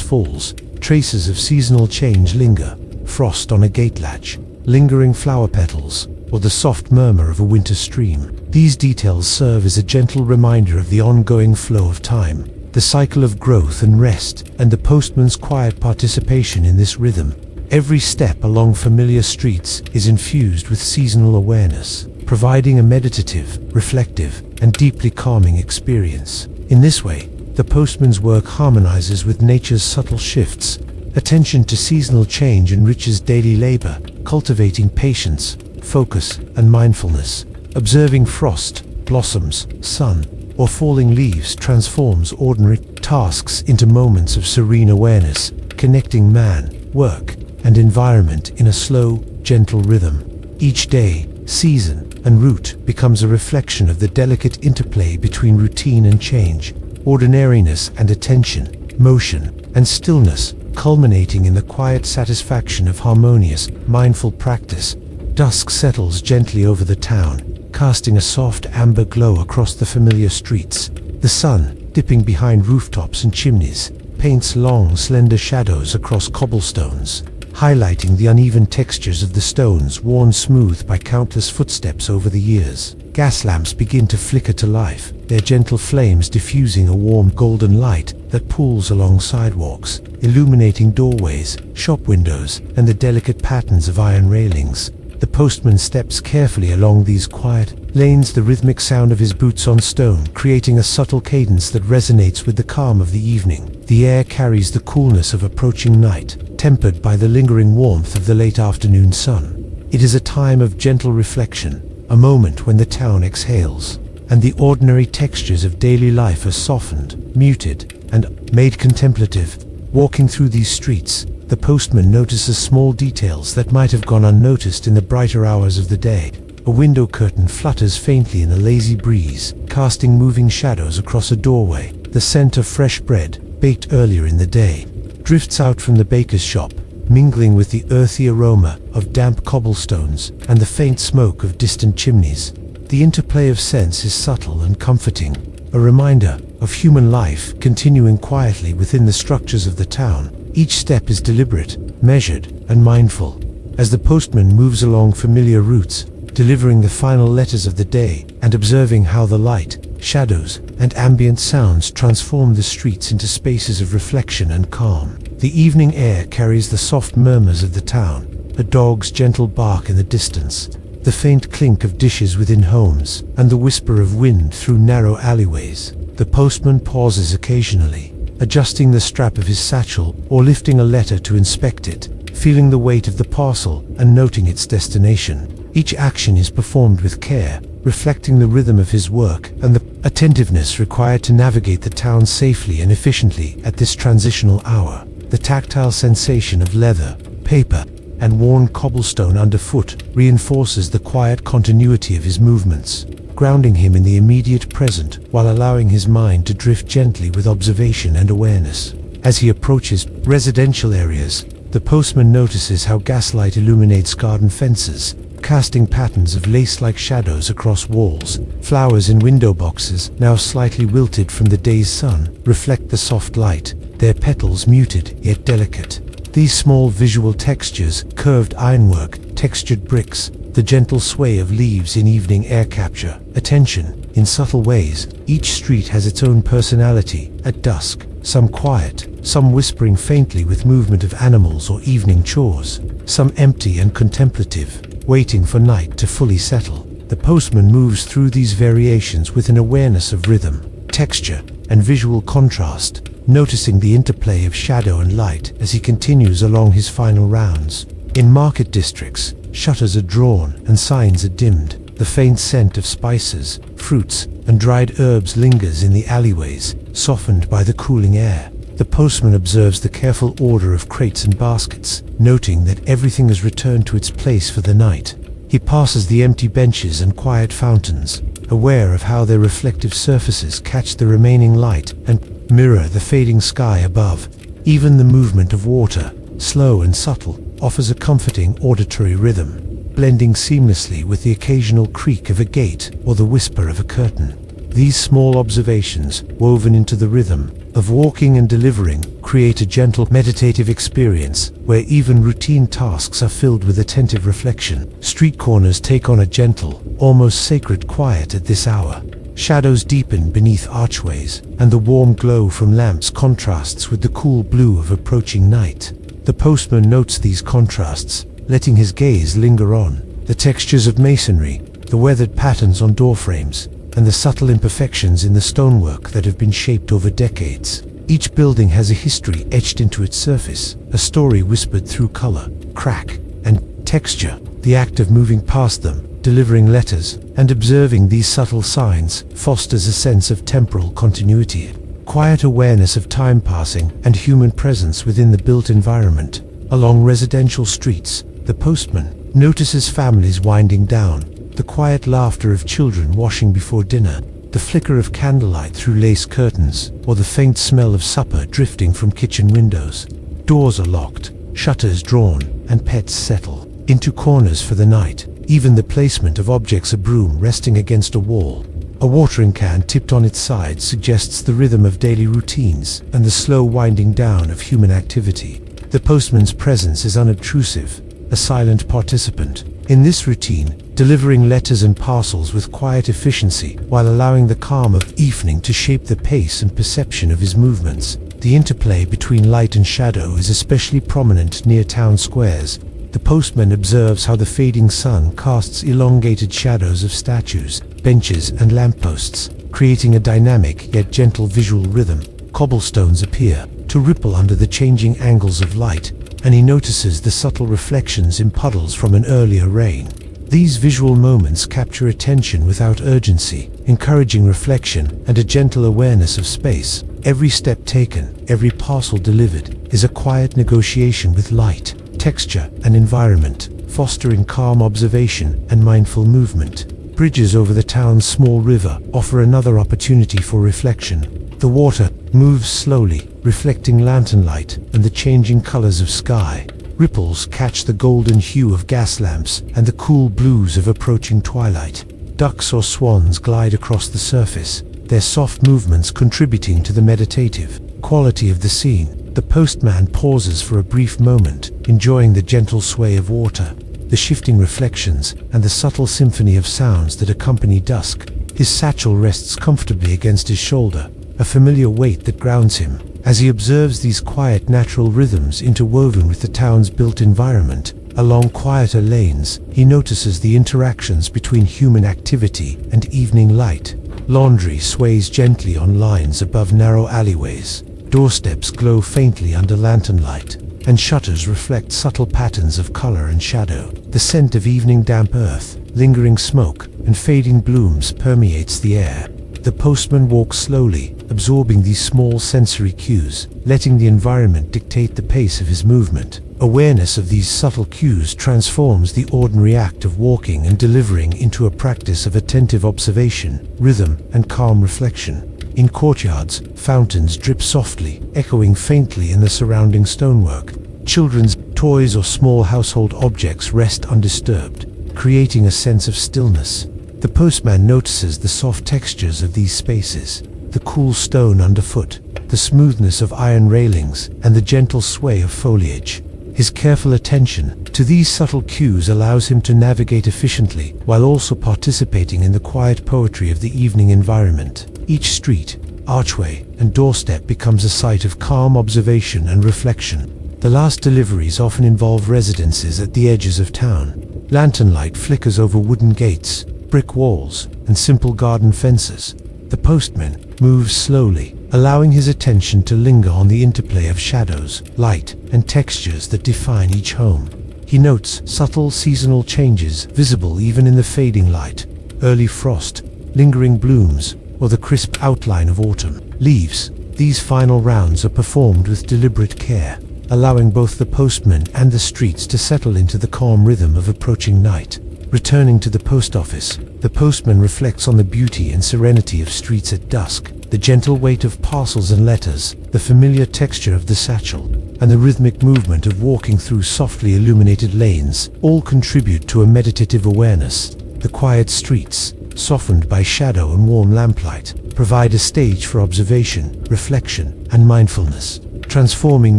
falls, traces of seasonal change linger: frost on a gate latch, lingering flower petals, or the soft murmur of a winter stream. These details serve as a gentle reminder of the ongoing flow of time, the cycle of growth and rest, and the postman's quiet participation in this rhythm. Every step along familiar streets is infused with seasonal awareness, providing a meditative, reflective, and deeply calming experience. In this way, the postman's work harmonizes with nature's subtle shifts. Attention to seasonal change enriches daily labor, cultivating patience, focus, and mindfulness. Observing frost, blossoms, sun, or falling leaves transforms ordinary tasks into moments of serene awareness, connecting man, work, and environment in a slow, gentle rhythm. Each day, season, and route becomes a reflection of the delicate interplay between routine and change, ordinariness and attention, motion and stillness, culminating in the quiet satisfaction of harmonious, mindful practice. Dusk settles gently over the town, casting a soft amber glow across the familiar streets. The sun, dipping behind rooftops and chimneys, paints long, slender shadows across cobblestones, highlighting the uneven textures of the stones worn smooth by countless footsteps over the years. Gas lamps begin to flicker to life, their gentle flames diffusing a warm golden light that pools along sidewalks, illuminating doorways, shop windows, and the delicate patterns of iron railings. The postman steps carefully along these quiet lanes, the rhythmic sound of his boots on stone creating a subtle cadence that resonates with the calm of the evening. The air carries the coolness of approaching night, tempered by the lingering warmth of the late afternoon sun. It is a time of gentle reflection, a moment when the town exhales, and the ordinary textures of daily life are softened, muted, and made contemplative. Walking through these streets, the postman notices small details that might have gone unnoticed in the brighter hours of the day. A window curtain flutters faintly in a lazy breeze, casting moving shadows across a doorway. The scent of fresh bread, baked earlier in the day, drifts out from the baker's shop, mingling with the earthy aroma of damp cobblestones and the faint smoke of distant chimneys. The interplay of scents is subtle and comforting, a reminder of human life continuing quietly within the structures of the town. Each step is deliberate, measured, and mindful. As the postman moves along familiar routes, delivering the final letters of the day and observing how the light, shadows, and ambient sounds transform the streets into spaces of reflection and calm. The evening air carries the soft murmurs of the town, a dog's gentle bark in the distance, the faint clink of dishes within homes, and the whisper of wind through narrow alleyways. The postman pauses occasionally, adjusting the strap of his satchel or lifting a letter to inspect it, feeling the weight of the parcel and noting its destination. Each action is performed with care, reflecting the rhythm of his work and the attentiveness required to navigate the town safely and efficiently at this transitional hour. The tactile sensation of leather, paper, and worn cobblestone underfoot reinforces the quiet continuity of his movements, grounding him in the immediate present while allowing his mind to drift gently with observation and awareness. As he approaches residential areas, the postman notices how gaslight illuminates garden fences, casting patterns of lace-like shadows across walls. Flowers in window boxes, now slightly wilted from the day's sun, reflect the soft light, their petals muted yet delicate. These small visual textures, curved ironwork, textured bricks, the gentle sway of leaves in evening air capture attention in subtle ways. Each street has its own personality. At dusk, some quiet, some whispering faintly with movement of animals or evening chores, some empty and contemplative, waiting for night to fully settle. The postman moves through these variations with an awareness of rhythm, texture, and visual contrast, noticing the interplay of shadow and light as he continues along his final rounds. In market districts, shutters are drawn and signs are dimmed, The faint scent of spices, fruits, and dried herbs lingers in the alleyways, softened by the cooling air. The postman observes the careful order of crates and baskets, noting that everything has returned to its place for the night. He passes the empty benches and quiet fountains, aware of how their reflective surfaces catch the remaining light and mirror the fading sky above. Even the movement of water, slow and subtle, offers a comforting auditory rhythm, blending seamlessly with the occasional creak of a gate or the whisper of a curtain. These small observations, woven into the rhythm of walking and delivering, create a gentle, meditative experience where even routine tasks are filled with attentive reflection. Street corners take on a gentle, almost sacred quiet at this hour. Shadows deepen beneath archways, and the warm glow from lamps contrasts with the cool blue of approaching night. The postman notes these contrasts, letting his gaze linger on the textures of masonry, the weathered patterns on doorframes, and the subtle imperfections in the stonework that have been shaped over decades. Each building has a history etched into its surface, a story whispered through color, crack, and texture. The act of moving past them, delivering letters, and observing these subtle signs fosters a sense of temporal continuity, quiet awareness of time passing and human presence within the built environment. Along residential streets, the postman notices families winding down, the quiet laughter of children washing before dinner, the flicker of candlelight through lace curtains, or the faint smell of supper drifting from kitchen windows. Doors are locked, shutters drawn, and pets settle into corners for the night. Even the placement of objects, a broom resting against a wall, a watering can tipped on its side, suggests the rhythm of daily routines and the slow winding down of human activity. The postman's presence is unobtrusive, a silent participant in this routine, delivering letters and parcels with quiet efficiency while allowing the calm of evening to shape the pace and perception of his movements. The interplay between light and shadow is especially prominent near town squares. The postman observes how the fading sun casts elongated shadows of statues, benches, and lampposts, creating a dynamic yet gentle visual rhythm. Cobblestones appear to ripple under the changing angles of light, and he notices the subtle reflections in puddles from an earlier rain. These visual moments capture attention without urgency, encouraging reflection and a gentle awareness of space. Every step taken, every parcel delivered, is a quiet negotiation with light, texture, and environment, fostering calm observation and mindful movement. Bridges over the town's small river offer another opportunity for reflection. The water moves slowly, reflecting lantern light and the changing colors of sky. Ripples catch the golden hue of gas lamps and the cool blues of approaching twilight. Ducks or swans glide across the surface, their soft movements contributing to the meditative quality of the scene. The postman pauses for a brief moment, enjoying the gentle sway of water, the shifting reflections, and the subtle symphony of sounds that accompany dusk. His satchel rests comfortably against his shoulder, a familiar weight that grounds him. As he observes these quiet natural rhythms interwoven with the town's built environment, along quieter lanes, he notices the interactions between human activity and evening light. Laundry sways gently on lines above narrow alleyways. Doorsteps glow faintly under lantern light, and shutters reflect subtle patterns of color and shadow. The scent of evening damp earth, lingering smoke, and fading blooms permeates the air. The postman walks slowly, absorbing these small sensory cues, letting the environment dictate the pace of his movement. Awareness of these subtle cues transforms the ordinary act of walking and delivering into a practice of attentive observation, rhythm, and calm reflection. In courtyards, fountains drip softly, echoing faintly in the surrounding stonework. Children's toys or small household objects rest undisturbed, creating a sense of stillness. The postman notices the soft textures of these spaces, the cool stone underfoot, the smoothness of iron railings, and the gentle sway of foliage. His careful attention to these subtle cues allows him to navigate efficiently while also participating in the quiet poetry of the evening environment. Each street, archway, and doorstep becomes a site of calm observation and reflection. The last deliveries often involve residences at the edges of town. Lantern light flickers over wooden gates, brick walls, and simple garden fences. The postman moves slowly, allowing his attention to linger on the interplay of shadows, light, and textures that define each home. He notes subtle seasonal changes visible even in the fading light, early frost, lingering blooms, or the crisp outline of autumn leaves. These final rounds are performed with deliberate care, allowing both the postman and the streets to settle into the calm rhythm of approaching night. Returning to the post office, the postman reflects on the beauty and serenity of streets at dusk. The gentle weight of parcels and letters, the familiar texture of the satchel, and the rhythmic movement of walking through softly illuminated lanes all contribute to a meditative awareness. The quiet streets, softened by shadow and warm lamplight, provide a stage for observation, reflection, and mindfulness, transforming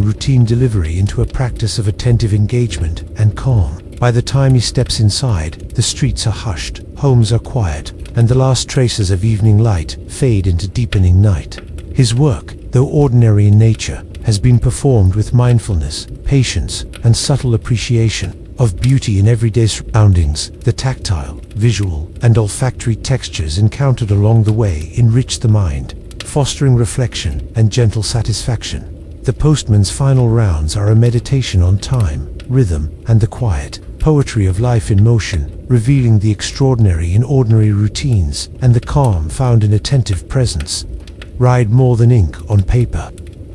routine delivery into a practice of attentive engagement and calm. By the time he steps inside, the streets are hushed, homes are quiet, and the last traces of evening light fade into deepening night. His work, though ordinary in nature, has been performed with mindfulness, patience, and subtle appreciation of beauty in everyday surroundings. The tactile, visual, and olfactory textures encountered along the way enrich the mind, fostering reflection and gentle satisfaction. The postman's final rounds are a meditation on time, rhythm, and the quiet poetry of life in motion, revealing the extraordinary in ordinary routines and the calm found in attentive presence. Read more than ink on paper.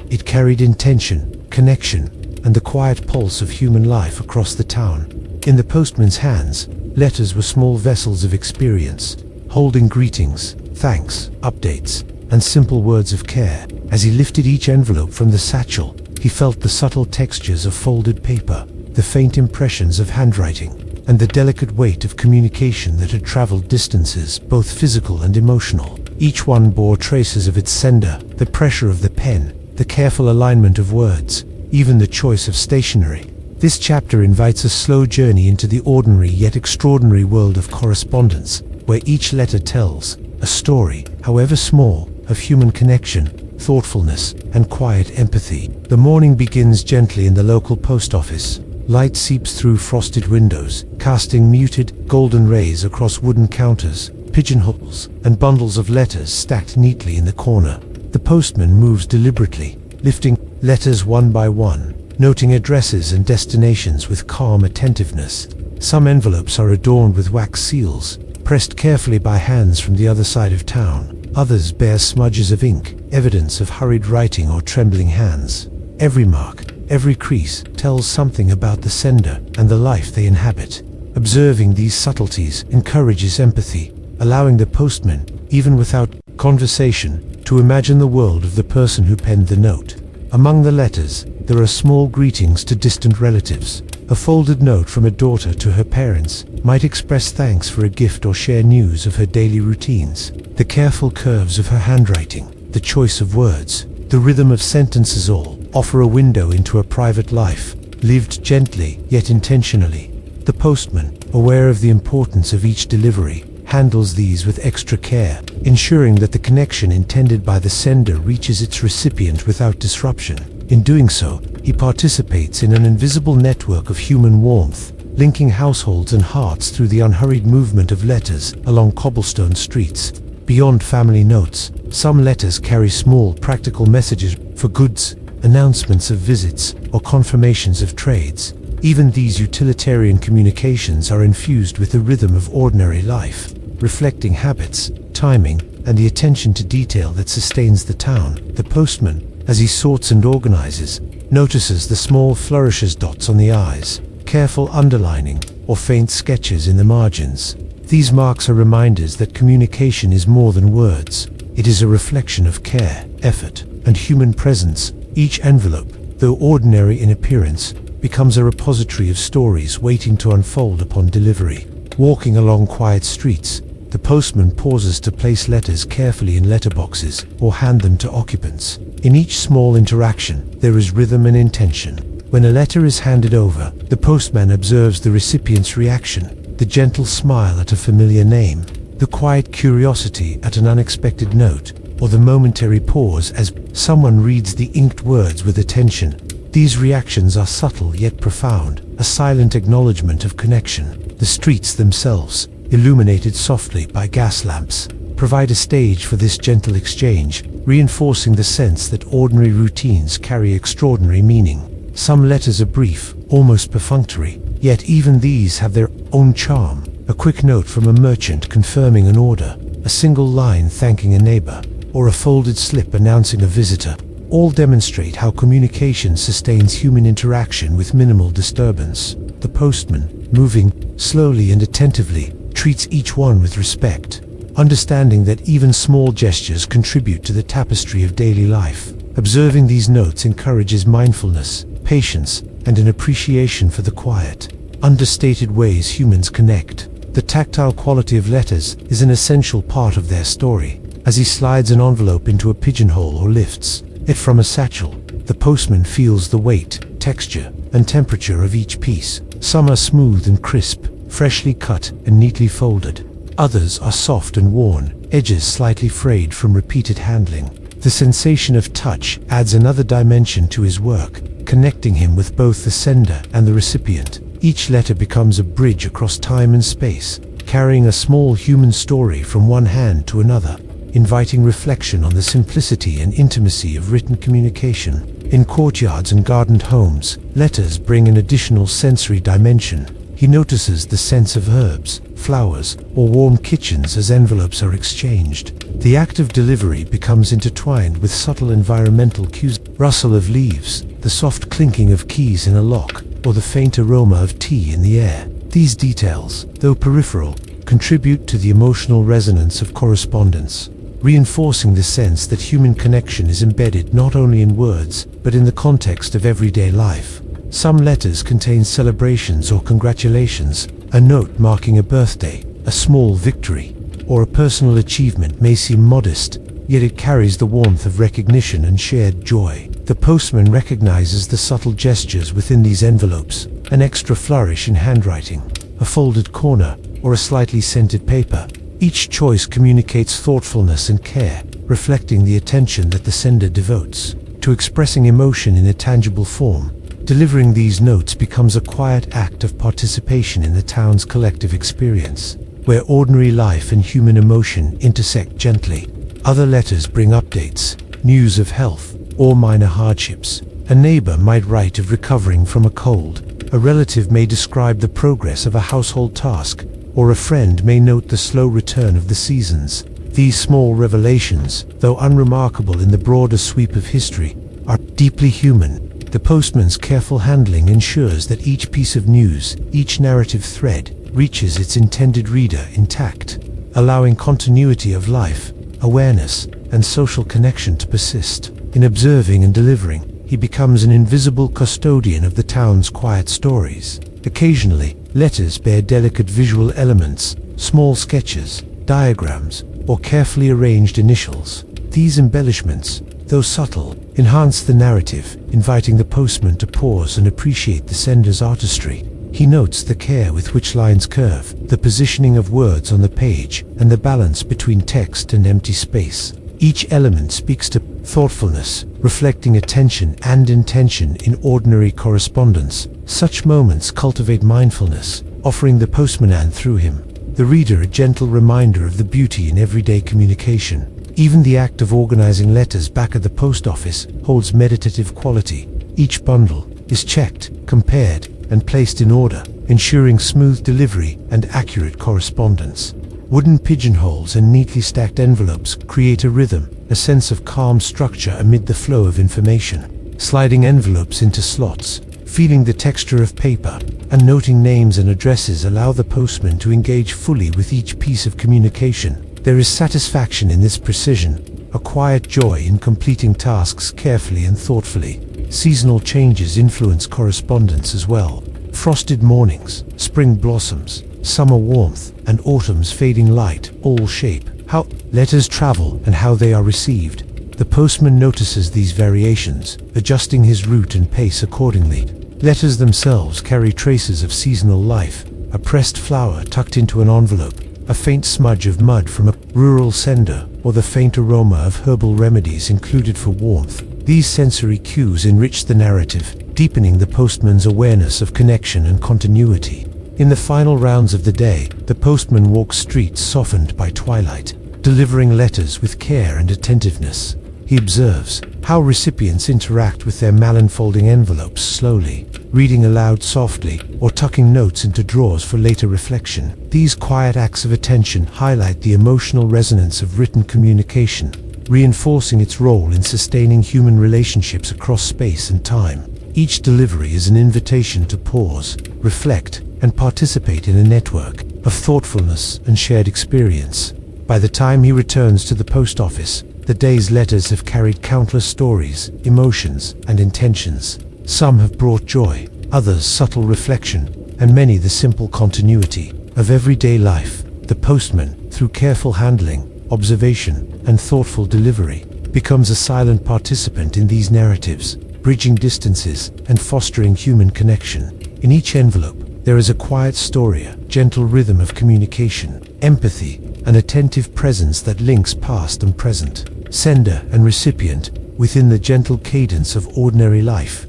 It carried intention, connection, and the quiet pulse of human life across the town. In the postman's hands, letters were small vessels of experience, holding greetings, thanks, updates, and simple words of care. As he lifted each envelope from the satchel, he felt the subtle textures of folded paper, the faint impressions of handwriting, and the delicate weight of communication that had traveled distances, both physical and emotional. Each one bore traces of its sender, the pressure of the pen, the careful alignment of words, even the choice of stationery. This chapter invites a slow journey into the ordinary yet extraordinary world of correspondence, where each letter tells a story, however small, of human connection, thoughtfulness, and quiet empathy. The morning begins gently in the local post office. Light seeps through frosted windows, casting muted, golden rays across wooden counters, pigeonholes, and bundles of letters stacked neatly in the corner. The postman moves deliberately, lifting letters one by one, noting addresses and destinations with calm attentiveness. Some envelopes are adorned with wax seals, pressed carefully by hands from the other side of town. Others bear smudges of ink, evidence of hurried writing or trembling hands. Every mark, every crease, tells something about the sender and the life they inhabit. Observing these subtleties encourages empathy, allowing the postman, even without conversation, to imagine the world of the person who penned the note. Among the letters, there are small greetings to distant relatives. A folded note from a daughter to her parents might express thanks for a gift or share news of her daily routines. The careful curves of her handwriting, the choice of words, the rhythm of sentences all offer a window into a private life, lived gently yet intentionally. The postman, aware of the importance of each delivery, handles these with extra care, ensuring that the connection intended by the sender reaches its recipient without disruption. In doing so, he participates in an invisible network of human warmth, linking households and hearts through the unhurried movement of letters along cobblestone streets. Beyond family notes, some letters carry small practical messages for goods, announcements of visits, or confirmations of trades. Even these utilitarian communications are infused with the rhythm of ordinary life, reflecting habits, timing, and the attention to detail that sustains the town. The postman, as he sorts and organizes, notices the small flourishes, dots on the i's, careful underlining, or faint sketches in the margins. These marks are reminders that communication is more than words. It is a reflection of care, effort, and human presence. Each envelope, though ordinary in appearance, becomes a repository of stories waiting to unfold upon delivery. Walking along quiet streets, the postman pauses to place letters carefully in letterboxes or hand them to occupants. In each small interaction, there is rhythm and intention. When a letter is handed over, the postman observes the recipient's reaction, the gentle smile at a familiar name, the quiet curiosity at an unexpected note, or the momentary pause as someone reads the inked words with attention. These reactions are subtle yet profound, a silent acknowledgement of connection. The streets themselves, illuminated softly by gas lamps, provide a stage for this gentle exchange, reinforcing the sense that ordinary routines carry extraordinary meaning. Some letters are brief, almost perfunctory, yet even these have their own charm, a quick note from a merchant confirming an order, a single line thanking a neighbor, or a folded slip announcing a visitor, all demonstrate how communication sustains human interaction with minimal disturbance. The postman, moving slowly and attentively, treats each one with respect, understanding that even small gestures contribute to the tapestry of daily life. Observing these notes encourages mindfulness, patience, and an appreciation for the quiet, understated ways humans connect. The tactile quality of letters is an essential part of their story. As he slides an envelope into a pigeonhole or lifts it from a satchel, the postman feels the weight, texture, and temperature of each piece. Some are smooth and crisp, freshly cut and neatly folded. Others are soft and worn, edges slightly frayed from repeated handling. The sensation of touch adds another dimension to his work, connecting him with both the sender and the recipient. Each letter becomes a bridge across time and space, carrying a small human story from one hand to another, inviting reflection on the simplicity and intimacy of written communication. In courtyards and gardened homes, letters bring an additional sensory dimension. He notices the scents of herbs, flowers, or warm kitchens as envelopes are exchanged. The act of delivery becomes intertwined with subtle environmental cues: rustle of leaves, the soft clinking of keys in a lock, or the faint aroma of tea in the air. These details, though peripheral, contribute to the emotional resonance of correspondence, reinforcing the sense that human connection is embedded not only in words, but in the context of everyday life. Some letters contain celebrations or congratulations. A note marking a birthday, a small victory, or a personal achievement may seem modest, yet it carries the warmth of recognition and shared joy. The postman recognizes the subtle gestures within these envelopes: an extra flourish in handwriting, a folded corner, or a slightly scented paper. Each choice communicates thoughtfulness and care, reflecting the attention that the sender devotes to expressing emotion in a tangible form. Delivering these notes becomes a quiet act of participation in the town's collective experience, where ordinary life and human emotion intersect gently. Other letters bring updates, news of health, or minor hardships. A neighbor might write of recovering from a cold, a relative may describe the progress of a household task, or a friend may note the slow return of the seasons. These small revelations, though unremarkable in the broader sweep of history, are deeply human. The postman's careful handling ensures that each piece of news, each narrative thread, reaches its intended reader intact, allowing continuity of life, awareness, and social connection to persist. In observing and delivering, he becomes an invisible custodian of the town's quiet stories. Occasionally, letters bear delicate visual elements, small sketches, diagrams, or carefully arranged initials. These embellishments, though subtle, enhance the narrative, inviting the postman to pause and appreciate the sender's artistry. He notes the care with which lines curve, the positioning of words on the page, and the balance between text and empty space. Each element speaks to thoughtfulness, reflecting attention and intention in ordinary correspondence. Such moments cultivate mindfulness, offering the postman through him, the reader, a gentle reminder of the beauty in everyday communication. Even the act of organizing letters back at the post office holds meditative quality. Each bundle is checked, compared, and placed in order, ensuring smooth delivery and accurate correspondence. Wooden pigeonholes and neatly stacked envelopes create a rhythm, a sense of calm structure amid the flow of information. Sliding envelopes into slots, feeling the texture of paper, and noting names and addresses allow the postman to engage fully with each piece of communication. There is satisfaction in this precision, a quiet joy in completing tasks carefully and thoughtfully. Seasonal changes influence correspondence as well. Frosted mornings, spring blossoms, summer warmth, and autumn's fading light all shape how letters travel and how they are received. The postman notices these variations, adjusting his route and pace accordingly. Letters themselves carry traces of seasonal life: a pressed flower tucked into an envelope, a faint smudge of mud from a rural sender, or the faint aroma of herbal remedies included for warmth. These sensory cues enrich the narrative, deepening the postman's awareness of connection and continuity. In the final rounds of the day, the postman walks streets softened by twilight, delivering letters with care and attentiveness. He observes how recipients interact with their mail-unfolding envelopes slowly, reading aloud softly, or tucking notes into drawers for later reflection. These quiet acts of attention highlight the emotional resonance of written communication, reinforcing its role in sustaining human relationships across space and time. Each delivery is an invitation to pause, reflect, and participate in a network of thoughtfulness and shared experience. By the time he returns to the post office, the day's letters have carried countless stories, emotions, and intentions. Some have brought joy, others subtle reflection, and many the simple continuity of everyday life. The postman, through careful handling, observation, and thoughtful delivery, becomes a silent participant in these narratives, bridging distances and fostering human connection. In each envelope, there is a quiet story, a gentle rhythm of communication, empathy, an attentive presence that links past and present, sender and recipient, within the gentle cadence of ordinary life.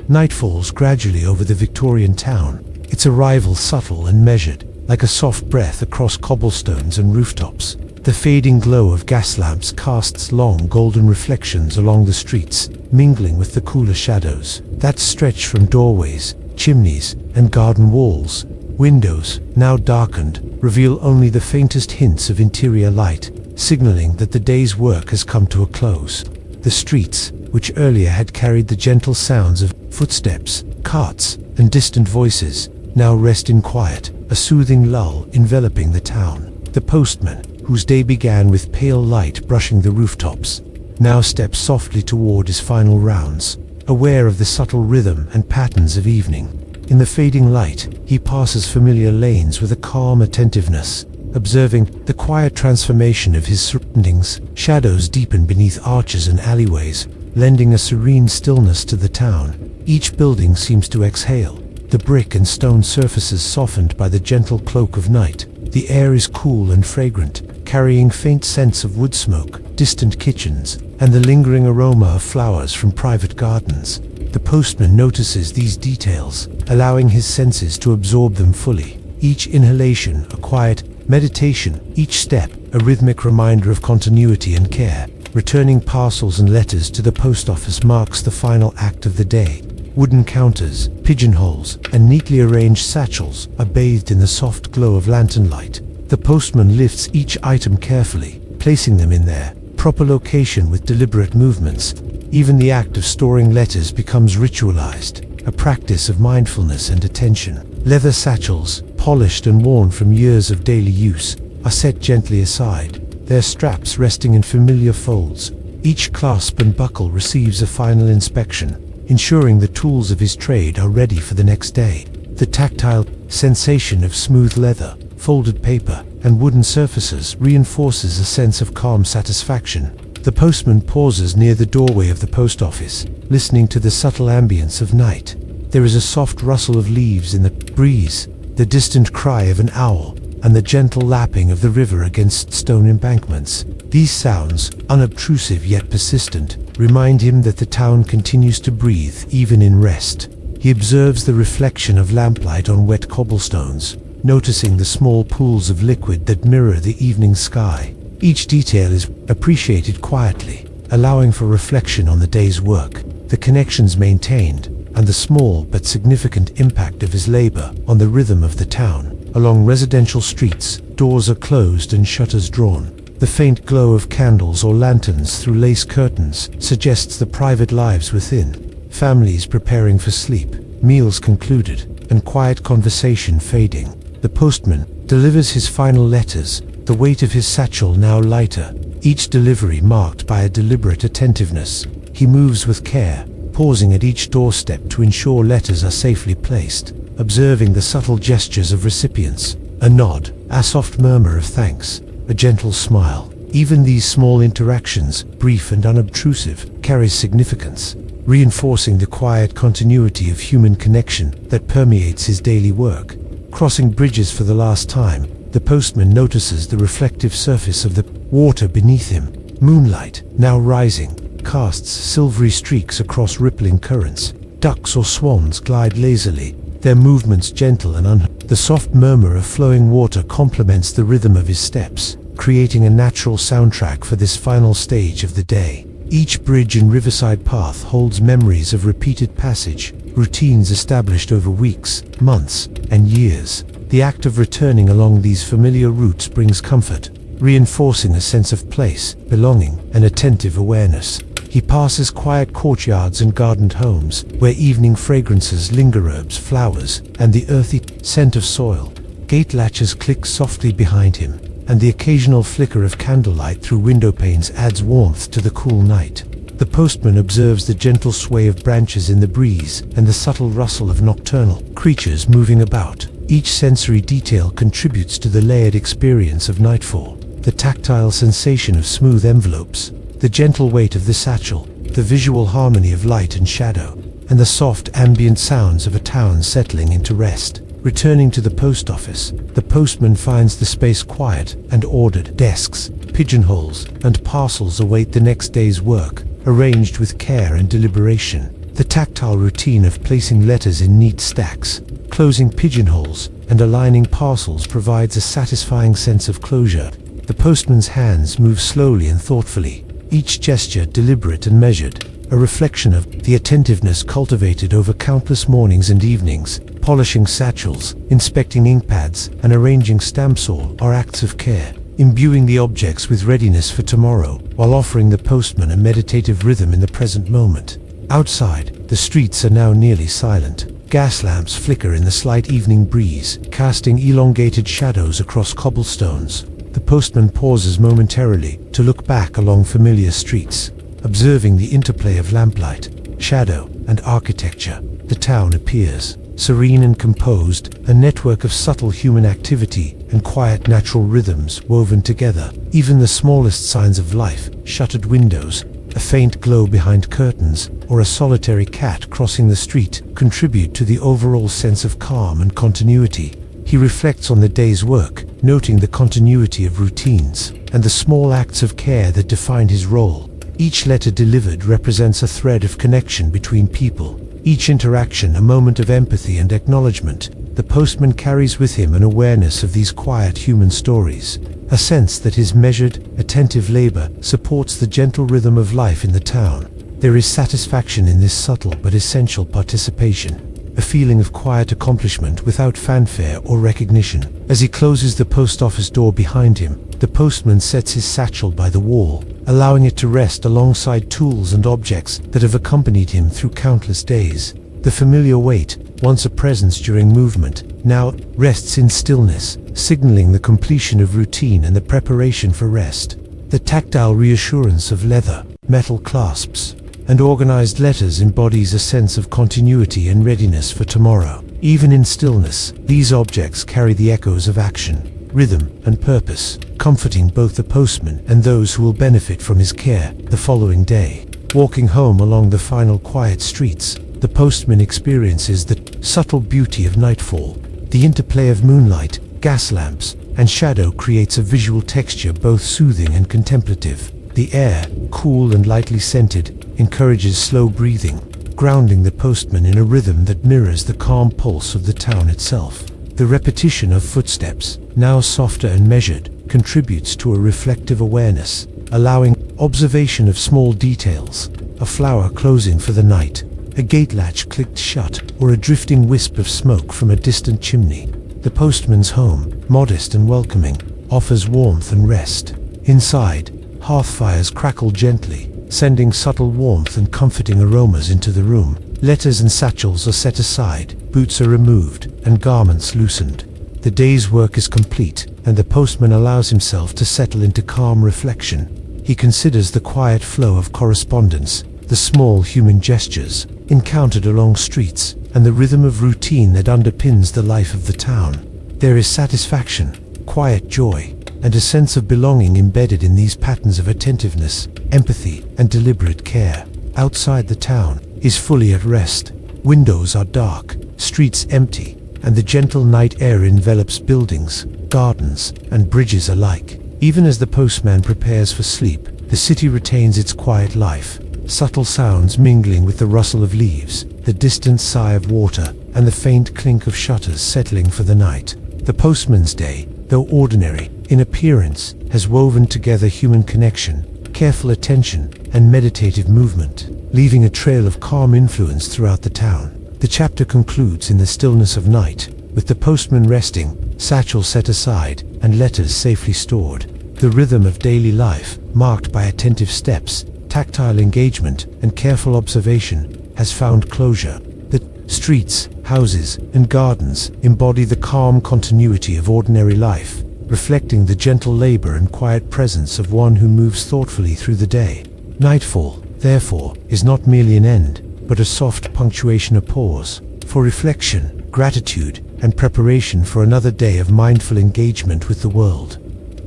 Night falls gradually over the Victorian town, its arrival subtle and measured, like a soft breath across cobblestones and rooftops. The fading glow of gas lamps casts long golden reflections along the streets, mingling with the cooler shadows that stretch from doorways, chimneys, and garden walls. Windows, now darkened, reveal only the faintest hints of interior light, signaling that the day's work has come to a close. The streets, which earlier had carried the gentle sounds of footsteps, carts, and distant voices, now rest in quiet, a soothing lull enveloping the town. The postman, whose day began with pale light brushing the rooftops, now steps softly toward his final rounds, aware of the subtle rhythm and patterns of evening. In the fading light, he passes familiar lanes with a calm attentiveness, observing the quiet transformation of his surroundings. Shadows deepen beneath arches and alleyways, lending a serene stillness to the town. Each building seems to exhale, the brick and stone surfaces softened by the gentle cloak of night. The air is cool and fragrant, carrying faint scents of wood smoke, distant kitchens, and the lingering aroma of flowers from private gardens. The postman notices these details, allowing his senses to absorb them fully. Each inhalation a quiet meditation, each step a rhythmic reminder of continuity and care. Returning parcels and letters to the post office marks the final act of the day. Wooden counters, pigeonholes, and neatly arranged satchels are bathed in the soft glow of lantern light. The postman lifts each item carefully, placing them in their proper location with deliberate movements. Even the act of storing letters becomes ritualized, a practice of mindfulness and attention. Leather satchels, polished and worn from years of daily use, are set gently aside, their straps resting in familiar folds. Each clasp and buckle receives a final inspection, ensuring the tools of his trade are ready for the next day. The tactile sensation of smooth leather, folded paper, and wooden surfaces reinforces a sense of calm satisfaction. The postman pauses near the doorway of the post office, listening to the subtle ambience of night. There is a soft rustle of leaves in the breeze, the distant cry of an owl, and the gentle lapping of the river against stone embankments. These sounds, unobtrusive yet persistent, remind him that the town continues to breathe even in rest. He observes the reflection of lamplight on wet cobblestones, noticing the small pools of liquid that mirror the evening sky. Each detail is appreciated quietly, allowing for reflection on the day's work, the connections maintained, and the small but significant impact of his labor on the rhythm of the town. Along residential streets, doors are closed and shutters drawn. The faint glow of candles or lanterns through lace curtains suggests the private lives within. Families preparing for sleep, meals concluded, and quiet conversation fading. The postman delivers his final letters, the weight of his satchel now lighter, each delivery marked by a deliberate attentiveness. He moves with care, pausing at each doorstep to ensure letters are safely placed, observing the subtle gestures of recipients, a nod, a soft murmur of thanks, a gentle smile. Even these small interactions, brief and unobtrusive, carry significance, reinforcing the quiet continuity of human connection that permeates his daily work. Crossing bridges for the last time, the postman notices the reflective surface of the water beneath him. Moonlight, now rising, casts silvery streaks across rippling currents. Ducks or swans glide lazily, their movements gentle and unhurried. The soft murmur of flowing water complements the rhythm of his steps, creating a natural soundtrack for this final stage of the day. Each bridge and riverside path holds memories of repeated passage, routines established over weeks, months, and years. The act of returning along these familiar routes brings comfort, reinforcing a sense of place, belonging, and attentive awareness. He passes quiet courtyards and gardened homes, where evening fragrances linger, herbs, flowers, and the earthy scent of soil. Gate latches click softly behind him, and the occasional flicker of candlelight through window panes adds warmth to the cool night. The postman observes the gentle sway of branches in the breeze and the subtle rustle of nocturnal creatures moving about. Each sensory detail contributes to the layered experience of nightfall. The tactile sensation of smooth envelopes, the gentle weight of the satchel, the visual harmony of light and shadow, and the soft ambient sounds of a town settling into rest. Returning to the post office, the postman finds the space quiet and ordered. Desks, pigeonholes, and parcels await the next day's work, arranged with care and deliberation. The tactile routine of placing letters in neat stacks, closing pigeonholes, and aligning parcels provides a satisfying sense of closure. The postman's hands move slowly and thoughtfully, each gesture deliberate and measured, a reflection of the attentiveness cultivated over countless mornings and evenings. Polishing satchels, inspecting ink pads, and arranging stamps all are acts of care, imbuing the objects with readiness for tomorrow, while offering the postman a meditative rhythm in the present moment. Outside, the streets are now nearly silent. Gas lamps flicker in the slight evening breeze, casting elongated shadows across cobblestones. The postman pauses momentarily to look back along familiar streets, observing the interplay of lamplight, shadow, and architecture. The town appears serene and composed, a network of subtle human activity and quiet natural rhythms woven together. Even the smallest signs of life, shuttered windows, a faint glow behind curtains, or a solitary cat crossing the street, contribute to the overall sense of calm and continuity. He reflects on the day's work, noting the continuity of routines and the small acts of care that defined his role. Each letter delivered represents a thread of connection between people, each interaction a moment of empathy and acknowledgement. The postman carries with him an awareness of these quiet human stories, a sense that his measured, attentive labor supports the gentle rhythm of life in the town. There is satisfaction in this subtle but essential participation, a feeling of quiet accomplishment without fanfare or recognition. As he closes the post office door behind him, the postman sets his satchel by the wall, allowing it to rest alongside tools and objects that have accompanied him through countless days. The familiar weight, once a presence during movement, now rests in stillness, signaling the completion of routine and the preparation for rest. The tactile reassurance of leather, metal clasps, and organized letters embodies a sense of continuity and readiness for tomorrow. Even in stillness, these objects carry the echoes of action, rhythm, and purpose, comforting both the postman and those who will benefit from his care the following day. Walking home along the final quiet streets, the postman experiences the subtle beauty of nightfall. The interplay of moonlight, gas lamps, and shadow creates a visual texture both soothing and contemplative. The air, cool and lightly scented, encourages slow breathing, grounding the postman in a rhythm that mirrors the calm pulse of the town itself. The repetition of footsteps, now softer and measured, contributes to a reflective awareness, allowing observation of small details, a flower closing for the night, a gate latch clicked shut, or a drifting wisp of smoke from a distant chimney. The postman's home, modest and welcoming, offers warmth and rest. Inside, hearth fires crackle gently, sending subtle warmth and comforting aromas into the room. Letters and satchels are set aside, boots are removed, and garments loosened. The day's work is complete, and the postman allows himself to settle into calm reflection. He considers the quiet flow of correspondence, the small human gestures encountered along streets, and the rhythm of routine that underpins the life of the town. There is satisfaction, quiet joy, and a sense of belonging embedded in these patterns of attentiveness, empathy, and deliberate care. Outside the town is fully at rest. Windows are dark, streets empty, and the gentle night air envelops buildings, gardens, and bridges alike. Even as the postman prepares for sleep, the city retains its quiet life, subtle sounds mingling with the rustle of leaves, the distant sigh of water, and the faint clink of shutters settling for the night. The postman's day, though ordinary in appearance, has woven together human connection, careful attention, and meditative movement, leaving a trail of calm influence throughout the town. The chapter concludes in the stillness of night, with the postman resting, satchel set aside, and letters safely stored. The rhythm of daily life, marked by attentive steps, tactile engagement, and careful observation, has found closure. The streets, houses, and gardens embody the calm continuity of ordinary life, reflecting the gentle labor and quiet presence of one who moves thoughtfully through the day. Nightfall, therefore, is not merely an end, but a soft punctuation, a pause for reflection, gratitude, and preparation for another day of mindful engagement with the world.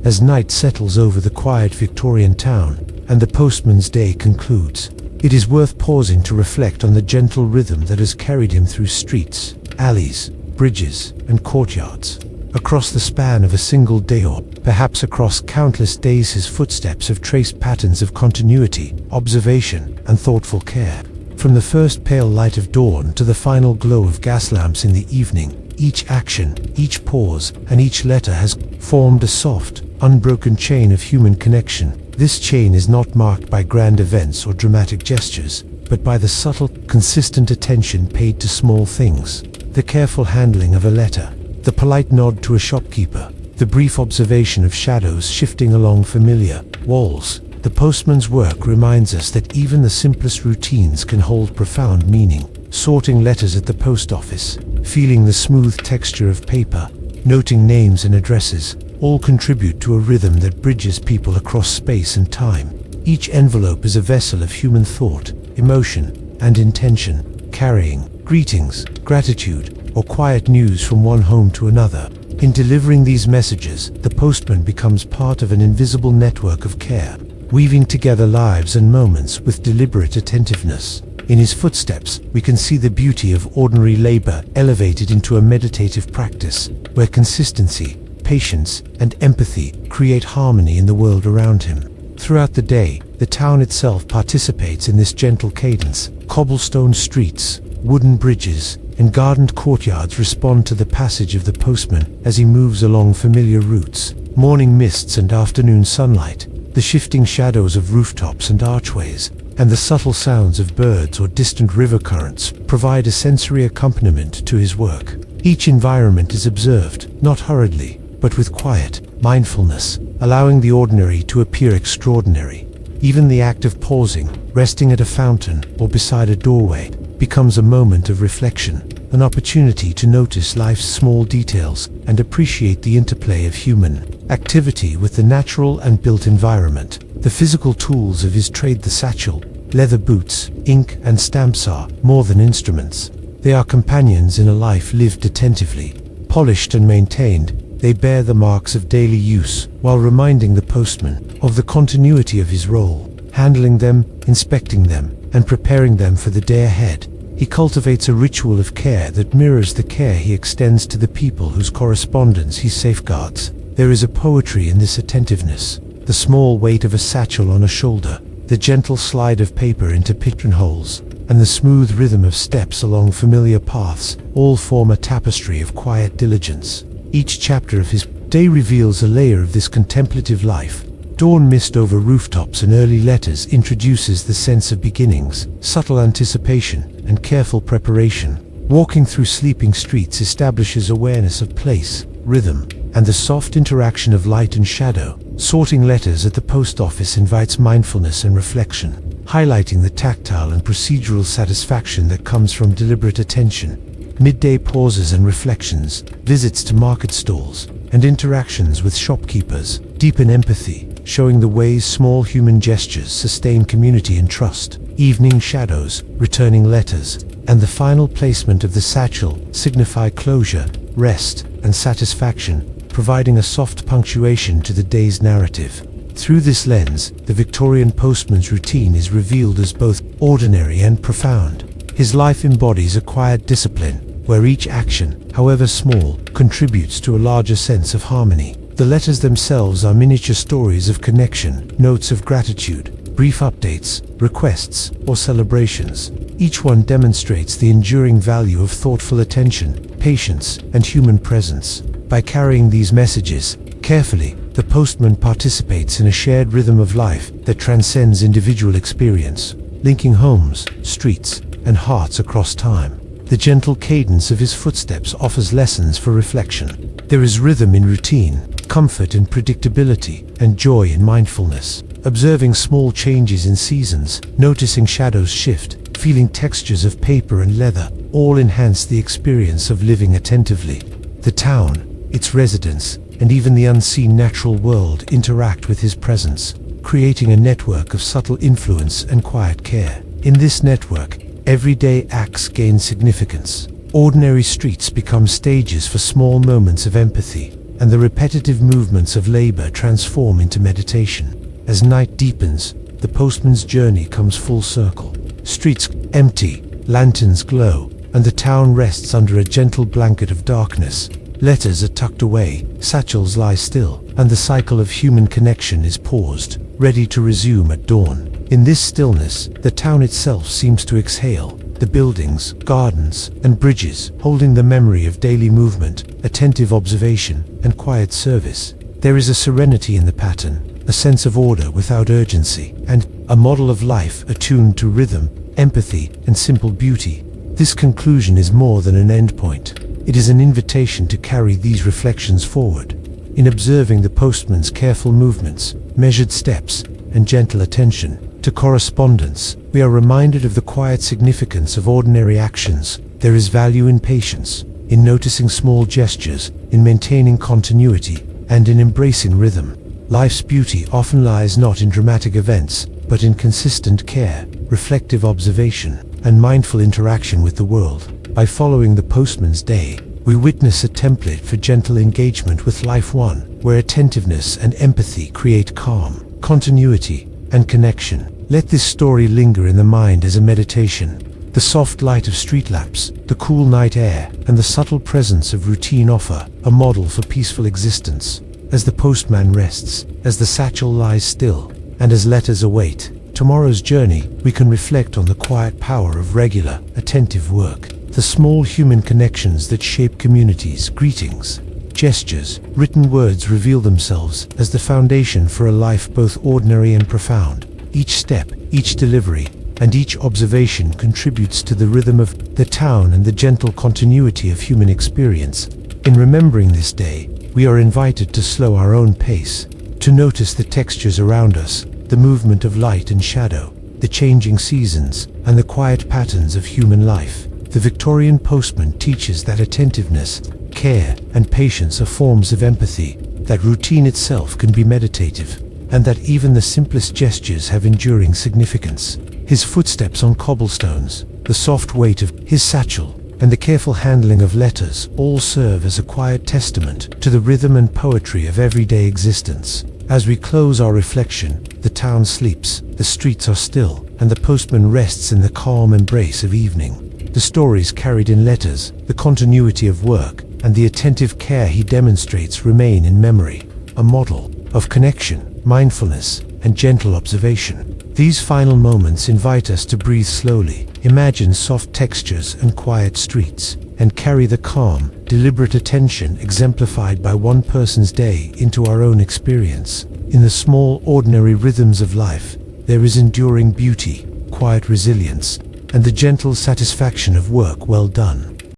As night settles over the quiet Victorian town, and the postman's day concludes, it is worth pausing to reflect on the gentle rhythm that has carried him through streets, alleys, bridges, and courtyards. Across the span of a single day, or perhaps across countless days, his footsteps have traced patterns of continuity, observation, and thoughtful care. From the first pale light of dawn to the final glow of gas lamps in the evening, each action, each pause, and each letter has formed a soft, unbroken chain of human connection. This chain is not marked by grand events or dramatic gestures, but by the subtle, consistent attention paid to small things. The careful handling of a letter, the polite nod to a shopkeeper, the brief observation of shadows shifting along familiar walls. The postman's work reminds us that even the simplest routines can hold profound meaning. Sorting letters at the post office, feeling the smooth texture of paper, noting names and addresses, all contribute to a rhythm that bridges people across space and time. Each envelope is a vessel of human thought, emotion, and intention, carrying greetings, gratitude, or quiet news from one home to another. In delivering these messages, the postman becomes part of an invisible network of care, weaving together lives and moments with deliberate attentiveness. In his footsteps, we can see the beauty of ordinary labor elevated into a meditative practice, where consistency, patience, and empathy create harmony in the world around him. Throughout the day, the town itself participates in this gentle cadence. Cobblestone streets, wooden bridges, and gardened courtyards respond to the passage of the postman as he moves along familiar routes. Morning mists and afternoon sunlight, the shifting shadows of rooftops and archways, and the subtle sounds of birds or distant river currents provide a sensory accompaniment to his work. Each environment is observed, not hurriedly, but with quiet mindfulness, allowing the ordinary to appear extraordinary. Even the act of pausing, resting at a fountain, or beside a doorway, becomes a moment of reflection, an opportunity to notice life's small details and appreciate the interplay of human activity with the natural and built environment. The physical tools of his trade, the satchel, leather boots, ink, and stamps, are more than instruments. They are companions in a life lived attentively. Polished and maintained, they bear the marks of daily use, while reminding the postman of the continuity of his role. Handling them, inspecting them, and preparing them for the day ahead, he cultivates a ritual of care that mirrors the care he extends to the people whose correspondence he safeguards. There is a poetry in this attentiveness. The small weight of a satchel on a shoulder, the gentle slide of paper into pigeonholes, and the smooth rhythm of steps along familiar paths all form a tapestry of quiet diligence. Each chapter of his day reveals a layer of this contemplative life. Dawn mist over rooftops and early letters introduces the sense of beginnings, subtle anticipation, and careful preparation. Walking through sleeping streets establishes awareness of place, rhythm, and the soft interaction of light and shadow. Sorting letters at the post office invites mindfulness and reflection, highlighting the tactile and procedural satisfaction that comes from deliberate attention. Midday pauses and reflections, visits to market stalls, and interactions with shopkeepers deepen empathy, showing the ways small human gestures sustain community and trust. Evening shadows, returning letters, and the final placement of the satchel signify closure, rest, and satisfaction, providing a soft punctuation to the day's narrative. Through this lens, the Victorian postman's routine is revealed as both ordinary and profound. His life embodies a quiet discipline, where each action, however small, contributes to a larger sense of harmony. The letters themselves are miniature stories of connection, notes of gratitude, brief updates, requests, or celebrations. Each one demonstrates the enduring value of thoughtful attention, patience, and human presence. By carrying these messages, Carefully, the postman participates in a shared rhythm of life that transcends individual experience, linking homes, streets, and hearts across time. The gentle cadence of his footsteps offers lessons for reflection. There is rhythm in routine, comfort in predictability, and joy in mindfulness. Observing small changes in seasons, noticing shadows shift, feeling textures of paper and leather, all enhance the experience of living attentively. The town, its residents, and even the unseen natural world interact with his presence, creating a network of subtle influence and quiet care. In this network, everyday acts gain significance. Ordinary streets become stages for small moments of empathy, and the repetitive movements of labor transform into meditation. As night deepens, the postman's journey comes full circle. Streets empty, lanterns glow, and the town rests under a gentle blanket of darkness. Letters are tucked away, satchels lie still, and the cycle of human connection is paused, ready to resume at dawn. In this stillness, the town itself seems to exhale, the buildings, gardens, and bridges holding the memory of daily movement, attentive observation, and quiet service. There is a serenity in the pattern, a sense of order without urgency, and a model of life attuned to rhythm, empathy, and simple beauty. This conclusion is more than an endpoint. It is an invitation to carry these reflections forward. In observing the postman's careful movements, measured steps, and gentle attention to correspondence, we are reminded of the quiet significance of ordinary actions. There is value in patience, in noticing small gestures, in maintaining continuity, and in embracing rhythm. Life's beauty often lies not in dramatic events, but in consistent care, reflective observation, and mindful interaction with the world. By following the postman's day, we witness a template for gentle engagement with life, one where attentiveness and empathy create calm, continuity, and connection. Let this story linger in the mind as a meditation. The soft light of street lamps, the cool night air, and the subtle presence of routine offer a model for peaceful existence. As the postman rests, as the satchel lies still, and as letters await tomorrow's journey, we can reflect on the quiet power of regular, attentive work. The small human connections that shape communities. Greetings, gestures, written words reveal themselves as the foundation for a life both ordinary and profound. Each step, each delivery, and each observation contributes to the rhythm of the town and the gentle continuity of human experience. In remembering this day, we are invited to slow our own pace, to notice the textures around us, the movement of light and shadow, the changing seasons, and the quiet patterns of human life. The Victorian Postman teaches that attentiveness, care, and patience are forms of empathy, that routine itself can be meditative, and that even the simplest gestures have enduring significance. His footsteps on cobblestones, the soft weight of his satchel, and the careful handling of letters all serve as a quiet testament to the rhythm and poetry of everyday existence. As we close our reflection, the town sleeps, the streets are still, and the postman rests in the calm embrace of evening. The stories carried in letters, the continuity of work, and the attentive care he demonstrates remain in memory, a model of connection, mindfulness, and gentle observation. These final moments invite us to breathe slowly, imagine soft textures and quiet streets, and carry the calm, deliberate attention exemplified by one person's day into our own experience. In the small, ordinary rhythms of life, there is enduring beauty, quiet resilience, and the gentle satisfaction of work well done.